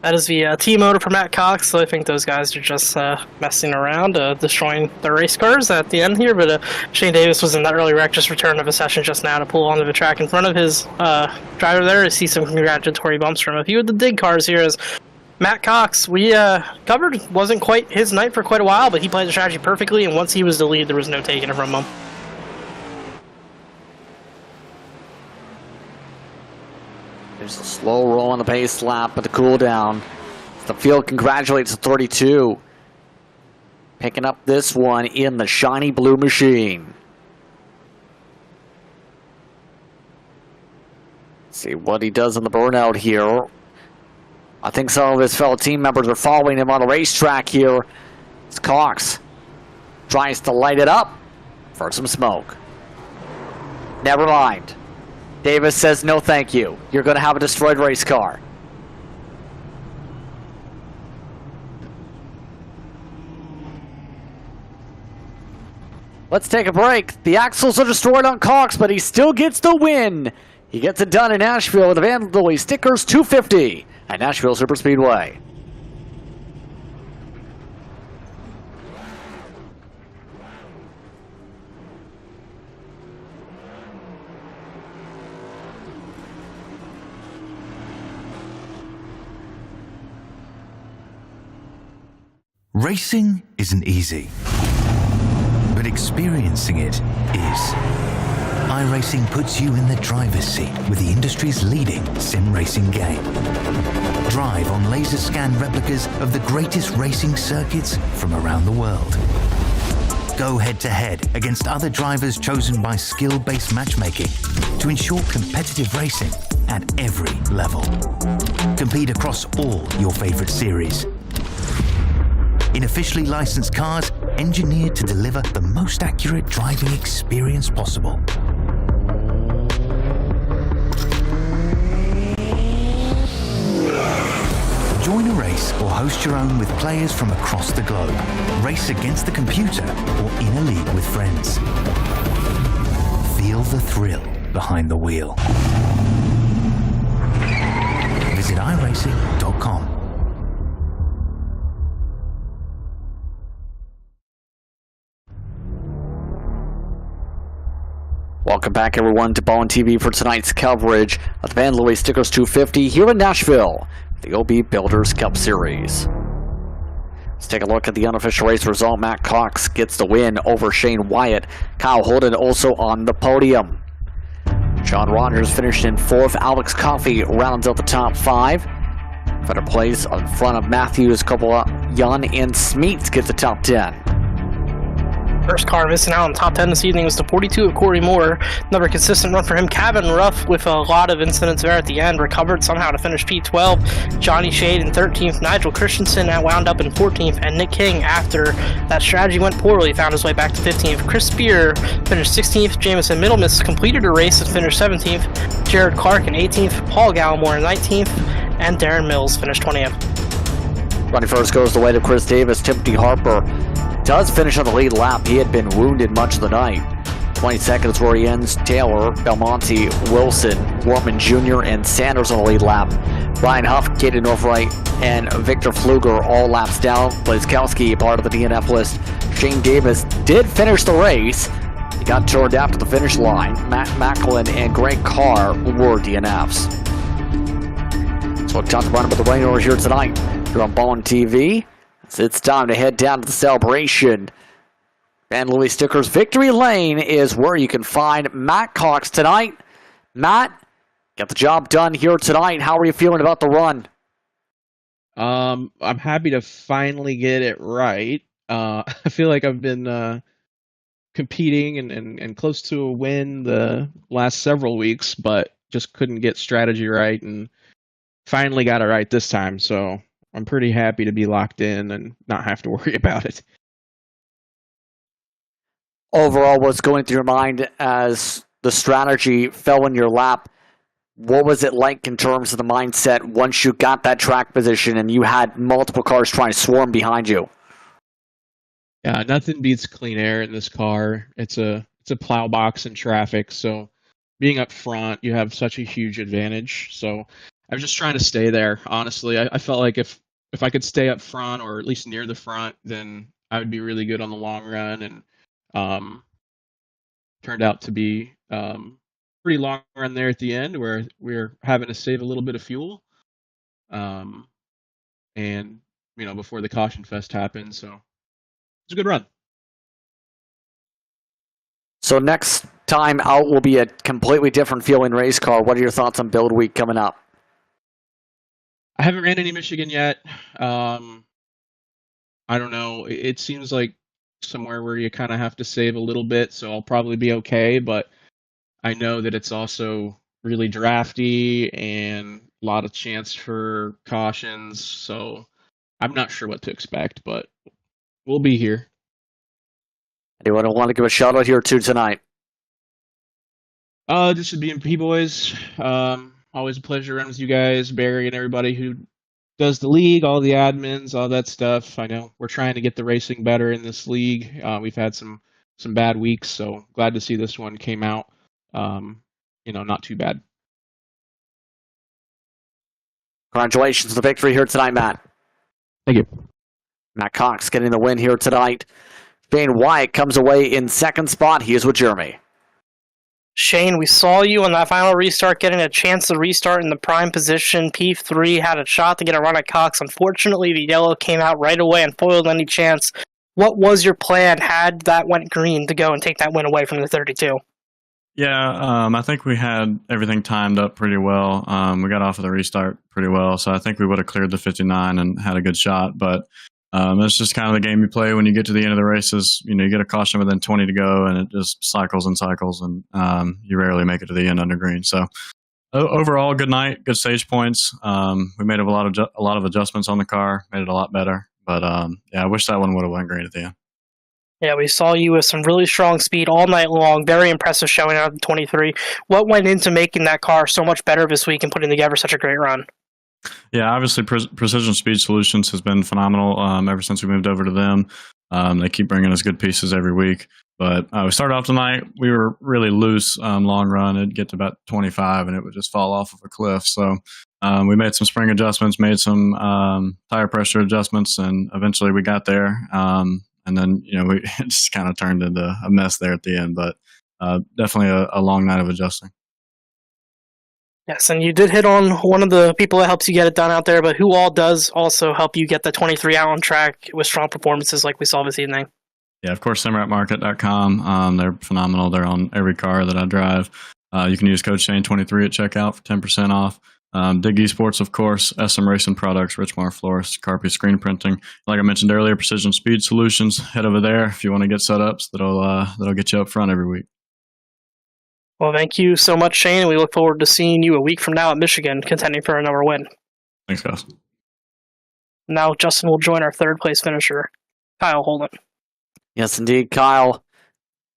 That is the team motor for Matt Cox, so I think those guys are just messing around, destroying the race cars at the end here, but Shane Davis was in that early wreck, just returned to the session just now to pull onto the track in front of his driver there. I see some congratulatory bumps from a few of the dig cars here as Matt Cox, we covered, wasn't quite his night for quite a while, but he played the strategy perfectly, and once he was the lead, there was no taking it from him. There's a slow roll on the pace lap, but the cool down. The field congratulates the 32. Picking up this one in the shiny blue machine. See what he does in the burnout here. I think some of his fellow team members are following him on the racetrack here. It's Cox. Tries to light it up for some smoke. Never mind. Davis says no thank you. You're going to have a destroyed race car. Let's take a break. The axles are destroyed on Cox, but he still gets the win. He gets it done in Nashville with the VanLily's stickers 250 at Nashville Superspeedway. Racing isn't easy, but experiencing it is. iRacing puts you in the driver's seat with the industry's leading sim racing game. Drive on laser scan replicas of the greatest racing circuits from around the world. Go head-to-head against other drivers chosen by skill-based matchmaking to ensure competitive racing at every level. Compete across all your favorite series. In officially licensed cars, engineered to deliver the most accurate driving experience possible. Join a race or host your own with players from across the globe. Race against the computer or in a league with friends. Feel the thrill behind the wheel. Visit iRacing.com. Welcome back, everyone, to Ballin TV for tonight's coverage of the VanLily's Stickers 250 here in Nashville, the OB Builders Cup Series. Let's take a look at the unofficial race result. Matt Cox gets the win over Shane Wyatt. Kyle Holden also on the podium. John Rogers finished in 4th. Alex Coffey rounds out the top 5. Better place in front of Matthews, Coppola, Jan, and Smeets get the top 10. First car missing out on top 10 this evening was the 42 of Corey Moore. Another consistent run for him. Cabin Ruff with a lot of incidents there at the end. Recovered somehow to finish P12. Johnny Shade in 13th. Nigel Christensen wound up in 14th. And Nick King, after that strategy went poorly, found his way back to 15th. Chris Spear finished 16th. Jamison Middlemiss completed a race and finished 17th. Jared Clark in 18th. Paul Gallimore in 19th. And Darren Mills finished 20th. Running first goes the way to Chris Davis. Timothy Harper does finish on the lead lap. He had been wounded much of the night. 22nd is where he ends. Taylor, Belmonte, Wilson, Warman Jr., and Sanders on the lead lap. Ryan Huff, Kaden Northright, and Victor Fluger all laps down. Blazkowski, part of the DNF list. Shane Davis did finish the race. He got turned after the finish line. Matt Macklin and Greg Carr were DNFs. So time to run about the rain over here tonight. Here on Ballin TV. So it's time to head down to the celebration. VanLily's Stickers Victory Lane is where you can find Matt Cox tonight. Matt, got the job done here tonight. How are you feeling about the run? I'm happy to finally get it right. I feel like I've been competing and close to a win the last several weeks, but just couldn't get strategy right, and finally got it right this time. So I'm pretty happy to be locked in and not have to worry about it. Overall, what's going through your mind as the strategy fell in your lap? What was it like in terms of the mindset once you got that track position and you had multiple cars trying to swarm behind you? Yeah, nothing beats clean air in this car. It's a plow box in traffic, so being up front, you have such a huge advantage. So I was just trying to stay there. Honestly, I felt like if I could stay up front or at least near the front, then I would be really good on the long run. And turned out to be pretty long run there at the end, where we were having to save a little bit of fuel. And before the caution fest happened, so it was a good run. So next time out will be a completely different feeling race car. What are your thoughts on build week coming up? I haven't ran any Michigan yet. I don't know. It seems like somewhere where you kind of have to save a little bit, so I'll probably be okay. But I know that it's also really drafty and a lot of chance for cautions, so I'm not sure what to expect, but we'll be here. Anyone want to give a shout out here too tonight? Just the BMP boys. Always a pleasure running with you guys, Barry and everybody who does the league, all the admins, all that stuff. I know we're trying to get the racing better in this league. We've had some bad weeks, so glad to see this one came out, not too bad. Congratulations on the victory here tonight, Matt. Thank you. Matt Cox getting the win here tonight. Shane Wyatt comes away in second spot. He is with Jeremy. Shane, we saw you on that final restart getting a chance to restart in the prime position. P3 had a shot to get a run at Cox. Unfortunately, the yellow came out right away and foiled any chance. What was your plan had that went green to go and take that win away from the 32? Yeah, I think we had everything timed up pretty well. We got off of the restart pretty well, so I think we would have cleared the 59 and had a good shot. But it's just kind of the game you play when you get to the end of the races. You get a caution within 20 to go, and it just cycles and cycles, and you rarely make it to the end under green. So overall, good night, good stage points. We made a lot of adjustments on the car, made it a lot better. But yeah, I wish that one would have went green at the end. Yeah, we saw you with some really strong speed all night long. Very impressive showing out of the 23. What went into making that car so much better this week and putting together such a great run? Yeah, obviously Precision Speed Solutions has been phenomenal ever since we moved over to them. They keep bringing us good pieces every week. But we started off tonight, we were really loose long run. It'd get to about 25 and it would just fall off of a cliff. So we made some spring adjustments, made some tire pressure adjustments, and eventually we got there. And then, we it just kind of turned into a mess there at the end, but definitely a long night of adjusting. Yes, and you did hit on one of the people that helps you get it done out there, but who all does also help you get the 23 out on track with strong performances like we saw this evening? Yeah, of course, simratmarket.com. They're phenomenal. They're on every car that I drive. You can use code Shane23 at checkout for 10% off. Dig Esports, of course, SM Racing Products, Richmar Florist, Carpi Screen Printing. Like I mentioned earlier, Precision Speed Solutions. Head over there if you want to get set up. That'll get you up front every week. Well, thank you so much, Shane, and we look forward to seeing you a week from now at Michigan, contending for another win. Thanks, guys. Now Justin will join our third place finisher, Kyle Holden. Yes, indeed, Kyle.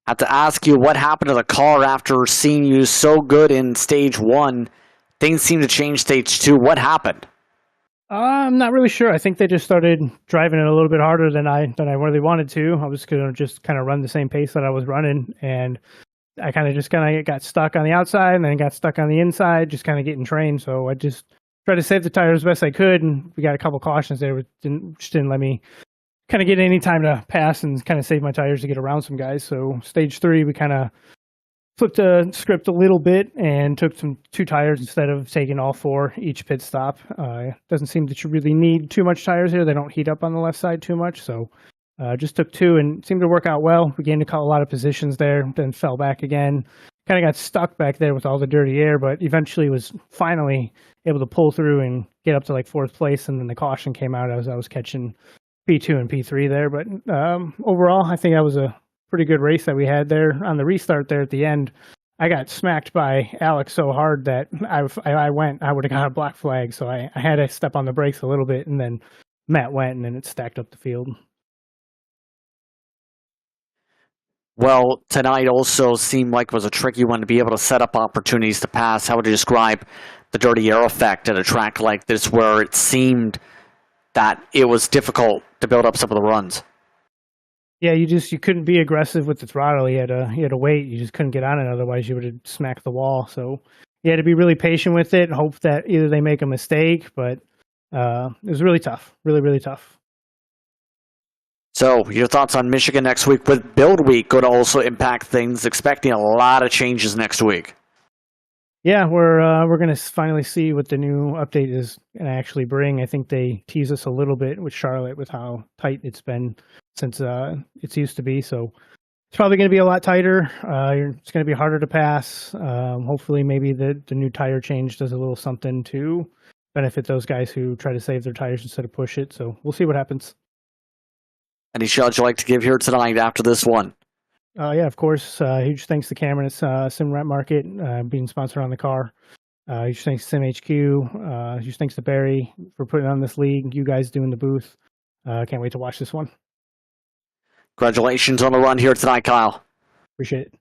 I have to ask you what happened to the car after seeing you so good in stage 1. Things seem to change stage 2. What happened? I'm not really sure. I think they just started driving it a little bit harder than I really wanted to. I was going to just kind of run the same pace that I was running, and I kind of got stuck on the outside and then got stuck on the inside, just kind of getting trained. So I just tried to save the tires as best I could, and we got a couple cautions there, which didn't let me kind of get any time to pass and kind of save my tires to get around some guys. So stage 3, we kind of flipped the script a little bit and took 2 tires instead of taking all 4 each pit stop. Doesn't seem that you really need too much tires here. They don't heat up on the left side too much. So just took 2 and seemed to work out well. We gained a lot of positions there, then fell back again. Kind of got stuck back there with all the dirty air, but eventually was finally able to pull through and get up to like 4th place. And then the caution came out as I was catching P2 and P3 there. But overall, I think that was a pretty good race that we had there. On the restart there at the end, I got smacked by Alex so hard that I would have got a black flag. So I had to step on the brakes a little bit, and then Matt went, and then it stacked up the field. Well, tonight also seemed like it was a tricky one to be able to set up opportunities to pass. How would you describe the dirty air effect at a track like this where it seemed that it was difficult to build up some of the runs? Yeah, you couldn't be aggressive with the throttle. You had to wait. You just couldn't get on it, otherwise you would have smacked the wall. So you had to be really patient with it and hope that either they make a mistake, but it was really tough, really, really tough. So your thoughts on Michigan next week with Build Week going to also impact things, expecting a lot of changes next week. Yeah, we're going to finally see what the new update is going to actually bring. I think they tease us a little bit with Charlotte with how tight it's been since it's used to be. So it's probably going to be a lot tighter. It's going to be harder to pass. Hopefully maybe the new tire change does a little something to benefit those guys who try to save their tires instead of push it. So we'll see what happens. Any shout you'd like to give here tonight after this one? Yeah, of course. Huge thanks to Cameron at Sim Rent Market being sponsored on the car. Huge thanks to Sim HQ. Huge thanks to Barry for putting on this league. You guys doing the booth. Can't wait to watch this one. Congratulations on the run here tonight, Kyle. Appreciate it.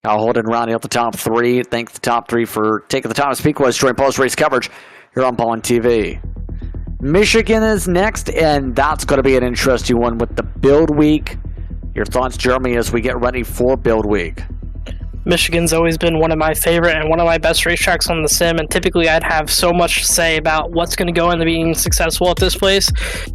Kyle Holden rounding up the top 3. Thank the top 3 for taking the time to speak with us during post-race coverage here on Ballin TV. Michigan is next, and that's going to be an interesting one with the Build Week. Your thoughts, Jeremy, as we get ready for Build Week? Michigan's always been one of my favorite and one of my best racetracks on the sim, and typically I'd have so much to say about what's going to go into being successful at this place.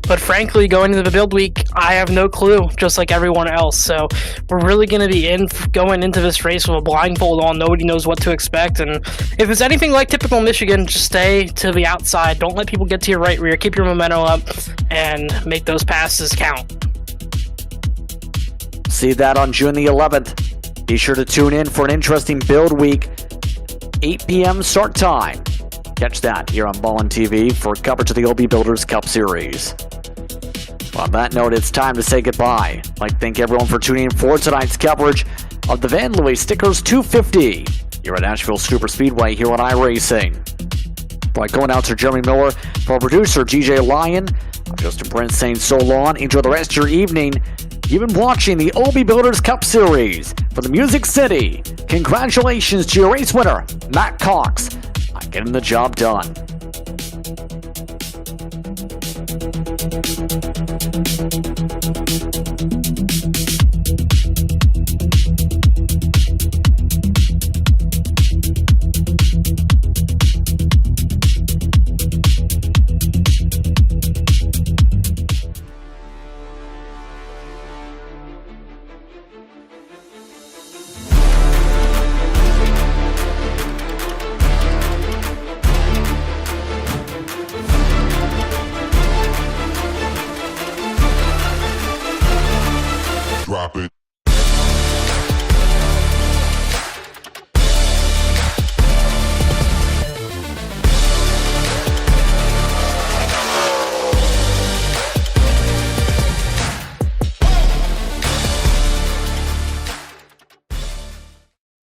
But frankly, going into the Build Week, I have no clue, just like everyone else. So we're really going to be going into this race with a blindfold on. Nobody knows what to expect, and if it's anything like typical Michigan, just stay to the outside. Don't let people get to your right rear. Keep your momentum up and make those passes count. See that on June the 11th. Be sure to tune in for an interesting build week, 8 p.m. start time. Catch that here on Ballin TV for coverage of the OB Builders Cup Series. On that note, it's time to say goodbye. I'd like to thank everyone for tuning in for tonight's coverage of the VanLily's Stickers 250 here at Nashville Superspeedway here on iRacing. For co-announcer Jeremy Miller, for producer GJ Lyon, I'm Justin Brent saying so long. Enjoy the rest of your evening. You've been watching the OB Builders Cup Series for the Music City. Congratulations to your race winner, Matt Cox, on getting the job done.